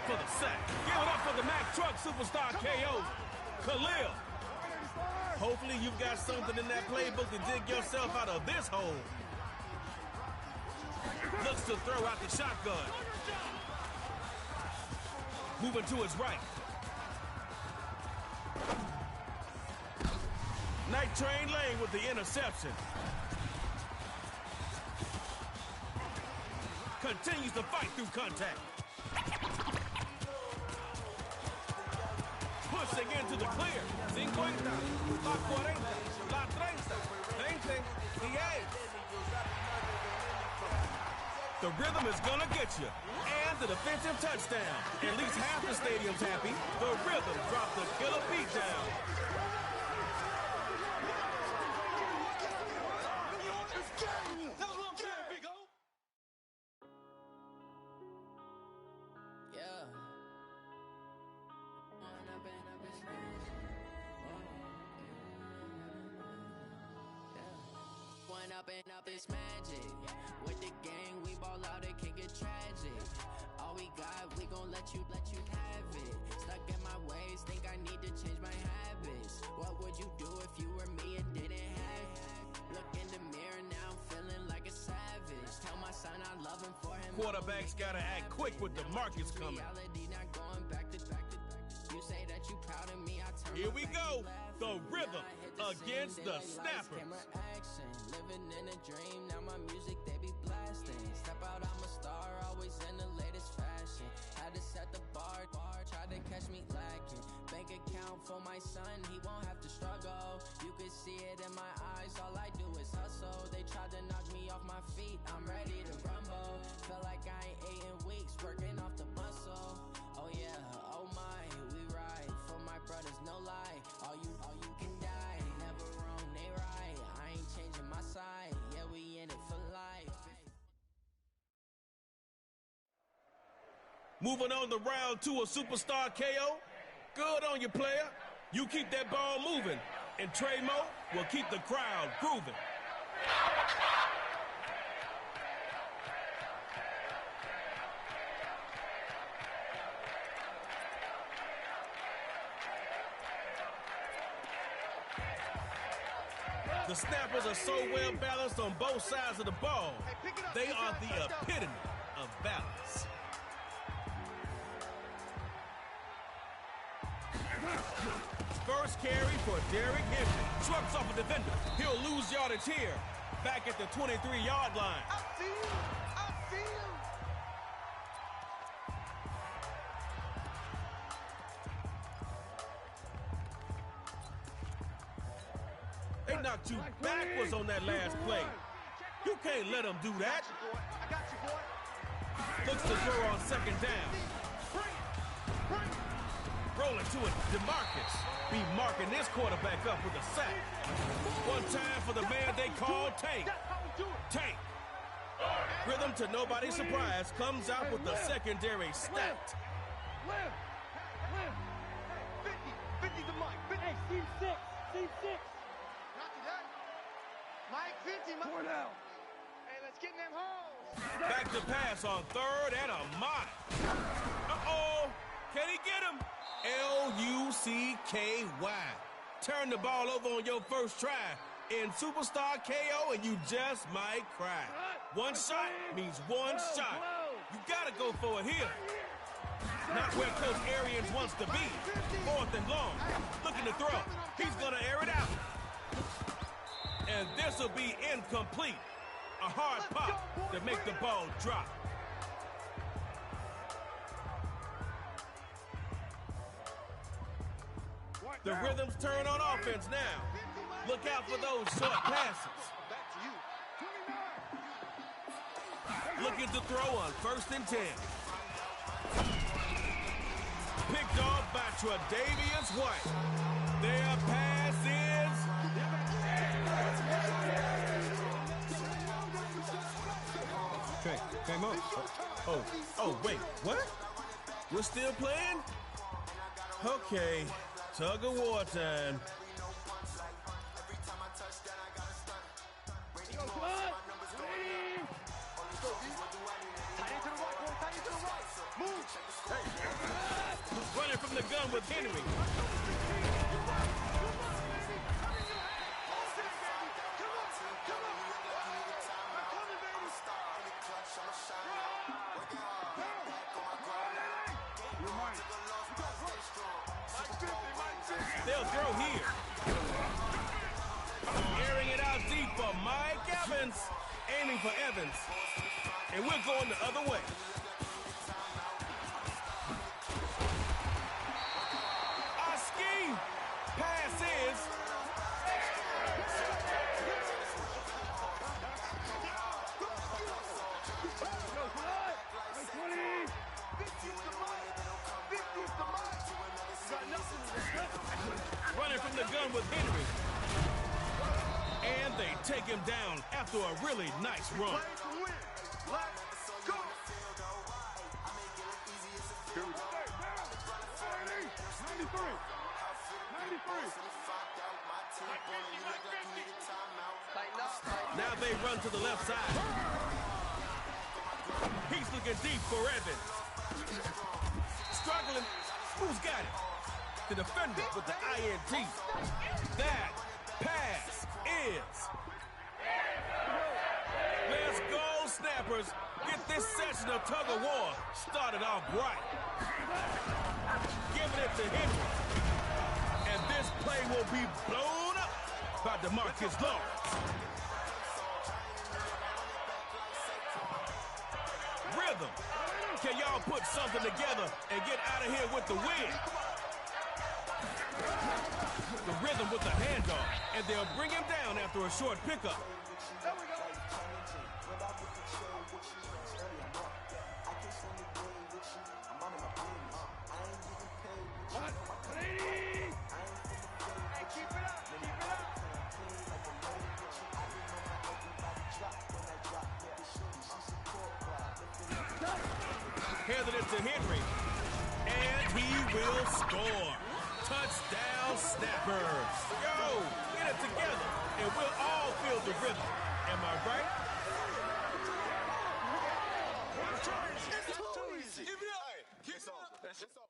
for the sack. Give it up for the Mack Truck Superstar KO. Khalil. Hopefully you've got something in that playbook to dig yourself out of this hole. Looks to throw out the shotgun. Moving to his right. Night Train Lane with the interception. Continues to fight through contact. Pushing into the clear. 50, la 40, la 30, 20, 10. The Rhythm is gonna get you. And the defensive touchdown. At least half the stadium's happy. The Rhythm dropped the killer beat down. Up is magic. With the gang, we ball out, it can get tragic. All we got, we gon' let you have it. Stuck in my ways, think I need to change my habits. What would you do if you were me and didn't have it? Look in the mirror, now I'm feeling like a savage. Tell my son I love him for him. Quarterbacks gotta act quick with the markets coming. Reality not going back to you say that you proud of me, I turn. Here we go. The Rhythm against the Snappers. Living in a dream, now my music they be blasting. Step out, I'm a star, always in the latest fashion. Had to set the bar, tried to catch me lacking. Bank account for my son, he won't have to struggle. You can see it in my eyes, all I do is hustle. They tried to knock me off my feet, I'm ready to rumble. Feel like I ain't ate in weeks, working off the muscle. Oh yeah, oh my, we ride for my brothers, no lie. All you can die, never wrong, they right. I ain't changing my side, yeah, we in it for life. Moving on to round 2 of Superstar KO. Good on you, player. You keep that ball moving, and Trey Mo will keep the crowd grooving. The snappers are so well balanced on both sides of the ball. They are the epitome of balance. First carry for Derrick Henry. Trucks off a defender. He'll lose yardage here. Back at the 23-yard line. I see you. They knocked you backwards on that last play. You can't let them do that. I got you, boy. Looks to throw on second down. Rolling to it, DeMarcus. Be marking this quarterback up with a sack. One time for the man they call Tank. Tank. Rhythm to nobody's surprise comes out with the secondary stacked. 50 the Mike. 50. Hey, Steve 6. Copy that. Mike 50. Mike. 4 down. Hey, let's get in them holes. Back to pass on third and a mile. Uh-oh. Can he get him? Lucky. Turn the ball over on your first try in Superstar KO and you just might cry. One shot means one shot. You gotta go for it here. Not where Coach Arians wants to be. 4th and long. Looking to throw. He's gonna air it out. And this will be incomplete. A hard pop to make the ball drop. The Rhythms turn on offense now. Look out for those short passes. Looking to throw on 1st and 10. Picked off by Tre'Davious White. Their pass is... Came up. Oh, wait, what? We're still playing? Okay, tug of war time. Running from the gun with Henry. They'll throw here. Airing it out deep for Mike Evans. Aiming for Evans. And we're going the other way. Aski. Pass is. Running from the gun with Henry. And they take him down after a really nice run. Now they run to the left side. He's looking deep for Evans. Struggling. Who's got it? The defender with the INT. That pass is. Let's go, Snappers. Get this session of tug of war started off right. Giving it to Henry. And this play will be blown up by DeMarcus Lawrence. Rhythm. Can y'all put something together and get out of here with the win? The Rhythm with the handoff, and they'll bring him down after a short pickup. There we go. Handed it to Henry, and he will score. Touchdown, Snappers. Yo, get it together, and we'll all feel the rhythm. Am I right? It's too easy. Give it up. Keep it up.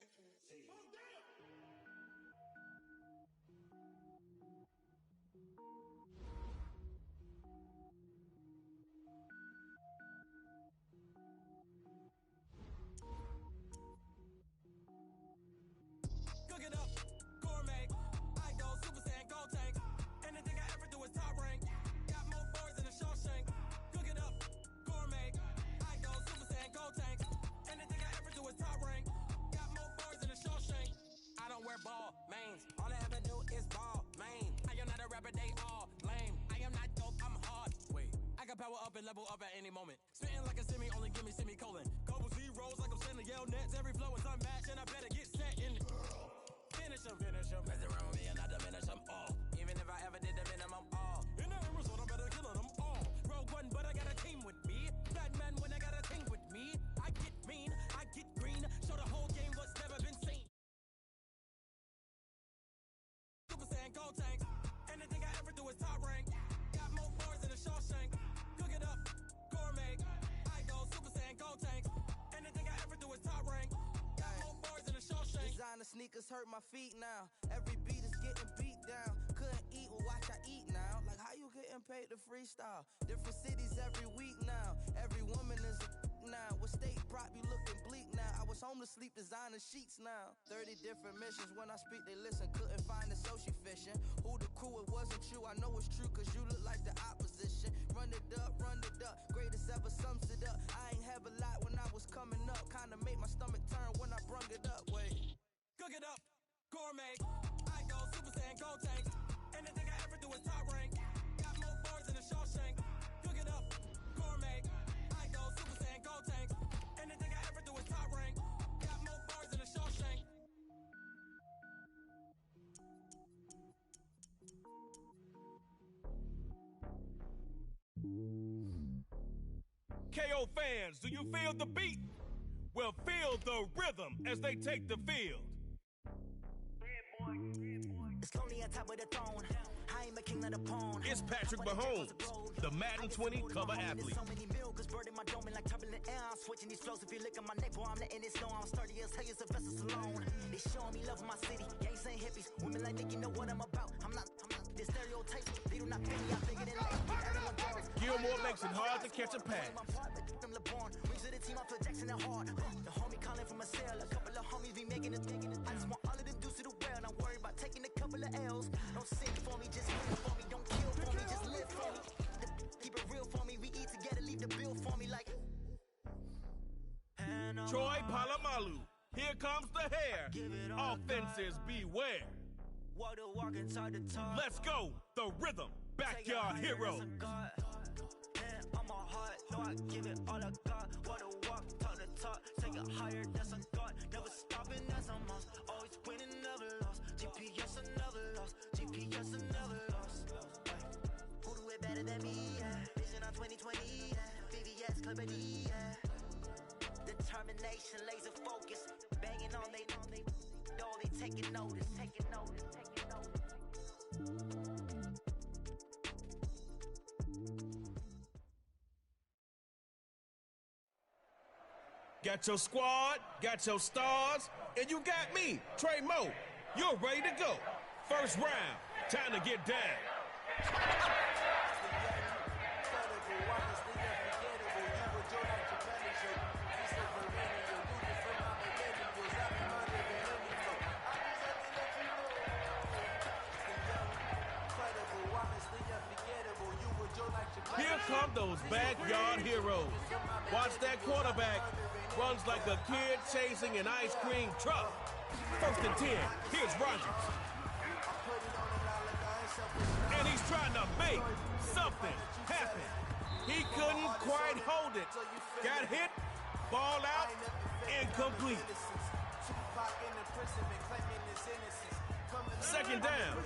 me, semicolon. Couple zeros like I'm sending yell nets. Every flow is unmatched, and I better get set in. Finish them. Mess around with me and I diminish them all. Even if I ever did the minimum all. In the result, I'm better killing them all. Rogue One, but I got a team with me. Batman when I got a team with me. I get mean, I get green. Show the whole game what's never been seen. Super Saiyan Gold Tank. Anything I ever do is top rank. Got more bars than a Shawshank. Cook it up, gourmet. I go Super Saiyan Gold Tank. Anything I ever do is top rank. Got more bars than a Shawshank. Designer sneakers hurt my feet now. Every beat is getting beat down. Couldn't eat, well watch I eat now. Like how you getting paid to freestyle? Different cities every week now. Every woman is a now. With state prop you looking bleak now. I was home to sleep designer sheets now. 30 different missions. When I speak they listen. Couldn't find it so she fishing. Who the crew, it wasn't you. I know it's true cause you look like the opposition. Run it up. Greatest ever sums it up. I ain't have a lot when I was coming up. Kinda made my stomach turn when I brung it up. Wait. Cook it up, gourmet. I go Super Saiyan Gold Tank. Anything I ever do is top rank. Got more bars than a Shawshank. Cook it up, gourmet. I go Super Saiyan Gold Tank. Anything I ever do is top rank. Got more bars than a Shawshank. KO fans, do you feel the beat? Well, feel the rhythm as they take the field. It's lonely on top of the throne. I am a king of the pawn. It's Patrick Mahomes, the Madden 20 cover athlete. So many milk is burning my dome like turbulent air. I'm switching these flows. If you look at my neck, boy, I'm letting it snow. I'm sturdy as hell as a vessel alone. They showing me love in my city. Gangs ain't hippies. Women like Nick, you know what I'm about. I'm not. The stereotypes, they do not fit me. I'm bigger than life. Everyone knows. Gilmore makes it hard to catch a pass. Rings of the team, I feel Jackson and hard. The homie calling from a cell. A couple of homies be making it. I just want all of them dudes to do well. Not worry about taking a couple of L's. Don't sing for me, just live for me. Don't kill for me, just live for me. Keep it real for me. We eat together, leave the bill for me like. Troy Polamalu. Here comes the hair. Offenses beware. Let's go. The rhythm. Backyard Heroes. I give it all I got. What a walk, talk the talk, take it higher, that's a god. Never stopping, that's a must. Always winning, never lost. GPS, I never lost. GPS, I never lost. Who do it better than me? Yeah. Vision on 2020. Yeah. VVS, Clippity. Yeah. Determination, laser focus. Banging on they taking notice. Got your squad, got your stars, and you got me, Trey Moe. You're ready to go. First round, time to get down. Here come those backyard heroes. Watch that quarterback. Runs like a kid chasing an ice cream truck. First and 10, here's Rodgers. And he's trying to make something happen. He couldn't quite hold it. Got hit, ball out, incomplete. Second down,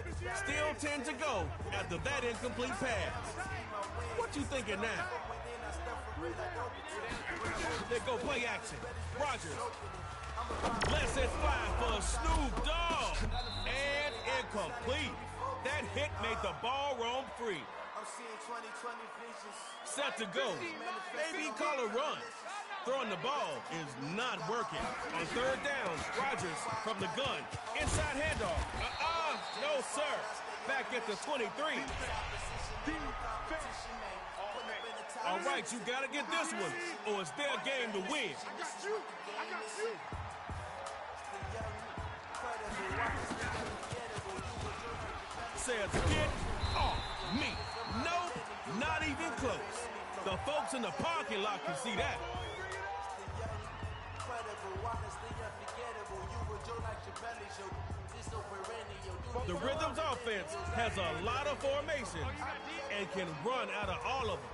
still 10 to go after that incomplete pass. What you thinking now? There go play action. Rodgers lets it fly for Snoop Dogg. And incomplete. That hit made the ball roam free. Set to go. Maybe call a run. Throwing the ball is not working. On third down, Rodgers from the gun. Inside handoff. No, sir. Back at the 23. All right, you got to get this one, or it's their game to win. I got you. Says, get off me. Nope, not even close. The folks in the parking lot can see that. The Rhythms offense has a lot of formation and can run out of all of them.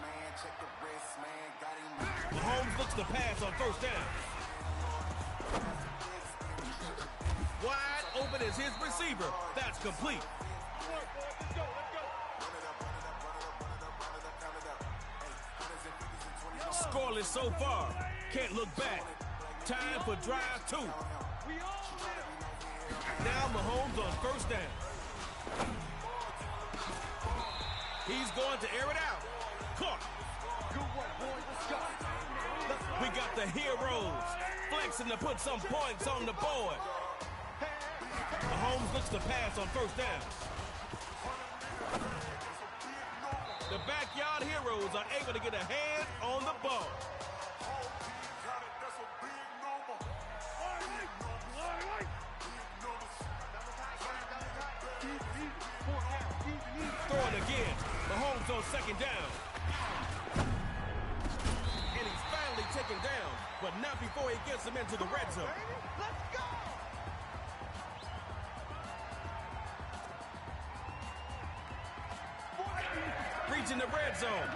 Man, check the wrist, man. looks to pass on first down. Wide open is his receiver. That's complete. Scoreless so far. Can't look back. Time for drive 2. Now Mahomes on first down. He's going to air it out. Caught. We got the heroes flexing to put some points on the board. Mahomes looks to pass on first down. The backyard heroes are able to get a hand on the ball. Throwing again. Mahomes on second down. And he's finally taken down, but not before he gets him into the red zone. Let's go! Reaching the red zone.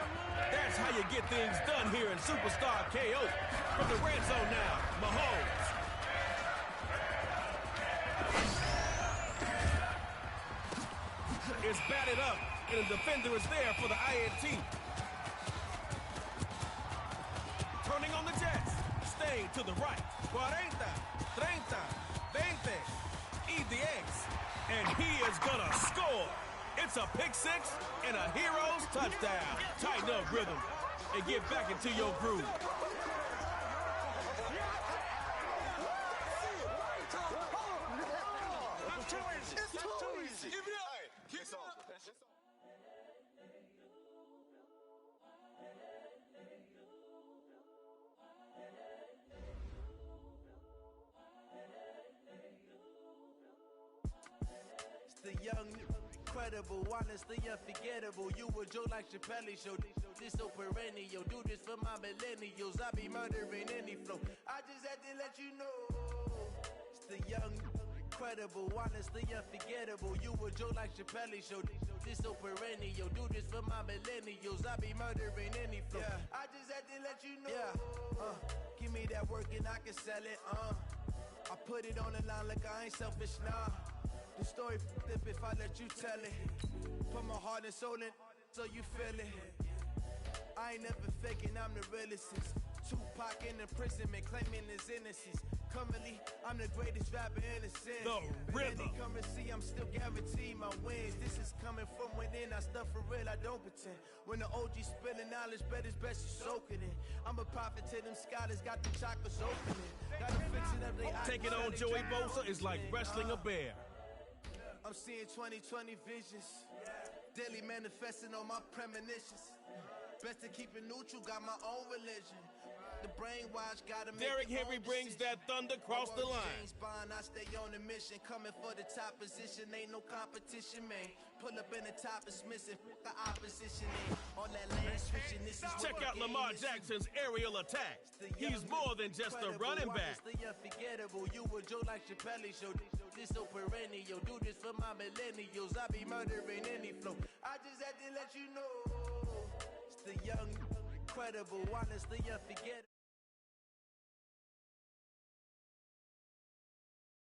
That's how you get things done here in Superstar KO. From the red zone now, Mahomes. It's batted up, and the defender is there for the INT. Turning on the Jets. Staying to the right. 40, 30, 20. Eat the eggs. And he is gonna score. It's a pick six and a hero's touchdown. Tighten up rhythm and get back into your groove. It's too easy. Give it up. It's over. It's the young, incredible, honestly unforgettable. You a joke like Chappelle Show. This so perennial. Do this for my millennials. I be murdering any flow. I just had to let you know. It's the young, incredible, honestly unforgettable. You a joke like Chappelle Show. This so perennial. Do this for my millennials. I be murdering any flow. Yeah. I just had to let you know. Yeah. Give me that work and I can sell it. I put it on the line like I ain't selfish, nah. The story flip if I let you tell it. Put my heart and soul in so you feel it. I ain't never faking, I'm the realest. Tupac in imprisonment, claiming his innocence. Currently, I'm the greatest rapper in the sense. The rhythm. Come and see, I'm still guaranteed my wins. This is coming from within, I stuff for real, I don't pretend. When the OG spilling knowledge, bet it's best you soak it in. I'm a prophet to them scholars, got them chakras opening. Got them fixing up they eyes. Taking on Joey Bosa is like wrestling a bear. I'm seeing 2020 visions. Daily manifesting on my premonitions. Best to keep it neutral, got my own religion. The brainwash gotta make Derrick Henry brings that thunder across the line. I stay on the mission, coming for the top position. Ain't no competition, man. Pull up in the top is missing, the opposition ain't. On that lane switching, this is check out Lamar Jackson's aerial attack. He's more than just a running back. The unforgettable, you a joke like Chappelle Show. This so perennial, do this for my millennials. I be murdering any flow. I just had to let you know. It's the young, incredible, honestly unforgettable.